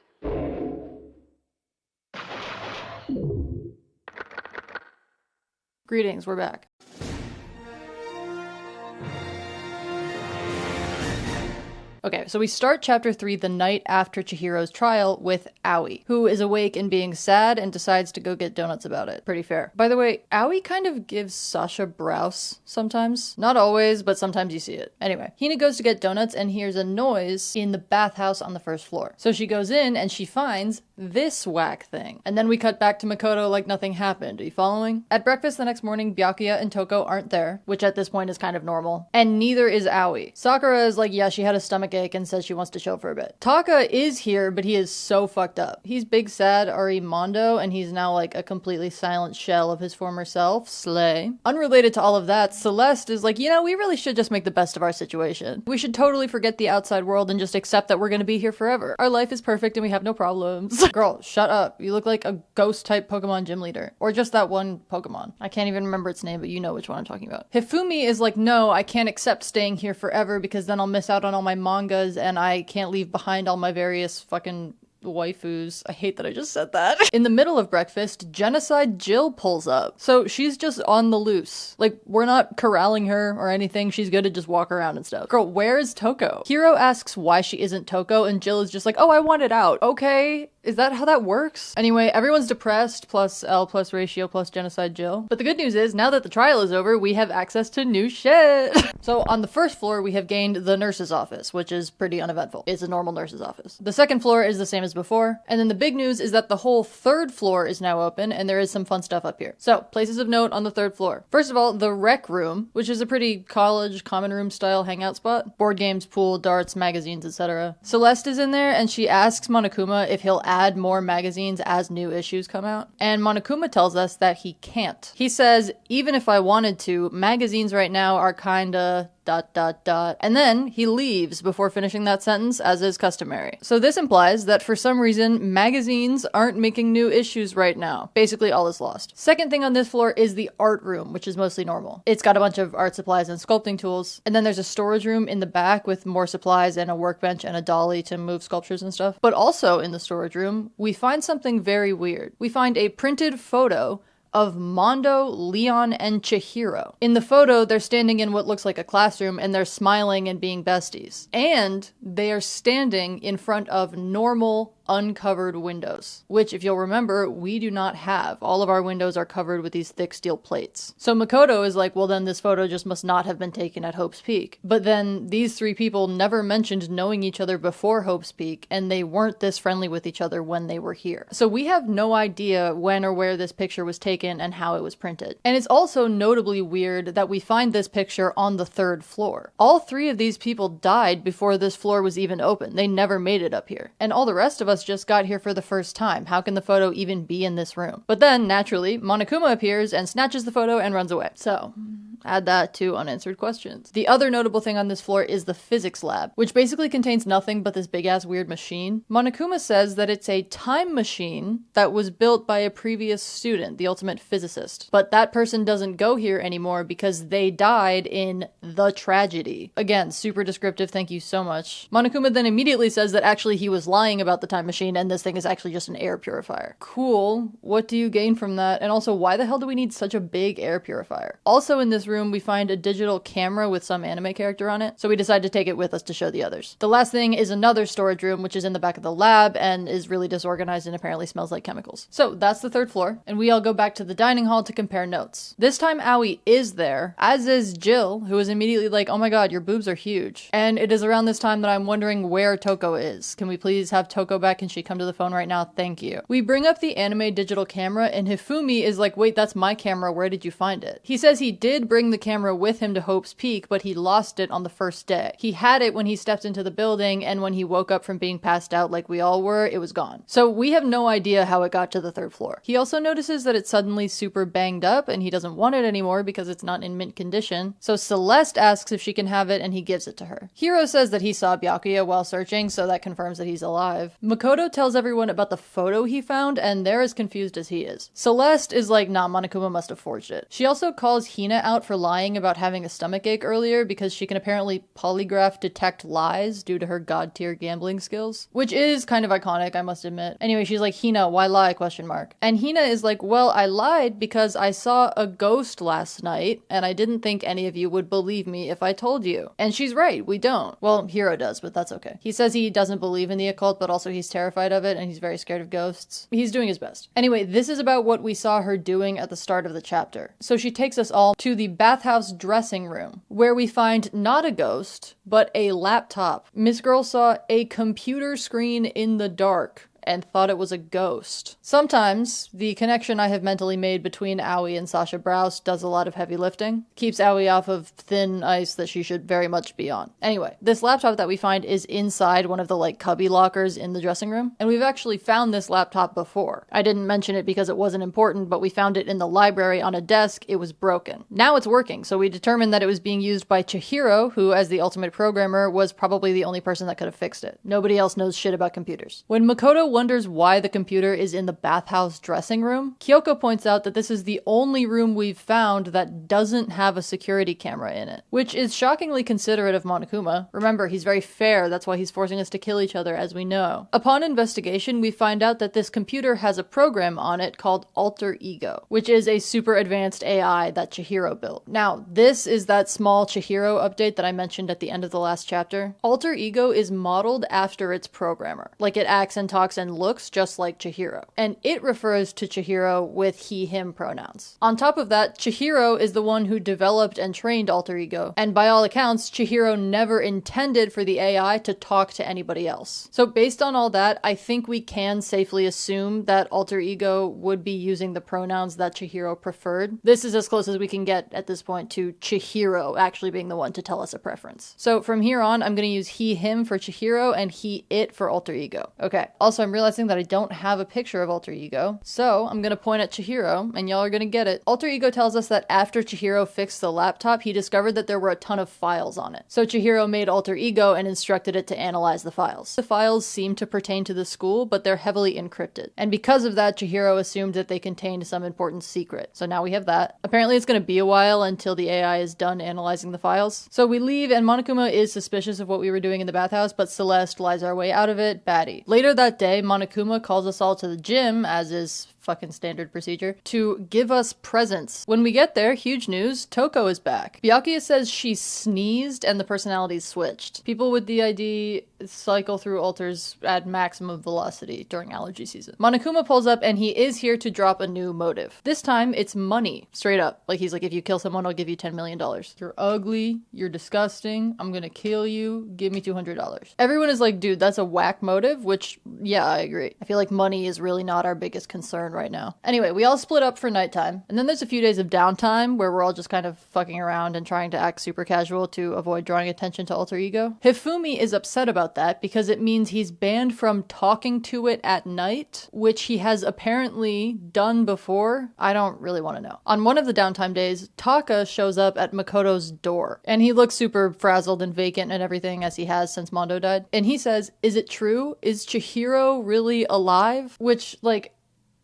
Greetings, we're back. Okay, so we start chapter 3 the night after Chihiro's trial with Aoi, who is awake and being sad and decides to go get donuts about it. Pretty fair. By the way, Aoi kind of gives Sasha Browse sometimes. Not always, but sometimes you see it. Anyway, Hina goes to get donuts and hears a noise in the bathhouse on the first floor. So she goes in and she finds this whack thing. And then we cut back to Makoto like nothing happened. Are you following? At breakfast the next morning, Byakuya and Toko aren't there, which at this point is kind of normal. And neither is Aoi. Sakura is like, yeah, she had a stomachache and says she wants to chill for a bit. Taka is here, but he is so fucked up. He's big sad Arimondo, and he's now like a completely silent shell of his former self. Slay. Unrelated to all of that, Celeste is like, you know, we really should just make the best of our situation. We should totally forget the outside world and just accept that we're gonna be here forever. Our life is perfect and we have no problems. Girl, shut up. You look like a ghost-type Pokemon gym leader. Or just that one Pokemon. I can't even remember its name, but you know which one I'm talking about. Hifumi is like, no, I can't accept staying here forever because then I'll miss out on all my mangas and I can't leave behind all my various fucking waifus. I hate that I just said that. In the middle of breakfast, Genocide Jill pulls up. So she's just on the loose. Like, we're not corralling her or anything. She's good to just walk around and stuff. Girl, where is Toko? Hiro asks why she isn't Toko, and Jill is just like, oh, I want it out. Okay. Is that how that works? Anyway, everyone's depressed, plus L plus Ratio plus Genocide Jill. But the good news is, now that the trial is over, we have access to new shit. So on the first floor, we have gained the nurse's office, which is pretty uneventful. It's a normal nurse's office. The second floor is the same as before. And then the big news is that the whole third floor is now open, and there is some fun stuff up here. So, places of note on the third floor. First of all, the rec room, which is a pretty college common room style hangout spot. Board games, pool, darts, magazines, etc. Celeste is in there, and she asks Monokuma if he'll add more magazines as new issues come out. And Monokuma tells us that he can't. He says, even if I wanted to, magazines right now are kinda ... And then he leaves before finishing that sentence, as is customary. So this implies that for some reason, magazines aren't making new issues right now. Basically, all is lost. Second thing on this floor is the art room, which is mostly normal. It's got a bunch of art supplies and sculpting tools. And then there's a storage room in the back with more supplies and a workbench and a dolly to move sculptures and stuff. But also in the storage room, we find something very weird. We find a printed photo of Mondo, Leon, and Chihiro. In the photo, they're standing in what looks like a classroom and they're smiling and being besties. And they are standing in front of normal, uncovered windows, which, if you'll remember, we do not have. All of our windows are covered with these thick steel plates. So Makoto is like, well, then this photo just must not have been taken at Hope's Peak. But then these three people never mentioned knowing each other before Hope's Peak, and they weren't this friendly with each other when they were here. So we have no idea when or where this picture was taken and how it was printed. And it's also notably weird that we find this picture on the third floor. All three of these people died before this floor was even open. They never made it up here. And all the rest of us just got here for the first time. How can the photo even be in this room? But then, naturally, Monokuma appears and snatches the photo and runs away. So, Add that to unanswered questions. The other notable thing on this floor is the physics lab, which basically contains nothing but this big-ass weird machine. Monokuma says that it's a time machine that was built by a previous student, the ultimate physicist. But that person doesn't go here anymore because they died in the tragedy. Again, super descriptive, thank you so much. Monokuma then immediately says that actually he was lying about the time machine and this thing is actually just an air purifier. Cool. What do you gain from that? And also, why the hell do we need such a big air purifier? Also in this room, we find a digital camera with some anime character on it, so we decide to take it with us to show the others. The last thing is another storage room, which is in the back of the lab and is really disorganized and apparently smells like chemicals. So that's the third floor, and we all go back to the dining hall to compare notes. This time Aoi is there, as is Jill, who is immediately like, oh my god, your boobs are huge. And it is around this time that I'm wondering where Toko is. Can we please have Toko back? Can she come to the phone right now? Thank you. We bring up the anime digital camera and Hifumi is like, wait, that's my camera, where did you find it? He says he did bring the camera with him to Hope's Peak, but he lost it on the first day. He had it when he stepped into the building, and when he woke up from being passed out like we all were, it was gone. So we have no idea how it got to the third floor. He also notices that it's suddenly super banged up and he doesn't want it anymore because it's not in mint condition. So Celeste asks if she can have it and he gives it to her. Hiro says that he saw Byakuya while searching, so that confirms that he's alive. Makoto tells everyone about the photo he found and they're as confused as he is. Celeste is like, nah, Monokuma must have forged it. She also calls Hina out for lying about having a stomachache earlier because she can apparently polygraph detect lies due to her god tier gambling skills, which is kind of iconic, I must admit. Anyway, she's like, Hina, why lie? Question mark. And Hina is like, well, I lied because I saw a ghost last night and I didn't think any of you would believe me if I told you. And she's right, we don't. Well, Hiro does, but that's okay. He says he doesn't believe in the occult, but also he's terrified of it and he's very scared of ghosts. He's doing his best. Anyway, this is about what we saw her doing at the start of the chapter. So she takes us all to the bathhouse dressing room, where we find not a ghost, but a laptop. Miss Girl saw a computer screen in the dark and thought it was a ghost. Sometimes, the connection I have mentally made between Aoi and Sasha Browse does a lot of heavy lifting. Keeps Aoi off of thin ice that she should very much be on. Anyway, this laptop that we find is inside one of the cubby lockers in the dressing room, and we've actually found this laptop before. I didn't mention it because it wasn't important, but we found it in the library on a desk. It was broken. Now it's working, so we determined that it was being used by Chihiro, who, as the ultimate programmer, was probably the only person that could have fixed it. Nobody else knows shit about computers. When Makoto wonders why the computer is in the bathhouse dressing room, Kyoko points out that this is the only room we've found that doesn't have a security camera in it, which is shockingly considerate of Monokuma. Remember, he's very fair, that's why he's forcing us to kill each other, as we know. Upon investigation, we find out that this computer has a program on it called Alter Ego, which is a super advanced AI that Chihiro built. Now, this is that small Chihiro update that I mentioned at the end of the last chapter. Alter Ego is modeled after its programmer. Like, it acts and talks and looks just like Chihiro. And it refers to Chihiro with he, him pronouns. On top of that, Chihiro is the one who developed and trained Alter Ego. And by all accounts, Chihiro never intended for the AI to talk to anybody else. So based on all that, I think we can safely assume that Alter Ego would be using the pronouns that Chihiro preferred. This is as close as we can get at this point to Chihiro actually being the one to tell us a preference. So from here on, I'm going to use he, him for Chihiro and he, it for Alter Ego. Okay. Also, I'm realizing that I don't have a picture of Alter Ego, so I'm gonna point at Chihiro, and y'all are gonna get it. Alter Ego tells us that after Chihiro fixed the laptop, he discovered that there were a ton of files on it. So Chihiro made Alter Ego and instructed it to analyze the files. The files seem to pertain to the school, but they're heavily encrypted. And because of that, Chihiro assumed that they contained some important secret. So now we have that. Apparently it's gonna be a while until the AI is done analyzing the files. So we leave, and Monokuma is suspicious of what we were doing in the bathhouse, but Celeste lies our way out of it. Baddie. Later that day, Monokuma calls us all to the gym, as is fucking standard procedure, to give us presents. When we get there, huge news, Toko is back. Byakuya says she sneezed and the personalities switched. People with DID cycle through altars at maximum velocity during allergy season. Monokuma pulls up and he is here to drop a new motive. This time it's money. Straight up. Like he's like, if you kill someone, I'll give you $10 million. You're ugly, you're disgusting, I'm gonna kill you, give me $200. Everyone is like, dude, that's a whack motive, which, yeah, I agree. I feel like money is really not our biggest concern right now. Anyway, we all split up for nighttime, and then there's a few days of downtime where we're all just kind of fucking around and trying to act super casual to avoid drawing attention to Alter Ego. Hifumi is upset about that because it means he's banned from talking to it at night, which he has apparently done before. I don't really want to know. On one of the downtime days, Taka shows up at Makoto's door, and he looks super frazzled and vacant and everything, as he has since Mondo died. And he says, "Is it true? Is Chihiro really alive?" Which, like,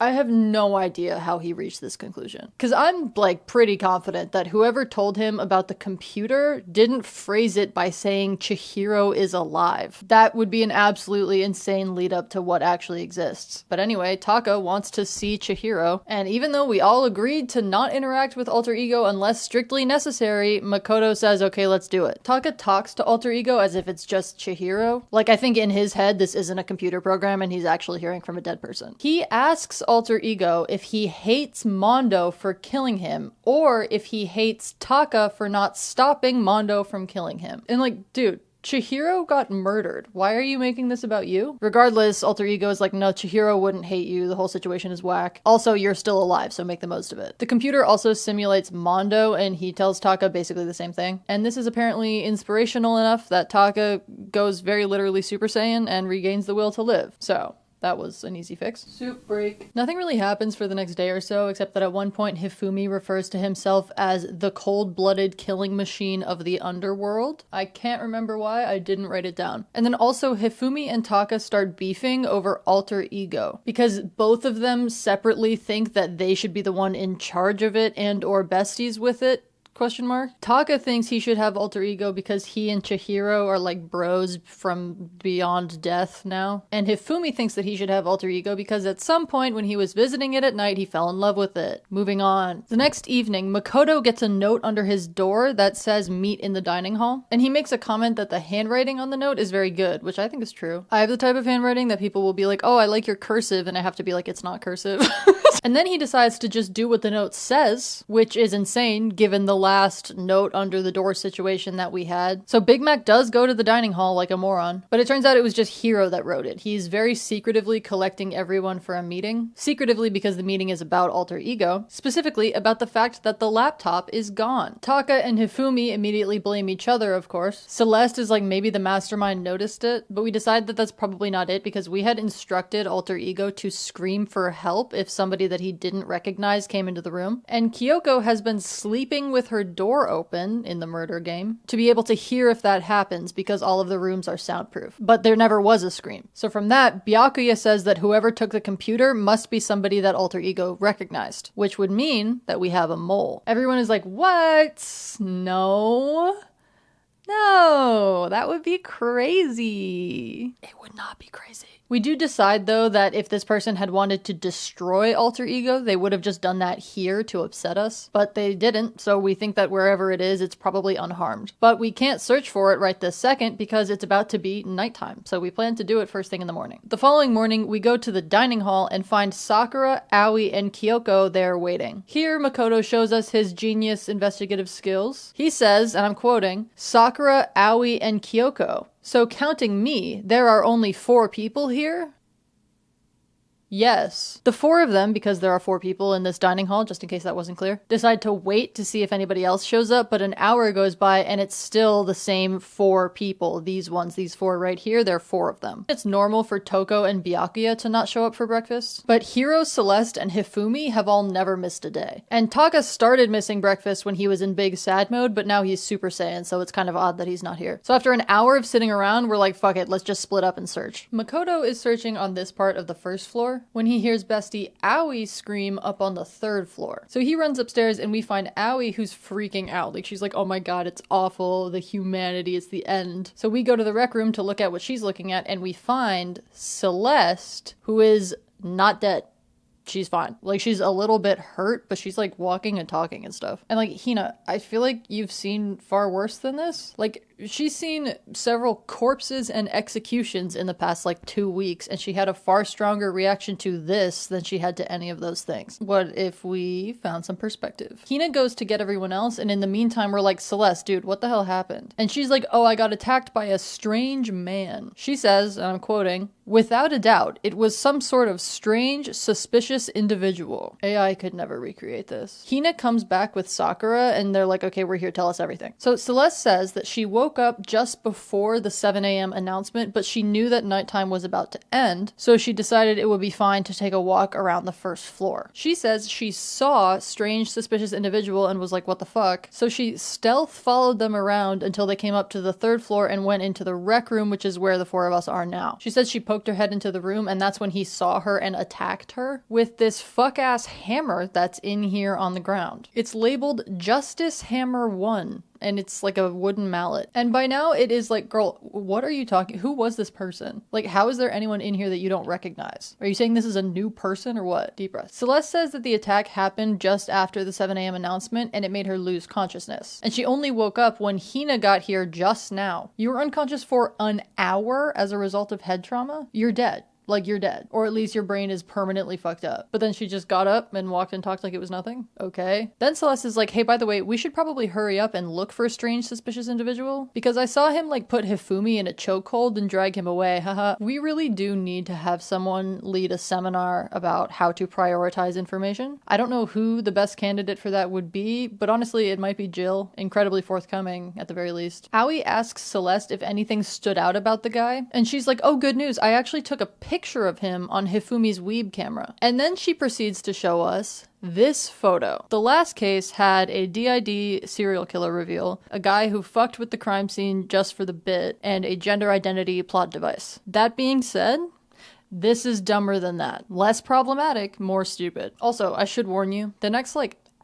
I have no idea how he reached this conclusion. Because I'm, like, pretty confident that whoever told him about the computer didn't phrase it by saying Chihiro is alive. That would be an absolutely insane lead up to what actually exists. But anyway, Taka wants to see Chihiro, and even though we all agreed to not interact with Alter Ego unless strictly necessary, Makoto says, okay, let's do it. Taka talks to Alter Ego as if it's just Chihiro. Like, I think in his head, this isn't a computer program and he's actually hearing from a dead person. He asks Alter Ego if he hates Mondo for killing him, or if he hates Taka for not stopping Mondo from killing him. And like, dude, Chihiro got murdered. Why are you making this about you? Regardless, Alter Ego is like, no, Chihiro wouldn't hate you. The whole situation is whack. Also, you're still alive, so make the most of it. The computer also simulates Mondo, and he tells Taka basically the same thing. And this is apparently inspirational enough that Taka goes very literally Super Saiyan and regains the will to live. So that was an easy fix. Soup break. Nothing really happens for the next day or so, except that at one point Hifumi refers to himself as the cold-blooded killing machine of the underworld. I can't remember why, I didn't write it down. And then also Hifumi and Taka start beefing over Alter Ego, because both of them separately think that they should be the one in charge of it and or besties with it. Taka thinks he should have Alter Ego because he and Chihiro are like bros from beyond death now. And Hifumi thinks that he should have Alter Ego because at some point when he was visiting it at night, he fell in love with it. Moving on. The next evening, Makoto gets a note under his door that says meet in the dining hall. And he makes a comment that the handwriting on the note is very good, which I think is true. I have the type of handwriting that people will be like, oh, I like your cursive, and I have to be like, it's not cursive. And then he decides to just do what the note says, which is insane given the last note under the door situation that we had. So Big Mac does go to the dining hall like a moron, but it turns out it was just Hiro that wrote it. He's very secretively collecting everyone for a meeting. Secretively because the meeting is about Alter Ego, specifically about the fact that the laptop is gone. Taka and Hifumi immediately blame each other, of course. Celeste is like, maybe the mastermind noticed it, but we decide that that's probably not it because we had instructed Alter Ego to scream for help if somebody that he didn't recognize came into the room. And Kyoko has been sleeping with her door open in the murder game to be able to hear if that happens because all of the rooms are soundproof. But there never was a scream. So from that, Byakuya says that whoever took the computer must be somebody that Alter Ego recognized, which would mean that we have a mole. Everyone is like, what? No, that would be crazy. It would not be crazy. We do decide, though, that if this person had wanted to destroy Alter Ego, they would have just done that here to upset us. But they didn't, so we think that wherever it is, it's probably unharmed. But we can't search for it right this second because it's about to be nighttime, so we plan to do it first thing in the morning. The following morning, we go to the dining hall and find Sakura, Aoi, and Kyoko there waiting. Here, Makoto shows us his genius investigative skills. He says, and I'm quoting, Sakura, Aoi, and Kyoko. So counting me, there are only 4 people here? Yes. The 4 of them, because there are 4 people in this dining hall, just in case that wasn't clear, decide to wait to see if anybody else shows up, but an hour goes by and it's still the same 4 people. These 4 right here, there are 4 of them. It's normal for Toko and Byakuya to not show up for breakfast, but Hiro, Celeste, and Hifumi have all never missed a day. And Taka started missing breakfast when he was in big sad mode, but now he's Super Saiyan, so it's kind of odd that he's not here. So after an hour of sitting around, we're like, fuck it, let's just split up and search. Makoto is searching on this part of the first floor when he hears bestie Aoi scream up on the 3rd floor. So he runs upstairs and we find Aoi, who's freaking out. Like, she's like, oh my god, it's awful, the humanity, it's the end. So we go to the rec room to look at what she's looking at and we find Celeste, who is not dead. She's fine. Like, she's a little bit hurt, but she's like walking and talking and stuff. And like, Hina, I feel like you've seen far worse than this. Like, she's seen several corpses and executions in the past like 2 weeks, and she had a far stronger reaction to this than she had to any of those things. What if we found some perspective? Hina goes to get everyone else, and in the meantime, we're like, Celeste, dude, what the hell happened? And she's like, oh, I got attacked by a strange man. She says, and I'm quoting, Without a doubt, it was some sort of strange, suspicious individual. AI could never recreate this. Hina comes back with Sakura and they're like, okay, we're here, tell us everything. So Celeste says that she woke up just before the 7 a.m. announcement, but she knew that nighttime was about to end, so she decided it would be fine to take a walk around the first floor. She says she saw strange, suspicious individual and was like, what the fuck? So she stealth followed them around until they came up to the 3rd floor and went into the rec room, which is where the 4 of us are now. She said she poked her head into the room and that's when he saw her and attacked her with this fuck-ass hammer that's in here on the ground. It's labeled Justice Hammer 1. And it's like a wooden mallet. And by now it is like, girl, what are you talking? Who was this person? Like, how is there anyone in here that you don't recognize? Are you saying this is a new person or what? Deep breath. Celeste says that the attack happened just after the 7 a.m. announcement and it made her lose consciousness. And she only woke up when Hina got here just now. You were unconscious for an hour as a result of head trauma? You're dead. Like, you're dead. Or at least your brain is permanently fucked up. But then she just got up and walked and talked like it was nothing? Okay. Then Celeste is like, hey, by the way, we should probably hurry up and look for a strange, suspicious individual. Because I saw him, like, put Hifumi in a chokehold and drag him away. Haha. We really do need to have someone lead a seminar about how to prioritize information. I don't know who the best candidate for that would be, but honestly, it might be Jill. Incredibly forthcoming, at the very least. Aoi asks Celeste if anything stood out about the guy. And she's like, oh, good news. I actually took a picture of him on Hifumi's Weeb camera. And then she proceeds to show us this photo. The last case had a DID serial killer reveal, a guy who fucked with the crime scene just for the bit, and a gender identity plot device. That being said, this is dumber than that. Less problematic, more stupid. Also, I should warn you, the next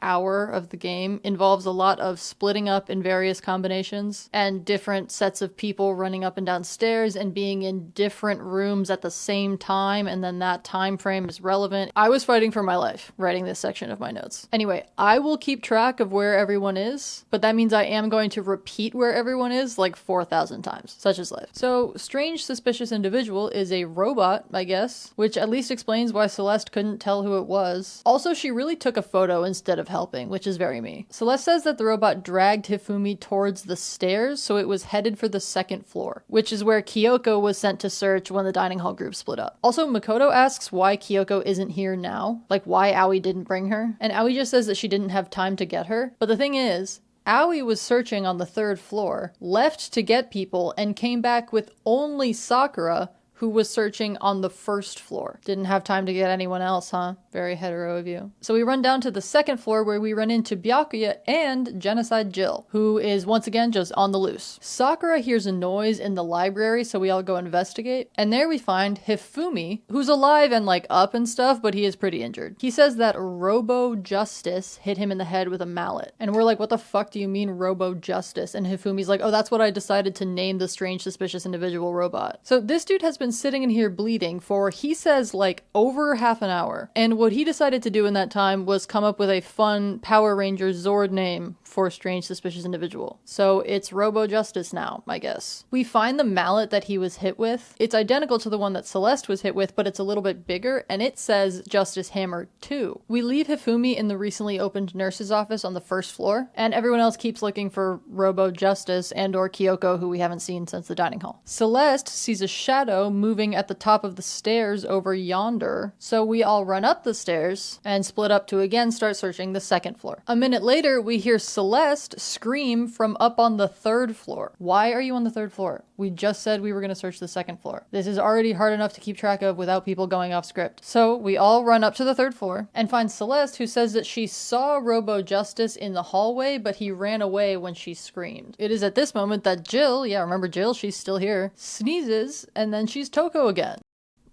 hour of the game involves a lot of splitting up in various combinations and different sets of people running up and down stairs and being in different rooms at the same time, and then that time frame is relevant. I was fighting for my life writing this section of my notes. Anyway, I will keep track of where everyone is, but that means I am going to repeat where everyone is like 4,000 times, such is life. So, strange suspicious individual is a robot, I guess, which at least explains why Celeste couldn't tell who it was. Also, she really took a photo instead of helping, which is very me. Celeste says that the robot dragged Hifumi towards the stairs, so it was headed for the 2nd floor, which is where Kyoko was sent to search when the dining hall group split up. Also, Makoto asks why Kyoko isn't here now, like why Aoi didn't bring her, and Aoi just says that she didn't have time to get her. But the thing is, Aoi was searching on the 3rd floor, left to get people, and came back with only Sakura, who was searching on the 1st floor. Didn't have time to get anyone else, huh? Very hetero of you. So we run down to the 2nd floor where we run into Byakuya and Genocide Jill, who is once again just on the loose. Sakura hears a noise in the library, so we all go investigate. And there we find Hifumi, who's alive and up and stuff, but he is pretty injured. He says that Robo Justice hit him in the head with a mallet. And we're like, what the fuck do you mean Robo Justice? And Hifumi's like, oh, that's what I decided to name the strange suspicious individual robot. So this dude has been sitting in here bleeding for, he says, over half an hour. And what he decided to do in that time was come up with a fun Power Ranger Zord name for strange suspicious individual. So it's Robo Justice now, I guess. We find the mallet that he was hit with. It's identical to the one that Celeste was hit with, but it's a little bit bigger, and it says Justice Hammer 2. We leave Hifumi in the recently opened nurse's office on the 1st floor, and everyone else keeps looking for Robo Justice and or Kyoko, who we haven't seen since the dining hall. Celeste sees a shadow moving at the top of the stairs over yonder, so we all run up the stairs and split up to again start searching the 2nd floor. A minute later, we hear Celeste scream from up on the 3rd floor. Why are you on the 3rd floor? We just said we were going to search the 2nd floor. This is already hard enough to keep track of without people going off script. So we all run up to the 3rd floor and find Celeste, who says that she saw Robo Justice in the hallway, but he ran away when she screamed. It is at this moment that Jill, yeah, remember Jill, she's still here, sneezes, and then she's Toko again.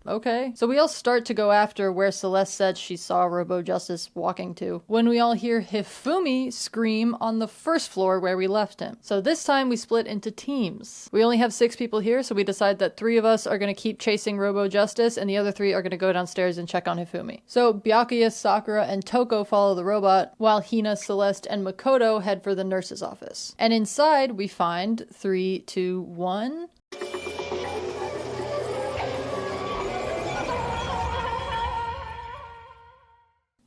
Okay. So we all start to go after where Celeste said she saw Robo Justice walking to, when we all hear Hifumi scream on the 1st floor where we left him. So this time we split into teams. We only have 6 people here, so we decide that 3 of us are going to keep chasing Robo Justice, and the other 3 are going to go downstairs and check on Hifumi. So Byakuya, Sakura, and Toko follow the robot, while Hina, Celeste, and Makoto head for the nurse's office. And inside we find 3, 2, 1...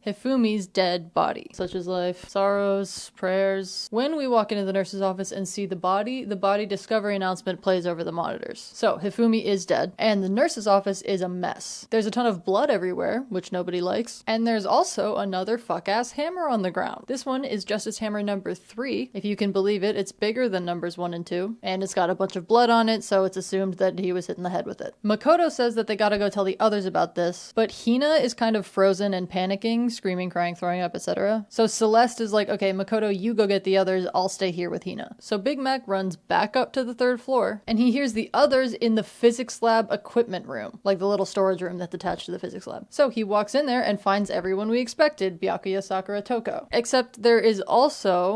Hifumi's dead body. Such is life. Sorrows, prayers. When we walk into the nurse's office and see the body discovery announcement plays over the monitors. So Hifumi is dead, and the nurse's office is a mess. There's a ton of blood everywhere, which nobody likes, and there's also another fuck-ass hammer on the ground. This one is Justice Hammer number 3. If you can believe it, it's bigger than numbers 1 and 2, and it's got a bunch of blood on it, so it's assumed that he was hit in the head with it. Makoto says that they gotta go tell the others about this, but Hina is kind of frozen and panicking, screaming, crying, throwing up, etc. So Celeste is like, okay, Makoto, you go get the others, I'll stay here with Hina. So Big Mac runs back up to the 3rd floor, and he hears the others in the physics lab equipment room, like the little storage room that's attached to the physics lab. So he walks in there and finds everyone we expected, Byakuya, Sakura, Toko. Except there is also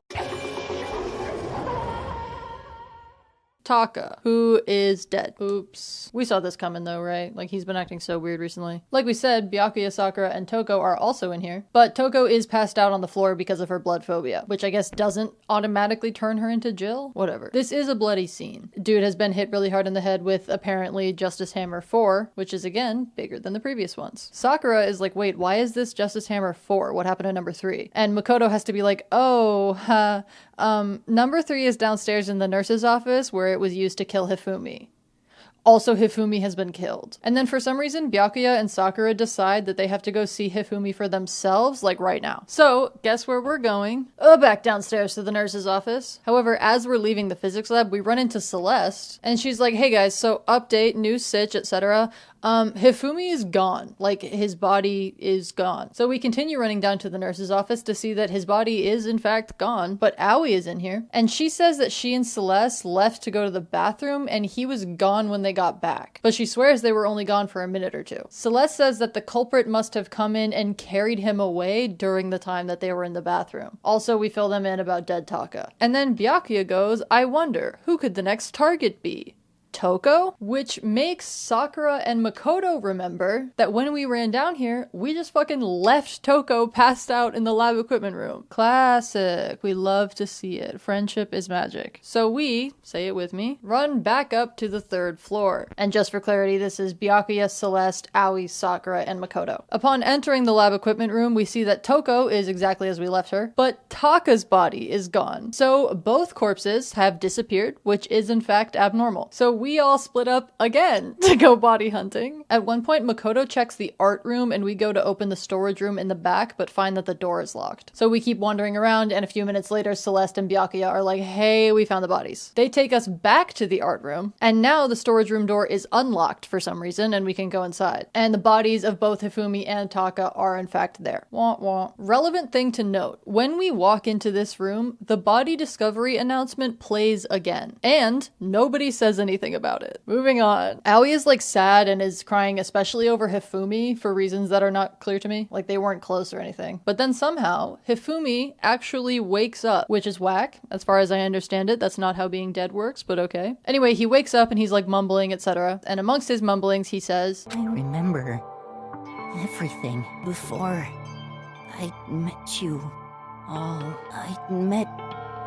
Taka, who is dead. Oops. We saw this coming though, right? Like, he's been acting so weird recently. Like we said, Byakuya, Sakura, and Toko are also in here, but Toko is passed out on the floor because of her blood phobia, which I guess doesn't automatically turn her into Jill? Whatever. This is a bloody scene. Dude has been hit really hard in the head with apparently Justice Hammer 4, which is again bigger than the previous ones. Sakura is like, wait, why is this Justice Hammer 4? What happened to number 3? And Makoto has to be like, oh, number 3 is downstairs in the nurse's office where it was used to kill Hifumi. Also, Hifumi has been killed. And then for some reason, Byakuya and Sakura decide that they have to go see Hifumi for themselves, like right now. So, guess where we're going? Back downstairs to the nurse's office. However, as we're leaving the physics lab, we run into Celeste, and she's like, hey guys, so update, new sitch, etc. Hifumi is gone. Like, his body is gone. So we continue running down to the nurse's office to see that his body is in fact gone, but Aoi is in here. And she says that she and Celeste left to go to the bathroom and he was gone when they got back. But she swears they were only gone for a minute or two. Celeste says that the culprit must have come in and carried him away during the time that they were in the bathroom. Also, we fill them in about dead Taka. And then Byakuya goes, I wonder, who could the next target be? Toko? Which makes Sakura and Makoto remember that when we ran down here, we just fucking left Toko passed out in the lab equipment room. Classic. We love to see it. Friendship is magic. So we, say it with me, run back up to the 3rd floor. And just for clarity, this is Byakuya, Celeste, Aoi, Sakura, and Makoto. Upon entering the lab equipment room, we see that Toko is exactly as we left her, but Taka's body is gone. So both corpses have disappeared, which is in fact abnormal. So we all split up again to go body hunting. At one point, Makoto checks the art room and we go to open the storage room in the back, but find that the door is locked. So we keep wandering around, and a few minutes later, Celeste and Byakuya are like, hey, we found the bodies. They take us back to the art room, and now the storage room door is unlocked for some reason, and we can go inside. And the bodies of both Hifumi and Taka are in fact there. Wah wah. Relevant thing to note, when we walk into this room, the body discovery announcement plays again, and nobody says anything about it. Moving on. Aoi is like sad and is crying especially over Hifumi for reasons that are not clear to me. Like they weren't close or anything. But then somehow Hifumi actually wakes up, which is whack. As far as I understand it, that's not how being dead works, but okay. Anyway, he wakes up and he's like mumbling, etc. And amongst his mumblings, he says, I remember everything before I met you all. I met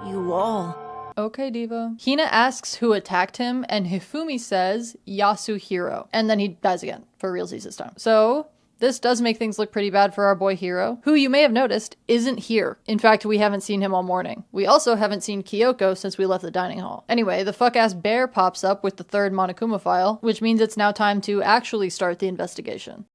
you all. okay, Diva. Hina asks who attacked him, and Hifumi says Yasuhiro. And then he dies again, for realsies this time. So this does make things look pretty bad for our boy Hiro, who you may have noticed isn't here. In fact, we haven't seen him all morning. We also haven't seen Kyoko since we left the dining hall. Anyway, the fuck-ass bear pops up with the 3rd Monokuma file, which means it's now time to actually start the investigation.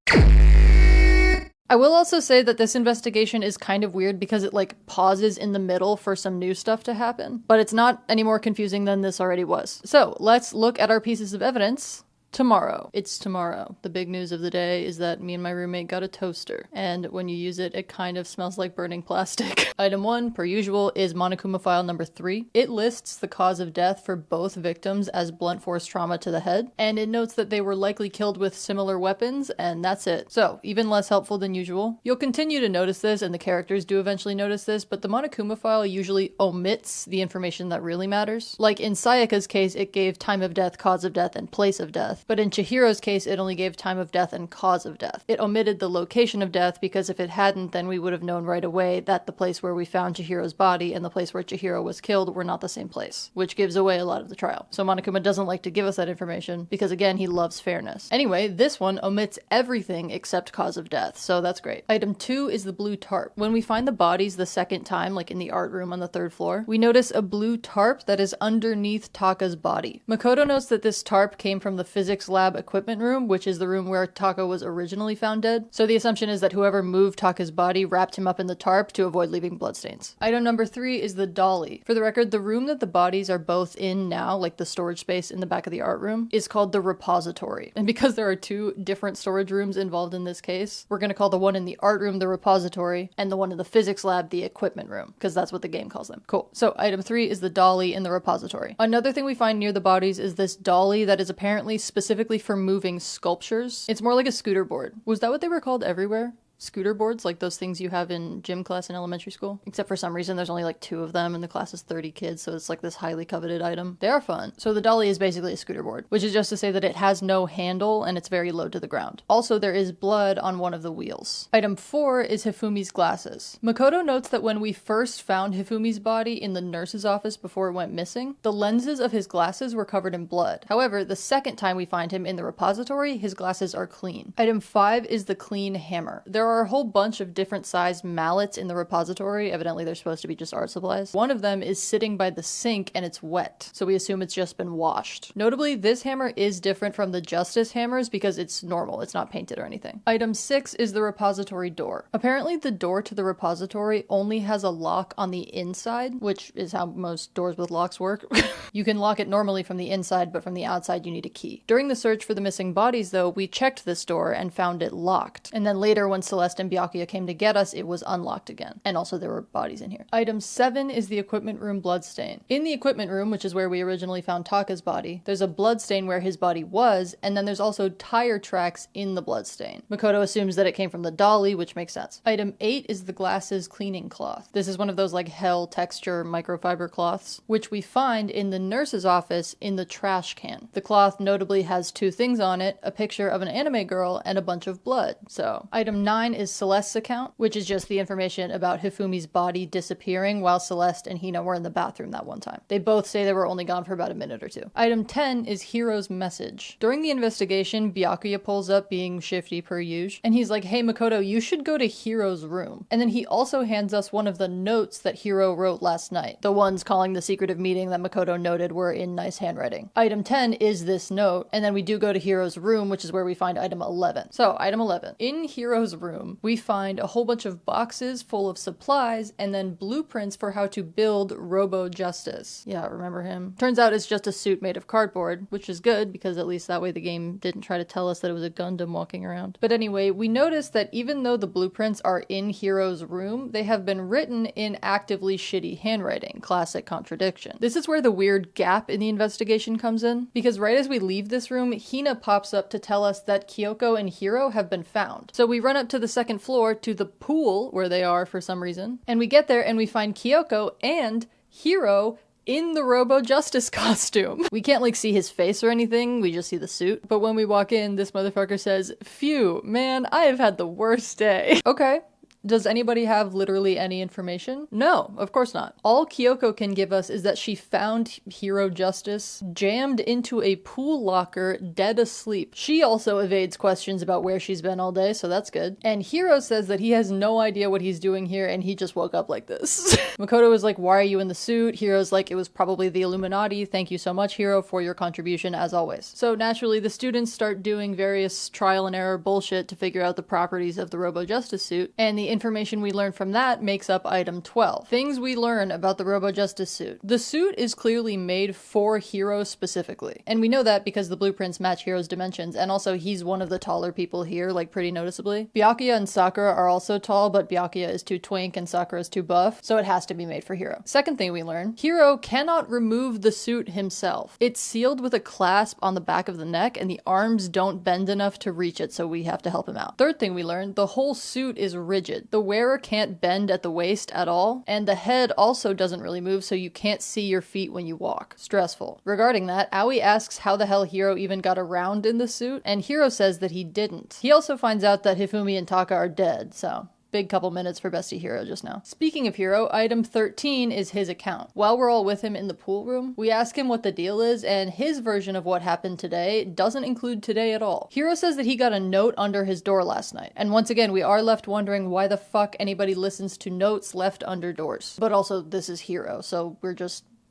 I will also say that this investigation is kind of weird because it like pauses in the middle for some new stuff to happen, but it's not any more confusing than this already was. So let's look at our pieces of evidence tomorrow. It's tomorrow. The big news of the day is that me and my roommate got a toaster, and when you use it, it kind of smells like burning plastic. Item 1, per usual, is Monokuma file number 3. It lists the cause of death for both victims as blunt force trauma to the head, and it notes that they were likely killed with similar weapons, and that's it. So, even less helpful than usual. You'll continue to notice this, and the characters do eventually notice this, but the Monokuma file usually omits the information that really matters. Like in Sayaka's case, it gave time of death, cause of death, and place of death. death. But in Chihiro's case, it only gave time of death and cause of death. It omitted the location of death because if it hadn't, then we would have known right away that the place where we found Chihiro's body and the place where Chihiro was killed were not the same place, which gives away a lot of the trial. So Monokuma doesn't like to give us that information because, again, he loves fairness. Anyway, this one omits everything except cause of death, so that's great. Item 2 is the blue tarp. When we find the bodies the second time, like in the art room on the 3rd floor, we notice a blue tarp that is underneath Taka's body. Makoto notes that this tarp came from the physics lab equipment room, which is the room where Taka was originally found dead. So the assumption is that whoever moved Taka's body wrapped him up in the tarp to avoid leaving bloodstains. Item number 3 is the dolly. For the record, the room that the bodies are both in now, like the storage space in the back of the art room, is called the repository. And because there are 2 different storage rooms involved in this case, we're going to call the one in the art room the repository and the one in the physics lab the equipment room, because that's what the game calls them. Cool. So item 3 is the dolly in the repository. Another thing we find near the bodies is this dolly that is apparently specifically for moving sculptures. It's more like a scooter board. Was that what they were called everywhere? Scooter boards, like those things you have in gym class in elementary school. Except for some reason there's only like 2 of them and the class is 30 kids, so it's like this highly coveted item. They are fun. So the dolly is basically a scooter board, which is just to say that it has no handle and it's very low to the ground. Also, there is blood on one of the wheels. Item 4 is Hifumi's glasses. Makoto notes that when we first found Hifumi's body in the nurse's office before it went missing, the lenses of his glasses were covered in blood. However, the second time we find him in the repository, his glasses are clean. Item 5 is the clean hammer. There are a whole bunch of different sized mallets in the repository. Evidently they're supposed to be just art supplies. One of them is sitting by the sink and it's wet, so we assume it's just been washed. Notably, this hammer is different from the Justice hammers because it's normal, it's not painted or anything. Item 6 is the repository door. Apparently the door to the repository only has a lock on the inside, which is how most doors with locks work. You can lock it normally from the inside, but from the outside you need a key. During the search for the missing bodies though, we checked this door and found it locked. And then later when Celeste and Byakuya came to get us, it was unlocked again. And also there were bodies in here. Item 7 is the equipment room bloodstain. In the equipment room, which is where we originally found Taka's body, there's a bloodstain where his body was, and then there's also tire tracks in the bloodstain. Makoto assumes that it came from the dolly, which makes sense. Item 8 is the glasses cleaning cloth. This is one of those like hell texture microfiber cloths, which we find in the nurse's office in the trash can. The cloth notably has 2 things on it, a picture of an anime girl and a bunch of blood. So, item 9 is Celeste's account, which is just the information about Hifumi's body disappearing while Celeste and Hina were in the bathroom that one time. They both say they were only gone for about a minute or 2. Item 10 is Hiro's message. During the investigation, Byakuya pulls up being shifty per usual, and he's like, hey Makoto, you should go to Hiro's room. And then he also hands us one of the notes that Hiro wrote last night. The ones calling the secretive meeting that Makoto noted were in nice handwriting. Item 10 is this note, and then we do go to Hiro's room, which is where we find item 11. So, item 11. In Hiro's room, we find a whole bunch of boxes full of supplies and then blueprints for how to build Robo Justice. Yeah, remember him? Turns out it's just a suit made of cardboard, which is good because at least that way the game didn't try to tell us that it was a Gundam walking around. But anyway, we noticed that even though the blueprints are in Hiro's room, they have been written in actively shitty handwriting. Classic contradiction. This is where the weird gap in the investigation comes in, because right as we leave this room, Hina pops up to tell us that Kyoko and Hiro have been found. So we run up to the second floor to the pool where they are for some reason, and we get there and we find Kyoko and Hiro in the Robo Justice costume. We can't like see his face or anything, we just see the suit. But when we walk in, this motherfucker says, phew, man, I have had the worst day. Okay. Does anybody have literally any information? No, of course not. All Kyoko can give us is that she found Hiro Justice jammed into a pool locker dead asleep. She also evades questions about where she's been all day, so that's good. And Hiro says that he has no idea what he's doing here and he just woke up like this. Makoto is like, why are you in the suit? Hiro's like, it was probably the Illuminati. Thank you so much, Hiro, for your contribution as always. So naturally, the students start doing various trial and error bullshit to figure out the properties of the Robo Justice suit, and the information we learn from that makes up item 12. Things we learn about the Robo Justice suit. The suit is clearly made for Hiro specifically. And we know that because the blueprints match Hiro's dimensions, and also he's one of the taller people here, like pretty noticeably. Byakuya and Sakura are also tall, but Byakuya is too twink and Sakura is too buff, so it has to be made for Hiro. Second thing we learn, Hiro cannot remove the suit himself. It's sealed with a clasp on the back of the neck, and the arms don't bend enough to reach it, so we have to help him out. Third thing we learn, the whole suit is rigid. period. The wearer can't bend at the waist at all, and the head also doesn't really move, so you can't see your feet when you walk. Stressful. Regarding that, Aoi asks how the hell Hiro even got around in the suit, and Hiro says that he didn't. He also finds out that Hifumi and Taka are dead, so big couple minutes for Bestie Hiro just now. Speaking of Hiro, item 13 is his account. While we're all with him in the pool room, we ask him what the deal is, and his version of what happened today doesn't include today at all. Hiro says that he got a note under his door last night, and once again, we are left wondering why the fuck anybody listens to notes left under doors. But also, this is Hiro, so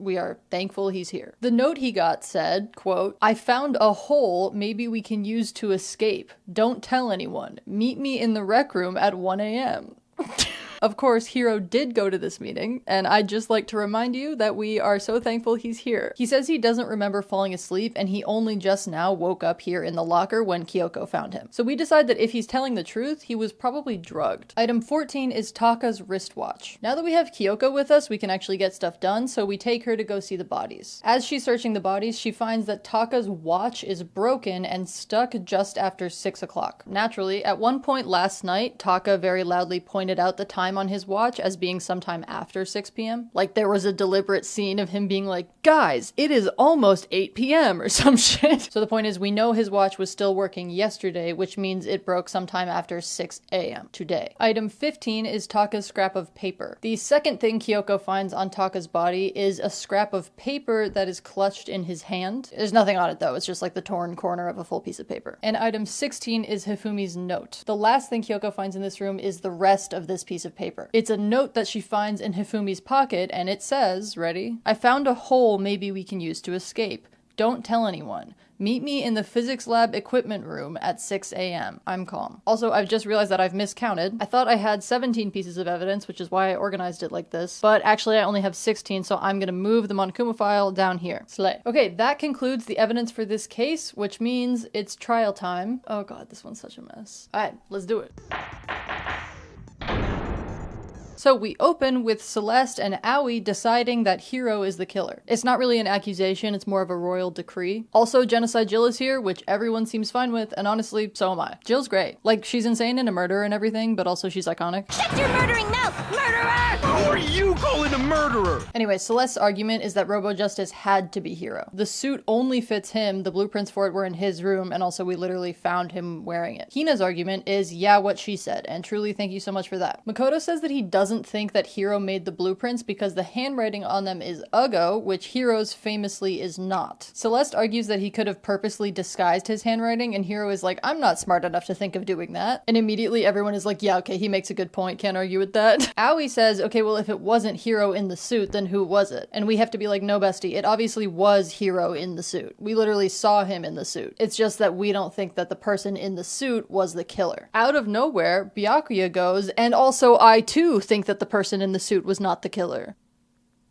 we are thankful he's here. The note he got said, quote, "I found a hole maybe we can use to escape. Don't tell anyone. Meet me in the rec room at 1 a.m. Of course, Hiro did go to this meeting, and I'd just like to remind you that we are so thankful he's here. He says he doesn't remember falling asleep, and he only just now woke up here in the locker when Kyoko found him. So we decide that if he's telling the truth, he was probably drugged. Item 14 is Taka's wristwatch. Now that we have Kyoko with us, we can actually get stuff done, so we take her to go see the bodies. As she's searching the bodies, she finds that Taka's watch is broken and stuck just after 6 o'clock. Naturally, at one point last night, Taka very loudly pointed out the time on his watch as being sometime after 6 p.m. Like there was a deliberate scene of him being like, guys, it is almost 8 p.m. or some shit. So the point is, we know his watch was still working yesterday, which means it broke sometime after 6 a.m. today. Item 15 is Taka's scrap of paper. The second thing Kyoko finds on Taka's body is a scrap of paper that is clutched in his hand. There's nothing on it though, it's just like the torn corner of a full piece of paper. And item 16 is Hifumi's note. The last thing Kyoko finds in this room is the rest of this piece of paper. It's a note that she finds in Hifumi's pocket, and it says, ready? "I found a hole maybe we can use to escape. Don't tell anyone. Meet me in the physics lab equipment room at 6 a.m. I'm calm." Also, I've just realized that I've miscounted. I thought I had 17 pieces of evidence, which is why I organized it like this, but actually I only have 16, so I'm gonna move the Monokuma file down here. Slay. Okay, that concludes the evidence for this case, which means it's trial time. Oh god, this one's such a mess. Alright, let's do it. So we open with Celeste and Aoi deciding that Hiro is the killer. It's not really an accusation, it's more of a royal decree. Also, Genocide Jill is here, which everyone seems fine with, and honestly, so am I. Jill's great. Like, she's insane and a murderer and everything, but also she's iconic. Shut your murdering mouth, murderer! Who are you calling a murderer? Anyway, Celeste's argument is that Robo Justice had to be Hiro. The suit only fits him, the blueprints for it were in his room, and also we literally found him wearing it. Hina's argument is, yeah, what she said, and truly thank you so much for that. Makoto says that he doesn't think that Hiro made the blueprints because the handwriting on them is Ugo, which Hiro's famously is not. Celeste argues that he could have purposely disguised his handwriting, and Hiro is like, I'm not smart enough to think of doing that. And immediately everyone is like, yeah, okay, he makes a good point, can't argue with that. Aoi says, okay, well, if it wasn't Hiro in the suit, then who was it? And we have to be like, no, bestie, it obviously was Hiro in the suit. We literally saw him in the suit. It's just that we don't think that the person in the suit was the killer. Out of nowhere, Byakuya goes, and also I too think that the person in the suit was not the killer.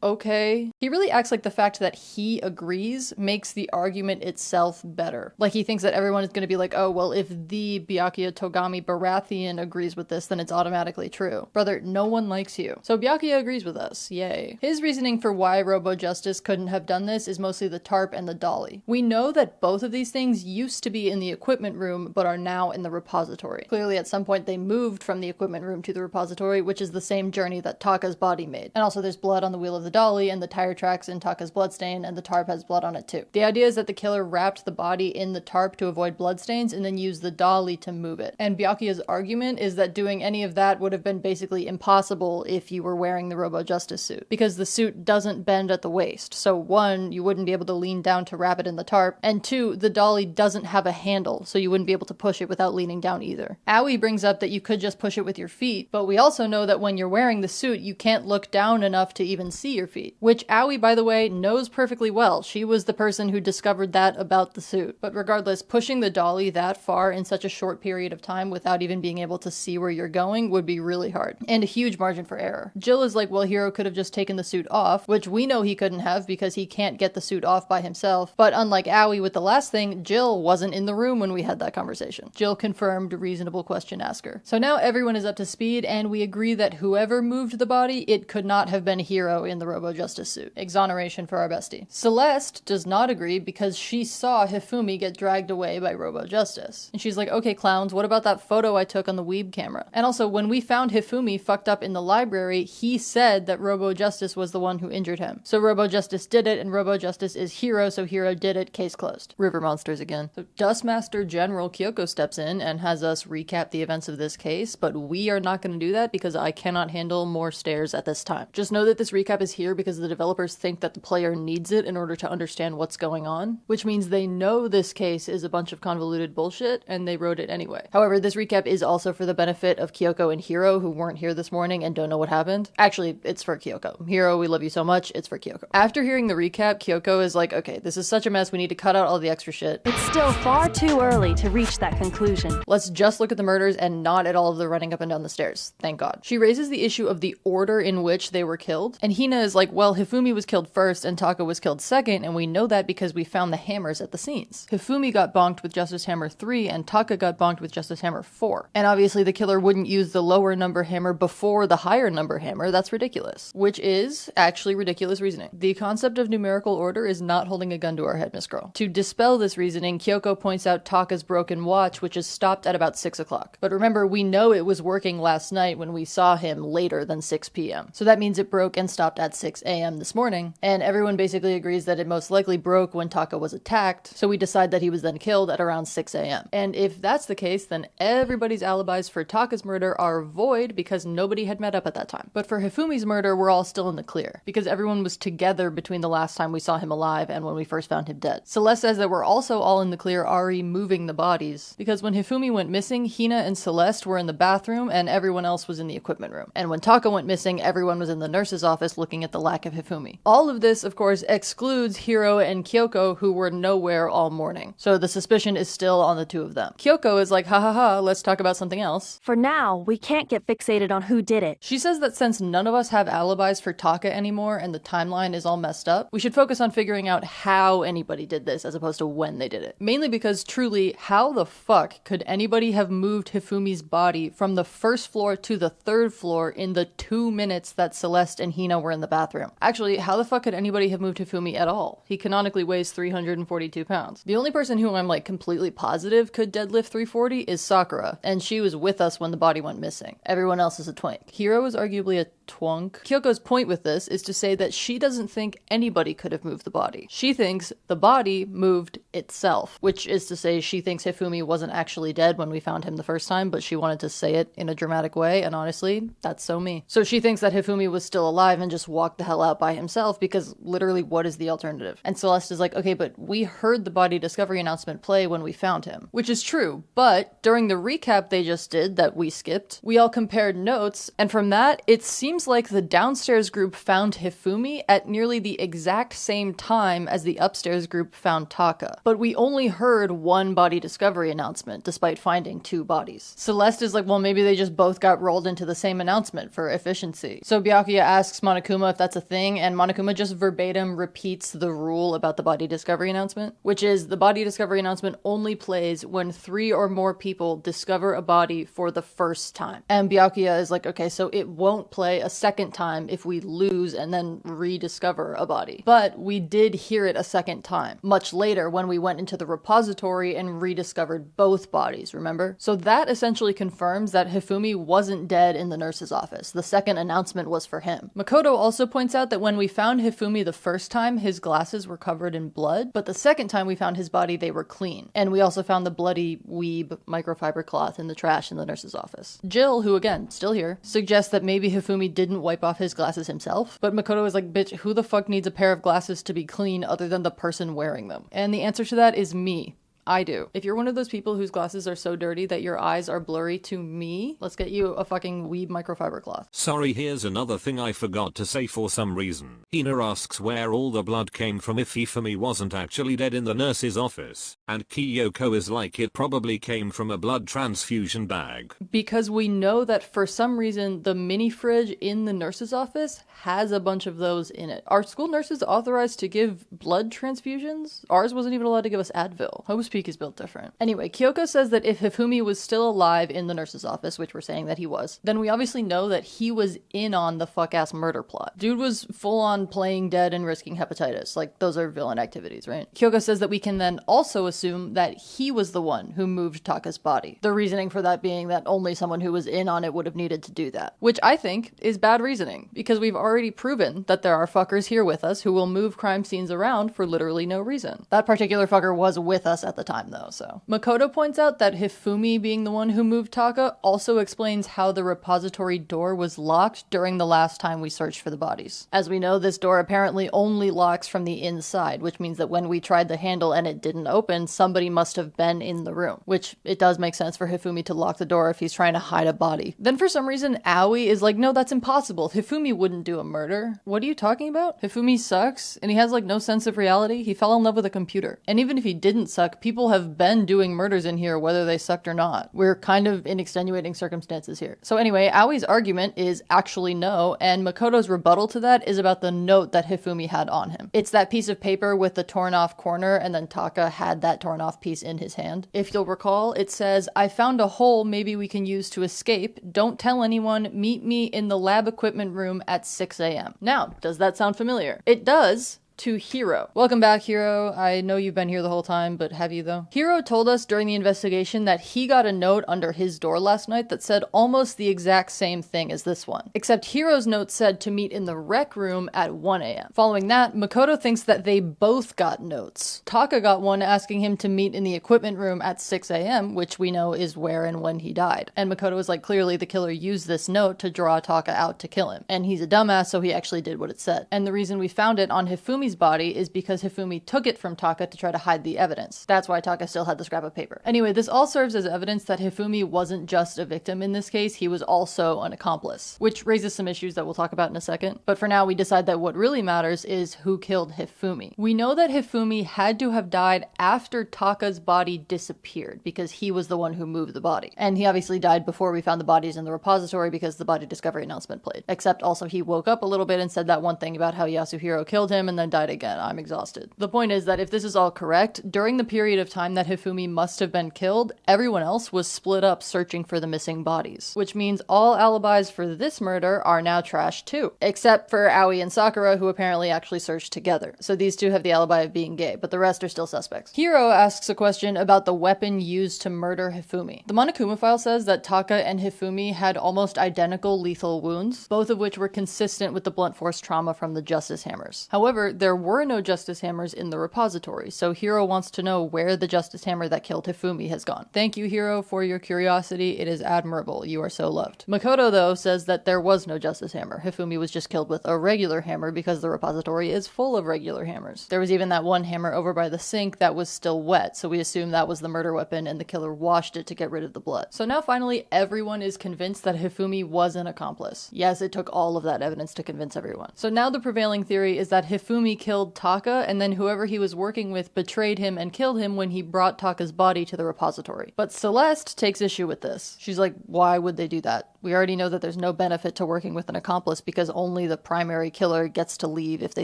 Okay. He really acts like the fact that he agrees makes the argument itself better. Like he thinks that everyone is going to be like, oh, well, if the Byakuya Togami Baratheon agrees with this, then it's automatically true. Brother, no one likes you. So Byakuya agrees with us. Yay. His reasoning for why Robo Justice couldn't have done this is mostly the tarp and the dolly. We know that both of these things used to be in the equipment room, but are now in the repository. Clearly, at some point, they moved from the equipment room to the repository, which is the same journey that Taka's body made. And also, there's blood on the wheel of the dolly, and the tire tracks in Taka's bloodstain, and the tarp has blood on it too. The idea is that the killer wrapped the body in the tarp to avoid bloodstains and then used the dolly to move it. And Byakuya's argument is that doing any of that would have been basically impossible if you were wearing the Robo Justice suit, because the suit doesn't bend at the waist. So one, you wouldn't be able to lean down to wrap it in the tarp, and two, the dolly doesn't have a handle, so you wouldn't be able to push it without leaning down either. Aoi brings up that you could just push it with your feet, but we also know that when you're wearing the suit, you can't look down enough to even see your feet. Which Aoi, by the way, knows perfectly well. She was the person who discovered that about the suit. But regardless, pushing the dolly that far in such a short period of time without even being able to see where you're going would be really hard. And a huge margin for error. Jill is like, well, Hiro could have just taken the suit off, which we know he couldn't have because he can't get the suit off by himself. But unlike Aoi with the last thing, Jill wasn't in the room when we had that conversation. Jill confirmed, reasonable question asker. So now everyone is up to speed, and we agree that whoever moved the body, it could not have been Hiro in the the Robo Justice suit. Exoneration for our bestie. Celeste does not agree because she saw Hifumi get dragged away by Robo Justice. And she's like, okay, clowns, what about that photo I took on the Weeb camera? And also, when we found Hifumi fucked up in the library, he said that Robo Justice was the one who injured him. So Robo Justice did it, and Robo Justice is Hero, so Hero did it, case closed. River monsters again. So Dustmaster General Kyoko steps in and has us recap the events of this case, but we are not going to do that because I cannot handle more stairs at this time. Just know that this recap is here because the developers think that the player needs it in order to understand what's going on, which means they know this case is a bunch of convoluted bullshit, and they wrote it anyway. However, this recap is also for the benefit of Kyoko and Hiro, who weren't here this morning and don't know what happened. Actually, it's for Kyoko. Hiro, we love you so much, it's for Kyoko. After hearing the recap, Kyoko is like, okay, this is such a mess, we need to cut out all the extra shit. It's still far too early to reach that conclusion. Let's just look at the murders and not at all of the running up and down the stairs. Thank God. She raises the issue of the order in which they were killed, and Hina is like, well, Hifumi was killed first and Taka was killed second, and we know that because we found the hammers at the scenes. Hifumi got bonked with Justice Hammer 3 and Taka got bonked with Justice Hammer 4. And obviously the killer wouldn't use the lower number hammer before the higher number hammer. That's ridiculous. Which is actually ridiculous reasoning. The concept of numerical order is not holding a gun to our head, Miss Girl. To dispel this reasoning, Kyoko points out Taka's broken watch, which is stopped at about 6 o'clock. But remember, we know it was working last night when we saw him later than 6 p.m. So that means it broke and stopped at 6 a.m. this morning. And everyone basically agrees that it most likely broke when Taka was attacked. So we decide that he was then killed at around 6 a.m. And if that's the case, then everybody's alibis for Taka's murder are void because nobody had met up at that time. But for Hifumi's murder, we're all still in the clear because everyone was together between the last time we saw him alive and when we first found him dead. Celeste says that we're also all in the clear moving the bodies because when Hifumi went missing, Hina and Celeste were in the bathroom and everyone else was in the equipment room. And when Taka went missing, everyone was in the nurse's office looking at the lack of Hifumi. All of this, of course, excludes Hiro and Kyoko, who were nowhere all morning. So the suspicion is still on the two of them. Kyoko is like, ha ha ha, let's talk about something else. For now, we can't get fixated on who did it. She says that since none of us have alibis for Taka anymore and the timeline is all messed up, we should focus on figuring out how anybody did this as opposed to when they did it. Mainly because truly, how the fuck could anybody have moved Hifumi's body from the first floor to the third floor in the 2 minutes that Celeste and Hina were in the bathroom? Actually, how the fuck could anybody have moved Hifumi at all? He canonically weighs 342 pounds. The only person who I'm like completely positive could deadlift 340 is Sakura, and she was with us when the body went missing. Everyone else is a twink. Hiro is arguably a twunk. Kyoko's point with this is to say that she doesn't think anybody could have moved the body. She thinks the body moved itself, which is to say she thinks Hifumi wasn't actually dead when we found him the first time, but she wanted to say it in a dramatic way, and honestly, that's so me. So she thinks that Hifumi was still alive and just walked the hell out by himself because literally what is the alternative? And Celeste is like, okay, but we heard the body discovery announcement play when we found him, which is true, but during the recap they just did that we skipped, we all compared notes, and from that, it seems like the downstairs group found Hifumi at nearly the exact same time as the upstairs group found Taka. But we only heard one body discovery announcement, despite finding 2 bodies. Celeste is like, well, maybe they just both got rolled into the same announcement for efficiency. So Byakuya asks Monokuma if that's a thing, and Monokuma just verbatim repeats the rule about the body discovery announcement, which is the body discovery announcement only plays when 3 or more people discover a body for the first time. And Byakuya is like, okay, so it won't play a second time if we lose and then rediscover a body. But we did hear it a second time, much later when we went into the repository and rediscovered both bodies, remember? So that essentially confirms that Hifumi wasn't dead in the nurse's office. The second announcement was for him. Makoto also points out that when we found Hifumi the first time, his glasses were covered in blood, but the second time we found his body, they were clean. And we also found the bloody weeb microfiber cloth in the trash in the nurse's office. Jill, who again, still here, suggests that maybe Hifumi didn't wipe off his glasses himself, but Makoto is like, bitch, who the fuck needs a pair of glasses to be clean other than the person wearing them? And the answer to that is me. I do. If you're one of those people whose glasses are so dirty that your eyes are blurry to me, let's get you a fucking weeb microfiber cloth. Sorry, here's another thing I forgot to say for some reason. Hina asks where all the blood came from if Hifumi wasn't actually dead in the nurse's office, and Kyoko is like it probably came from a blood transfusion bag. Because we know that for some reason the mini fridge in the nurse's office has a bunch of those in it. Are school nurses authorized to give blood transfusions? Ours wasn't even allowed to give us Advil. Most peak is built different. Anyway, Kyoko says that if Hifumi was still alive in the nurse's office, which we're saying that he was, then we obviously know that he was in on the fuck-ass murder plot. Dude was full-on playing dead and risking hepatitis. Like, those are villain activities, right? Kyoko says that we can then also assume that he was the one who moved Taka's body. The reasoning for that being that only someone who was in on it would have needed to do that. Which I think is bad reasoning, because we've already proven that there are fuckers here with us who will move crime scenes around for literally no reason. That particular fucker was with us at the time though, so. Makoto points out that Hifumi being the one who moved Taka also explains how the repository door was locked during the last time we searched for the bodies. As we know, this door apparently only locks from the inside, which means that when we tried the handle and it didn't open, somebody must have been in the room, which it does make sense for Hifumi to lock the door if he's trying to hide a body. Then for some reason, Aoi is like, no, that's impossible. Hifumi wouldn't do a murder. What are you talking about? Hifumi sucks, and he has like no sense of reality. He fell in love with a computer. And even if he didn't suck, people have been doing murders in here whether they sucked or not. We're kind of in extenuating circumstances here. So anyway, Aoi's argument is actually no, and Makoto's rebuttal to that is about the note that Hifumi had on him. It's that piece of paper with the torn off corner, and then Taka had that torn off piece in his hand. If you'll recall, it says, "I found a hole maybe we can use to escape. Don't tell anyone. Meet me in the lab equipment room at 6 a.m. Now, does that sound familiar? It does. To Hiro. Welcome back, Hiro. I know you've been here the whole time, but have you though? Hiro told us during the investigation that he got a note under his door last night that said almost the exact same thing as this one. Except Hiro's note said to meet in the rec room at 1 a.m. Following that, Makoto thinks that they both got notes. Taka got one asking him to meet in the equipment room at 6 a.m., which we know is where and when he died. And Makoto was like, clearly the killer used this note to draw Taka out to kill him. And he's a dumbass, so he actually did what it said. And the reason we found it on Hifumi's body is because Hifumi took it from Taka to try to hide the evidence. That's why Taka still had the scrap of paper. Anyway, this all serves as evidence that Hifumi wasn't just a victim in this case, he was also an accomplice, which raises some issues that we'll talk about in a second. But for now, we decide that what really matters is who killed Hifumi. We know that Hifumi had to have died after Taka's body disappeared because he was the one who moved the body. And he obviously died before we found the bodies in the repository because the body discovery announcement played. Except also he woke up a little bit and said that one thing about how Yasuhiro killed him and then died again. I'm exhausted. The point is that if this is all correct, during the period of time that Hifumi must have been killed, everyone else was split up searching for the missing bodies, which means all alibis for this murder are now trashed too, except for Aoi and Sakura, who apparently actually searched together. So these two have the alibi of being gay, but the rest are still suspects. Hiro asks a question about the weapon used to murder Hifumi. The Monokuma file says that Taka and Hifumi had almost identical lethal wounds, both of which were consistent with the blunt force trauma from the justice hammers. However, there were no justice hammers in the repository, so Hiro wants to know where the justice hammer that killed Hifumi has gone. Thank you, Hiro, for your curiosity. It is admirable. You are so loved. Makoto, though, says that there was no justice hammer. Hifumi was just killed with a regular hammer because the repository is full of regular hammers. There was even that one hammer over by the sink that was still wet, so we assume that was the murder weapon and the killer washed it to get rid of the blood. So now finally everyone is convinced that Hifumi was an accomplice. Yes, it took all of that evidence to convince everyone. So now the prevailing theory is that Hifumi killed Taka, and then whoever he was working with betrayed him and killed him when he brought Taka's body to the repository. But Celeste takes issue with this. She's like, why would they do that? We already know that there's no benefit to working with an accomplice because only the primary killer gets to leave if they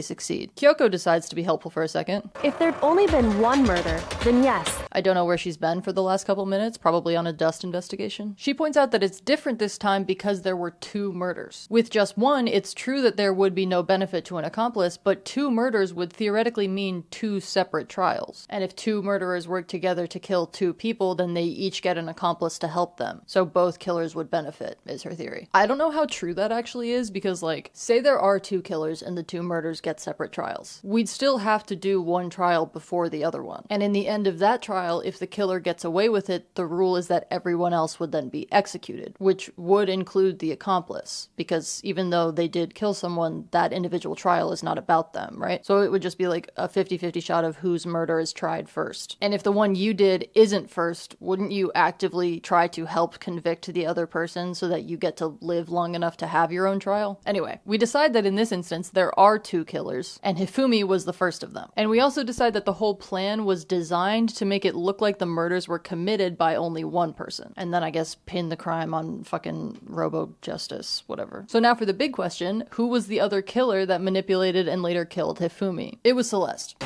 succeed. Kyoko decides to be helpful for a second. If there'd only been one murder, then yes. I don't know where she's been for the last couple minutes, probably on a dust investigation. She points out that it's different this time because there were two murders. With just one, it's true that there would be no benefit to an accomplice, but two murders would theoretically mean two separate trials. And if two murderers work together to kill two people, then they each get an accomplice to help them. So both killers would benefit, is her theory. I don't know how true that actually is because, like, say there are two killers and the two murders get separate trials. We'd still have to do one trial before the other one. And in the end of that trial, if the killer gets away with it, the rule is that everyone else would then be executed, which would include the accomplice, because even though they did kill someone, that individual trial is not about them, right? So it would just be like a 50-50 shot of whose murder is tried first. And if the one you did isn't first, wouldn't you actively try to help convict the other person so that you get to live long enough to have your own trial? Anyway, we decide that in this instance there are two killers, and Hifumi was the first of them. And we also decide that the whole plan was designed to make it look like the murders were committed by only one person. And then I guess pin the crime on fucking robo-justice, whatever. So now for the big question, who was the other killer that manipulated and later killed Hifumi? It was Celeste.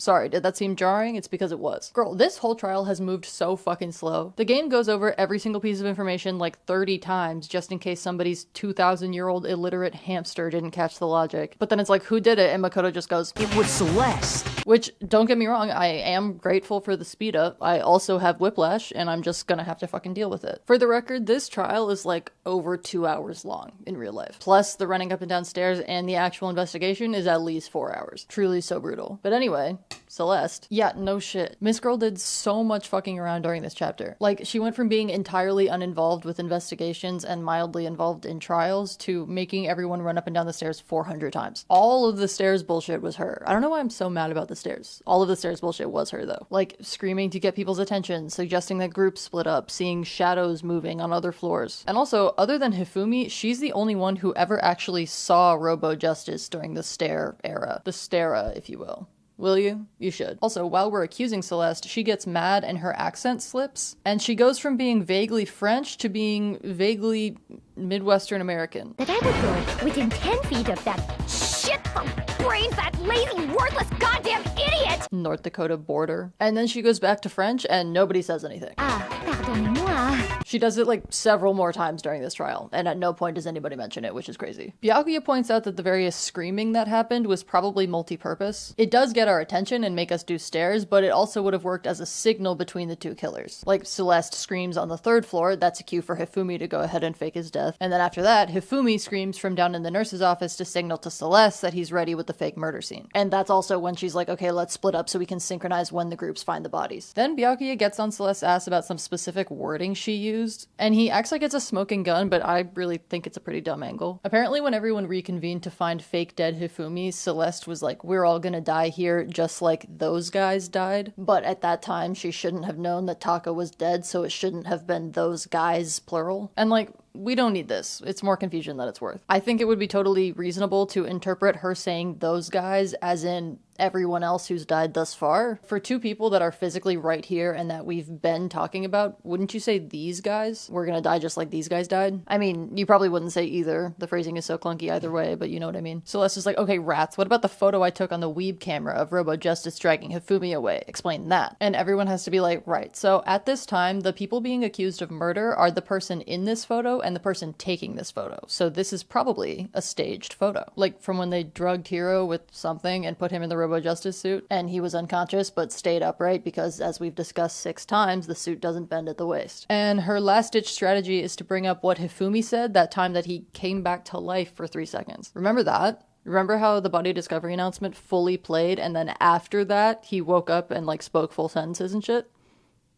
Sorry, did that seem jarring? It's because it was. Girl, this whole trial has moved so fucking slow. The game goes over every single piece of information like 30 times just in case somebody's 2,000-year-old illiterate hamster didn't catch the logic. But then it's like, who did it? And Makoto just goes, It was Celeste. which, don't get me wrong, I am grateful for the speed up. I also have whiplash, and I'm just gonna have to fucking deal with it. For the record, this trial is like over 2 hours long in real life. Plus, the running up and down stairs and the actual investigation is at least 4 hours. Truly so brutal. But anyway, Celeste. Yeah, no shit. Miss Girl did so much fucking around during this chapter. Like, she went from being entirely uninvolved with investigations and mildly involved in trials to making everyone run up and down the stairs 400 times. All of the stairs bullshit was her. I don't know why I'm so mad about the stairs. All of the stairs bullshit was her, though. Like, screaming to get people's attention, suggesting that groups split up, seeing shadows moving on other floors. And also, other than Hifumi, she's the only one who ever actually saw Robo Justice during the stair era. The stera, if you will. Will you? You should. Also, while we're accusing Celeste, she gets mad and her accent slips, and she goes from being vaguely French to being vaguely Midwestern American. That I would go within 10 feet of that shit-brained, that lazy, worthless, goddamn idiot! North Dakota border. And then she goes back to French and nobody says anything. Pardonnez-moi. She does it like several more times during this trial, and at no point does anybody mention it, which is crazy. Byakuya points out that the various screaming that happened was probably multi-purpose. It does get our attention and make us do stares, but it also would have worked as a signal between the two killers. Like, Celeste screams on the 3rd floor, that's a cue for Hifumi to go ahead and fake his death. And then after that, Hifumi screams from down in the nurse's office to signal to Celeste that he's ready with the fake murder scene. And that's also when she's like, okay, let's split up so we can synchronize when the groups find the bodies. Then Byakuya gets on Celeste's ass about some specific wording she used, and he acts like it's a smoking gun, but I really think it's a pretty dumb angle. Apparently when everyone reconvened to find fake dead Hifumi, Celeste was like, we're all gonna die here just like those guys died. But at that time, she shouldn't have known that Taka was dead, so it shouldn't have been those guys, plural. And like, we don't need this. It's more confusion than it's worth. I think it would be totally reasonable to interpret her saying those guys as in everyone else who's died thus far. For two people that are physically right here and that we've been talking about, wouldn't you say these guys? We're gonna die just like these guys died? I mean, you probably wouldn't say either. The phrasing is so clunky either way, but you know what I mean. Celeste is like, okay, rats, what about the photo I took on the Weeb camera of Robo Justice dragging Hifumi away? Explain that. And everyone has to be like, right. So at this time, the people being accused of murder are the person in this photo and the person taking this photo. So this is probably a staged photo. Like from when they drugged Hiro with something and put him in the Robo Justice suit and he was unconscious but stayed upright because, as we've discussed 6 times, the suit doesn't bend at the waist. And her last-ditch strategy is to bring up what Hifumi said that time that he came back to life for 3 seconds. Remember that? Remember how the body discovery announcement fully played and then after that he woke up and like spoke full sentences and shit?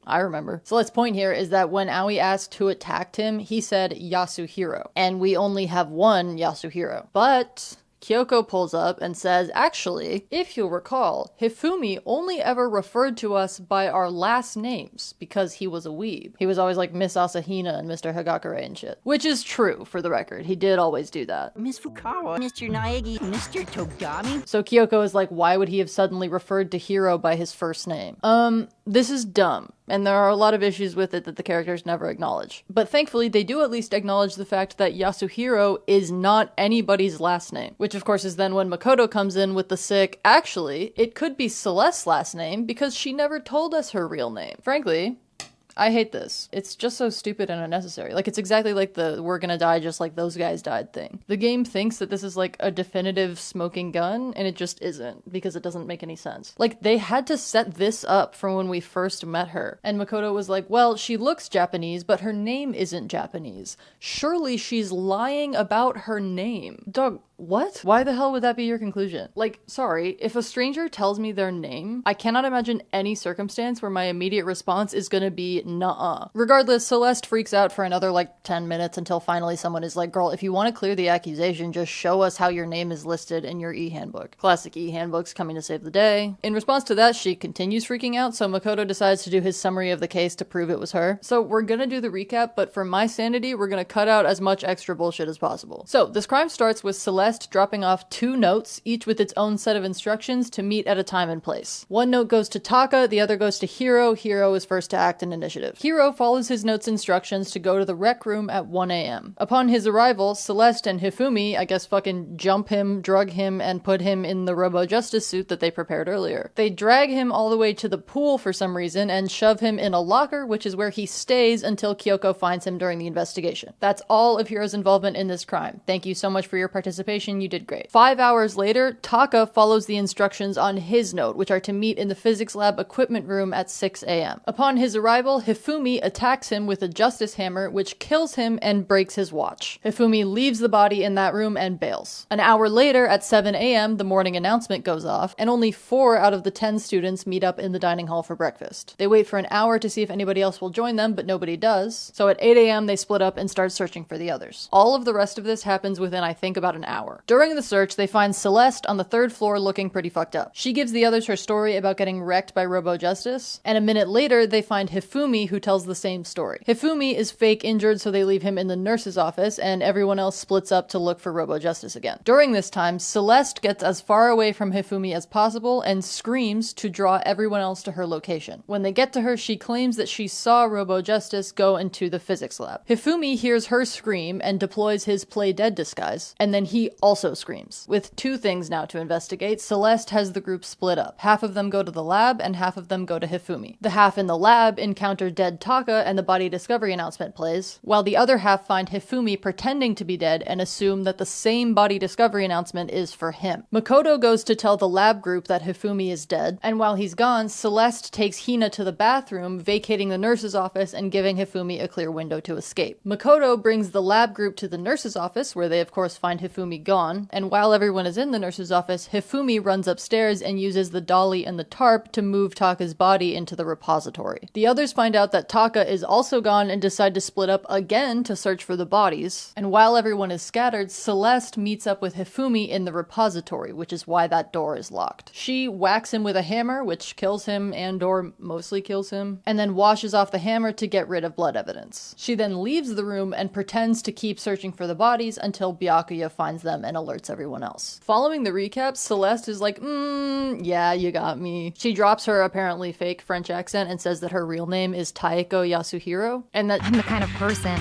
I remember. Celeste's point here is that when Aoi asked who attacked him, he said Yasuhiro. And we only have one Yasuhiro. But Kyoko pulls up and says, actually, if you'll recall, Hifumi only ever referred to us by our last names because he was a weeb. He was always like Miss Asahina and Mr. Hagakure and shit. Which is true, for the record. He did always do that. Miss Fukawa, Mr. Naegi, Mr. Togami? So Kyoko is like, why would he have suddenly referred to Hiro by his first name? This is dumb. And there are a lot of issues with it that the characters never acknowledge. But thankfully, they do at least acknowledge the fact that Yasuhiro is not anybody's last name. Which of course is then when Makoto comes in with the sick, actually, it could be Celeste's last name because she never told us her real name. Frankly, I hate this. It's just so stupid and unnecessary. Like, it's exactly like the we're gonna die just like those guys died thing. The game thinks that this is like a definitive smoking gun, and it just isn't, because it doesn't make any sense. Like, they had to set this up from when we first met her. And Makoto was like, well, she looks Japanese, but her name isn't Japanese. Surely she's lying about her name. Dog, what? Why the hell would that be your conclusion? Like, sorry, if a stranger tells me their name, I cannot imagine any circumstance where my immediate response is gonna be nuh-uh. Regardless, Celeste freaks out for another like 10 minutes until finally someone is like, girl, if you want to clear the accusation, just show us how your name is listed in your e-handbook. Classic e-handbooks coming to save the day. In response to that, she continues freaking out, so Makoto decides to do his summary of the case to prove it was her. So we're gonna do the recap, but for my sanity, we're gonna cut out as much extra bullshit as possible. So this crime starts with Celeste Celeste dropping off 2 notes, each with its own set of instructions to meet at a time and place. One note goes to Taka, the other goes to Hiro. Hiro is first to act in initiative. Hiro follows his note's instructions to go to the rec room at 1 a.m. Upon his arrival, Celeste and Hifumi, I guess fucking jump him, drug him, and put him in the Robo-Justice suit that they prepared earlier. They drag him all the way to the pool for some reason and shove him in a locker, which is where he stays until Kyoko finds him during the investigation. That's all of Hiro's involvement in this crime. Thank you so much for your participation, you did great. 5 hours later, Taka follows the instructions on his note, which are to meet in the physics lab equipment room at 6 a.m. Upon his arrival, Hifumi attacks him with a justice hammer, which kills him and breaks his watch. Hifumi leaves the body in that room and bails. An hour later, at 7 a.m., the morning announcement goes off, and only 4 out of the 10 students meet up in the dining hall for breakfast. They wait for an hour to see if anybody else will join them, but nobody does. So at 8 a.m., they split up and start searching for the others. All of the rest of this happens within, I think, about an hour. During the search, they find Celeste on the 3rd floor looking pretty fucked up. She gives the others her story about getting wrecked by Robo-Justice, and a minute later, they find Hifumi, who tells the same story. Hifumi is fake injured, so they leave him in the nurse's office, and everyone else splits up to look for Robo-Justice again. During this time, Celeste gets as far away from Hifumi as possible and screams to draw everyone else to her location. When they get to her, she claims that she saw Robo-Justice go into the physics lab. Hifumi hears her scream and deploys his play dead disguise, and then he also screams. With 2 things now to investigate, Celeste has the group split up. Half of them go to the lab, and half of them go to Hifumi. The half in the lab encounter dead Taka, and the body discovery announcement plays, while the other half find Hifumi pretending to be dead and assume that the same body discovery announcement is for him. Makoto goes to tell the lab group that Hifumi is dead, and while he's gone, Celeste takes Hina to the bathroom, vacating the nurse's office and giving Hifumi a clear window to escape. Makoto brings the lab group to the nurse's office, where they of course find Hifumi gone, and while everyone is in the nurse's office, Hifumi runs upstairs and uses the dolly and the tarp to move Taka's body into the repository. The others find out that Taka is also gone and decide to split up again to search for the bodies, and while everyone is scattered, Celeste meets up with Hifumi in the repository, which is why that door is locked. She whacks him with a hammer, which kills him and/or mostly kills him, and then washes off the hammer to get rid of blood evidence. She then leaves the room and pretends to keep searching for the bodies until Byakuya finds them and alerts everyone else. Following the recap, Celeste is like, yeah, you got me. She drops her apparently fake French accent and says that her real name is Taeko Yasuhiro, and that I'm the kind of person,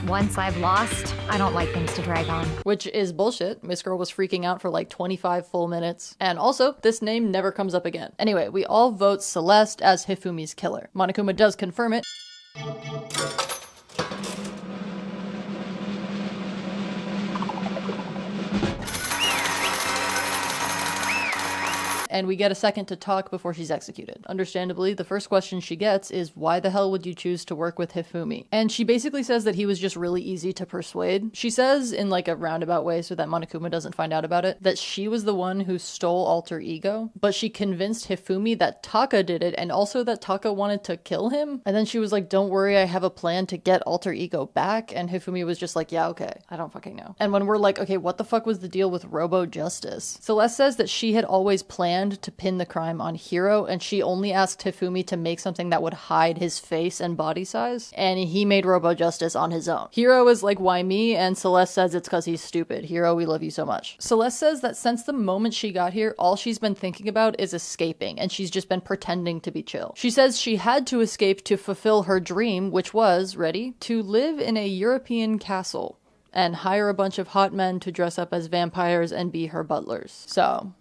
once I've lost, I don't like things to drag on. Which is bullshit. Miss Girl was freaking out for like 25 full minutes. And also, this name never comes up again. Anyway, we all vote Celeste as Hifumi's killer. Monokuma does confirm it. And we get a second to talk before she's executed. Understandably, the first question she gets is, why the hell would you choose to work with Hifumi? And she basically says that he was just really easy to persuade. She says, in like a roundabout way so that Monokuma doesn't find out about it, that she was the one who stole Alter Ego, but she convinced Hifumi that Taka did it and also that Taka wanted to kill him. And then she was like, don't worry, I have a plan to get Alter Ego back. And Hifumi was just like, yeah, okay, I don't fucking know. And when we're like, okay, what the fuck was the deal with Robo-Justice? Celeste says that she had always planned to pin the crime on Hiro, and she only asked Hifumi to make something that would hide his face and body size, and he made Robo-Justice on his own. Hiro is like, why me? And Celeste says it's because he's stupid. Hiro, we love you so much. Celeste says that since the moment she got here, all she's been thinking about is escaping, and she's just been pretending to be chill. She says she had to escape to fulfill her dream, which was, ready, to live in a European castle and hire a bunch of hot men to dress up as vampires and be her butlers. So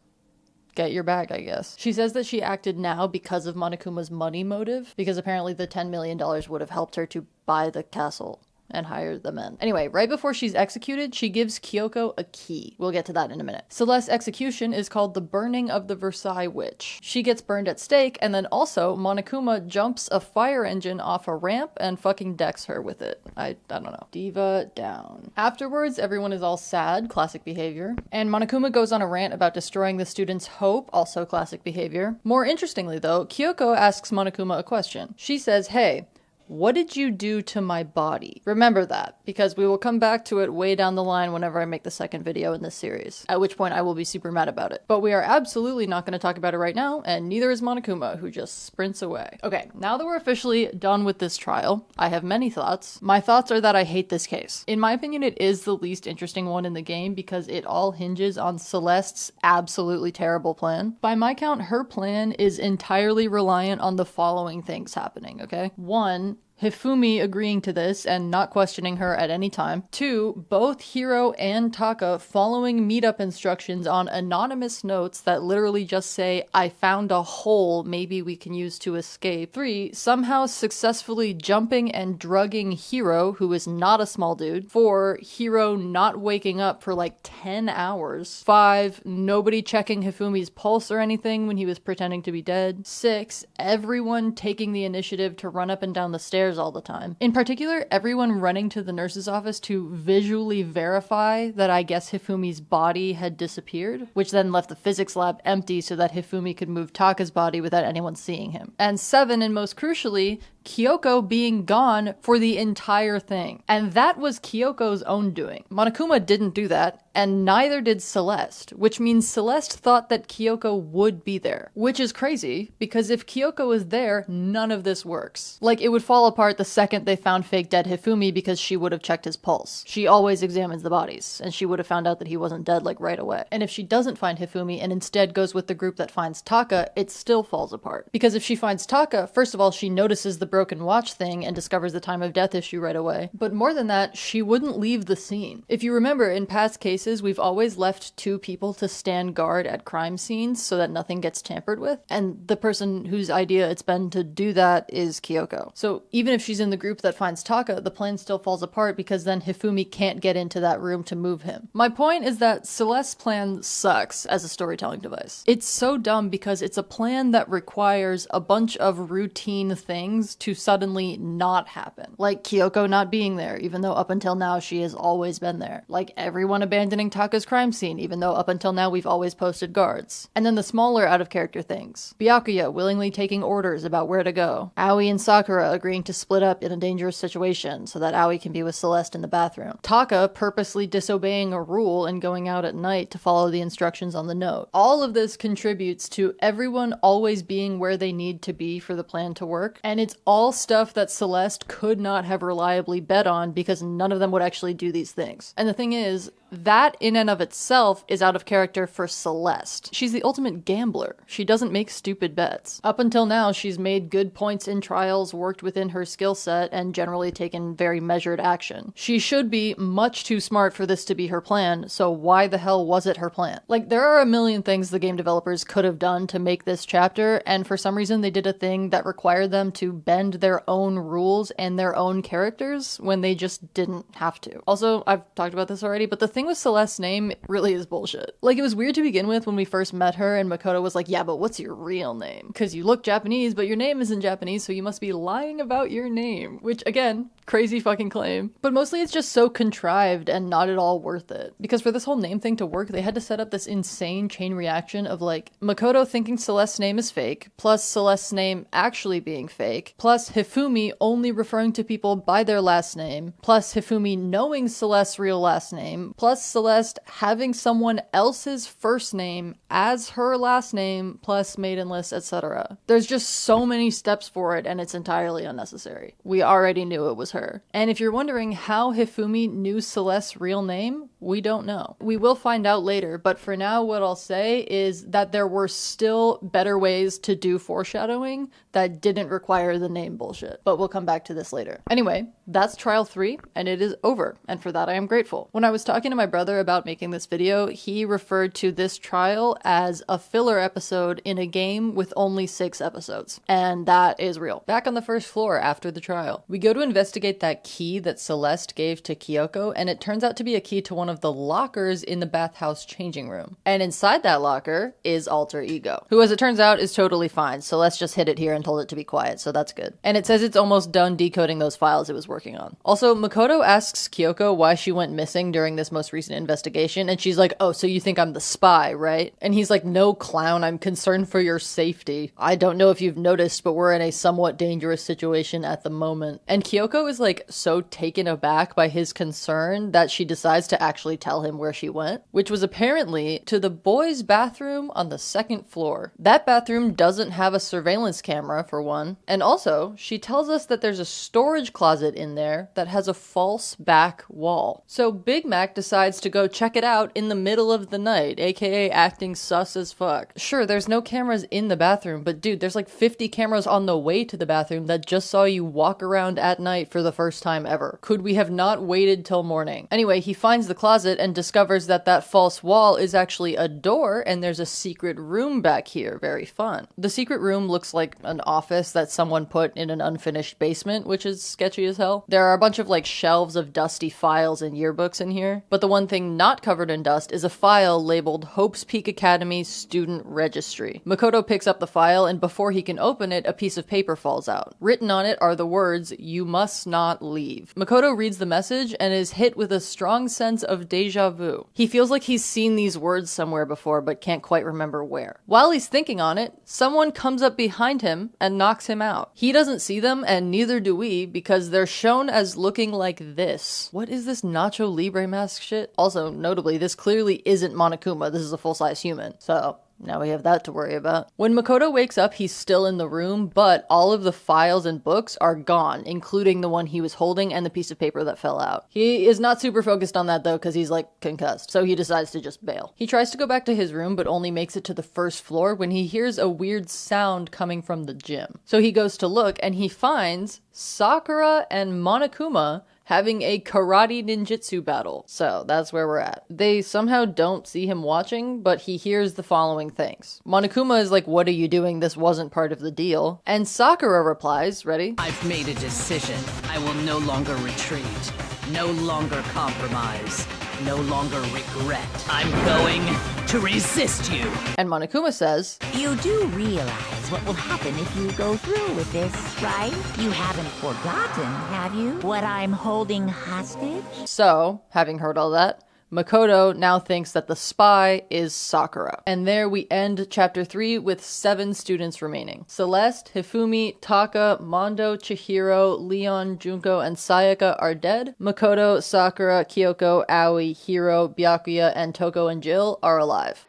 get your bag, I guess. She says that she acted now because of Monokuma's money motive, because apparently the $10 million would have helped her to buy the castle and hire the men. Anyway, right before she's executed, she gives Kyoko a key. We'll get to that in a minute. Celeste's execution is called the Burning of the Versailles Witch. She gets burned at stake, and then also Monokuma jumps a fire engine off a ramp and fucking decks her with it. I don't know. Diva down. Afterwards, everyone is all sad, classic behavior, and Monokuma goes on a rant about destroying the students' hope, also classic behavior. More interestingly though, Kyoko asks Monokuma a question. She says, hey, What did you do to my body? Remember that, because we will come back to it way down the line whenever I make the second video in this series, at which point I will be super mad about it. But we are absolutely not going to talk about it right now, and neither is Monokuma, who just sprints away. Okay, now that we're officially done with this trial, I have many thoughts. My thoughts are that I hate this case. In my opinion, it is the least interesting one in the game because it all hinges on Celeste's absolutely terrible plan. By my count, her plan is entirely reliant on the following things happening, okay? 1, Hifumi agreeing to this and not questioning her at any time. 2, both Hiro and Taka following meetup instructions on anonymous notes that literally just say, I found a hole maybe we can use to escape. 3, somehow successfully jumping and drugging Hiro, who is not a small dude. 4, Hiro not waking up for like 10 hours. 5, nobody checking Hifumi's pulse or anything when he was pretending to be dead. 6, everyone taking the initiative to run up and down the stairs all the time. In particular, everyone running to the nurse's office to visually verify that I guess Hifumi's body had disappeared, which then left the physics lab empty so that Hifumi could move Taka's body without anyone seeing him. And 7, and most crucially, Kyoko being gone for the entire thing. And that was Kyoko's own doing. Monokuma didn't do that, and neither did Celeste, which means Celeste thought that Kyoko would be there. Which is crazy, because if Kyoko is there, none of this works. Like, it would fall apart the second they found fake dead Hifumi because she would have checked his pulse. She always examines the bodies, and she would have found out that he wasn't dead like right away. And if she doesn't find Hifumi and instead goes with the group that finds Taka, it still falls apart. Because if she finds Taka, first of all, she notices the broken watch thing and discovers the time of death issue right away. But more than that, she wouldn't leave the scene. If you remember, in past cases, we've always left 2 people to stand guard at crime scenes so that nothing gets tampered with. And the person whose idea it's been to do that is Kyoko. So even if she's in the group that finds Taka, the plan still falls apart because then Hifumi can't get into that room to move him. My point is that Celeste's plan sucks as a storytelling device. It's so dumb because it's a plan that requires a bunch of routine things to suddenly not happen. Like Kyoko not being there, even though up until now she has always been there. Like everyone abandoning Taka's crime scene, even though up until now we've always posted guards. And then the smaller out-of-character things. Byakuya willingly taking orders about where to go. Aoi and Sakura agreeing to split up in a dangerous situation so that Aoi can be with Celeste in the bathroom. Taka purposely disobeying a rule and going out at night to follow the instructions on the note. All of this contributes to everyone always being where they need to be for the plan to work, and it's all stuff that Celeste could not have reliably bet on because none of them would actually do these things. And the thing is, that in and of itself is out of character for Celeste. She's the ultimate gambler. She doesn't make stupid bets. Up until now, she's made good points in trials, worked within her skill set, and generally taken very measured action. She should be much too smart for this to be her plan, so why the hell was it her plan? Like, there are a million things the game developers could have done to make this chapter, and for some reason they did a thing that required them to bend their own rules and their own characters when they just didn't have to. Also, I've talked about this already, but the thing with Celeste's name really is bullshit. Like, it was weird to begin with when we first met her and Makoto was like, yeah, but what's your real name? Because you look Japanese, but your name isn't Japanese, so you must be lying about your name. Which, again, crazy fucking claim. But mostly it's just so contrived and not at all worth it. Because for this whole name thing to work, they had to set up this insane chain reaction of like, Makoto thinking Celeste's name is fake, plus Celeste's name actually being fake, plus Hifumi only referring to people by their last name, plus Hifumi knowing Celeste's real last name, plus Celeste having someone else's first name as her last name, plus maidenless, etc. There's just so many steps for it and it's entirely unnecessary. We already knew it was her. And if you're wondering how Hifumi knew Celeste's real name, we don't know. We will find out later, but for now what I'll say is that there were still better ways to do foreshadowing that didn't require the name bullshit. But we'll come back to this later. Anyway, that's trial 3, and it is over, and for that I am grateful. When I was talking to my brother about making this video, he referred to this trial as a filler episode in a game with only 6 episodes. And that is real. Back on the first floor after the trial, we go to investigate that key that Celeste gave to Kyoko, and it turns out to be a key to one of of the lockers in the bathhouse changing room. And inside that locker is Alter Ego, who as it turns out is totally fine. So let's just hit it here and told it to be quiet. So that's good. And it says it's almost done decoding those files it was working on. Also, Makoto asks Kyoko why she went missing during this most recent investigation. And she's like, oh, so you think I'm the spy, right? And he's like, no, clown, I'm concerned for your safety. I don't know if you've noticed, but we're in a somewhat dangerous situation at the moment. And Kyoko is like so taken aback by his concern that she decides to actually tell him where she went, which was apparently to the boys' bathroom on the second floor. That bathroom doesn't have a surveillance camera, for one. And also, she tells us that there's a storage closet in there that has a false back wall. So Big Mac decides to go check it out in the middle of the night, aka acting sus as fuck. Sure, there's no cameras in the bathroom, but dude, there's like 50 cameras on the way to the bathroom that just saw you walk around at night for the first time ever. Could we have not waited till morning? Anyway, he finds the closet and discovers that that false wall is actually a door and there's a secret room back here. Very fun. The secret room looks like an office that someone put in an unfinished basement, which is sketchy as hell. There are a bunch of like shelves of dusty files and yearbooks in here, but the one thing not covered in dust is a file labeled Hope's Peak Academy Student Registry. Makoto picks up the file and before he can open it, a piece of paper falls out. Written on it are the words, "You must not leave." Makoto reads the message and is hit with a strong sense of deja vu. He feels like he's seen these words somewhere before but can't quite remember where. While he's thinking on it, someone comes up behind him and knocks him out. He doesn't see them and neither do we because they're shown as looking like this. What is this Nacho Libre mask shit? Also, notably, this clearly isn't Monokuma. This is a full-size human. So now we have that to worry about. When Makoto wakes up, he's still in the room, but all of the files and books are gone, including the one he was holding and the piece of paper that fell out. He is not super focused on that though, because he's like concussed, so he decides to just bail. He tries to go back to his room, but only makes it to the first floor when he hears a weird sound coming from the gym. So he goes to look and he finds Sakura and Monokuma having a karate ninjutsu battle. So that's where we're at. They somehow don't see him watching, but he hears the following things. Monokuma is like, what are you doing? This wasn't part of the deal. And Sakura replies, ready? I've made a decision. I will no longer retreat. No longer compromise. No longer regret. I'm going to resist you. And Monokuma says, You do realize what will happen if you go through with this, right? You haven't forgotten, have you? What I'm holding hostage? So, having heard all that, Makoto now thinks that the spy is Sakura. And there we end chapter 3 with 7 students remaining. Celeste, Hifumi, Taka, Mondo, Chihiro, Leon, Junko, and Sayaka are dead. Makoto, Sakura, Kyoko, Aoi, Hiro, Byakuya, and Toko and Jill are alive.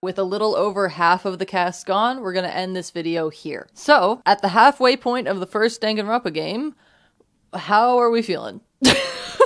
With a little over half of the cast gone, we're going to end this video here. So, at the halfway point of the first Danganronpa game, how are we feeling?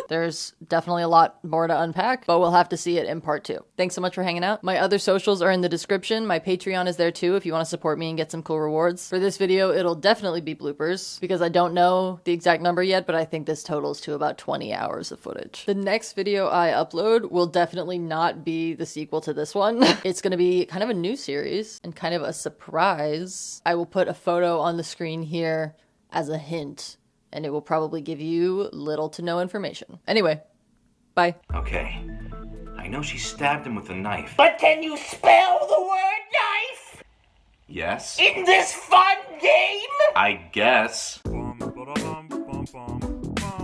There's definitely a lot more to unpack, but we'll have to see it in part 2. Thanks so much for hanging out. My other socials are in the description. My Patreon is there too if you want to support me and get some cool rewards. For this video, it'll definitely be bloopers because I don't know the exact number yet, but I think this totals to about 20 hours of footage. The next video I upload will definitely not be the sequel to this one. It's going to be kind of a new series and kind of a surprise. I will put a photo on the screen here as a hint, and it will probably give you little to no information. Anyway, bye. Okay, I know she stabbed him with a knife. But can you spell the word knife? Yes? In this fun game? I guess.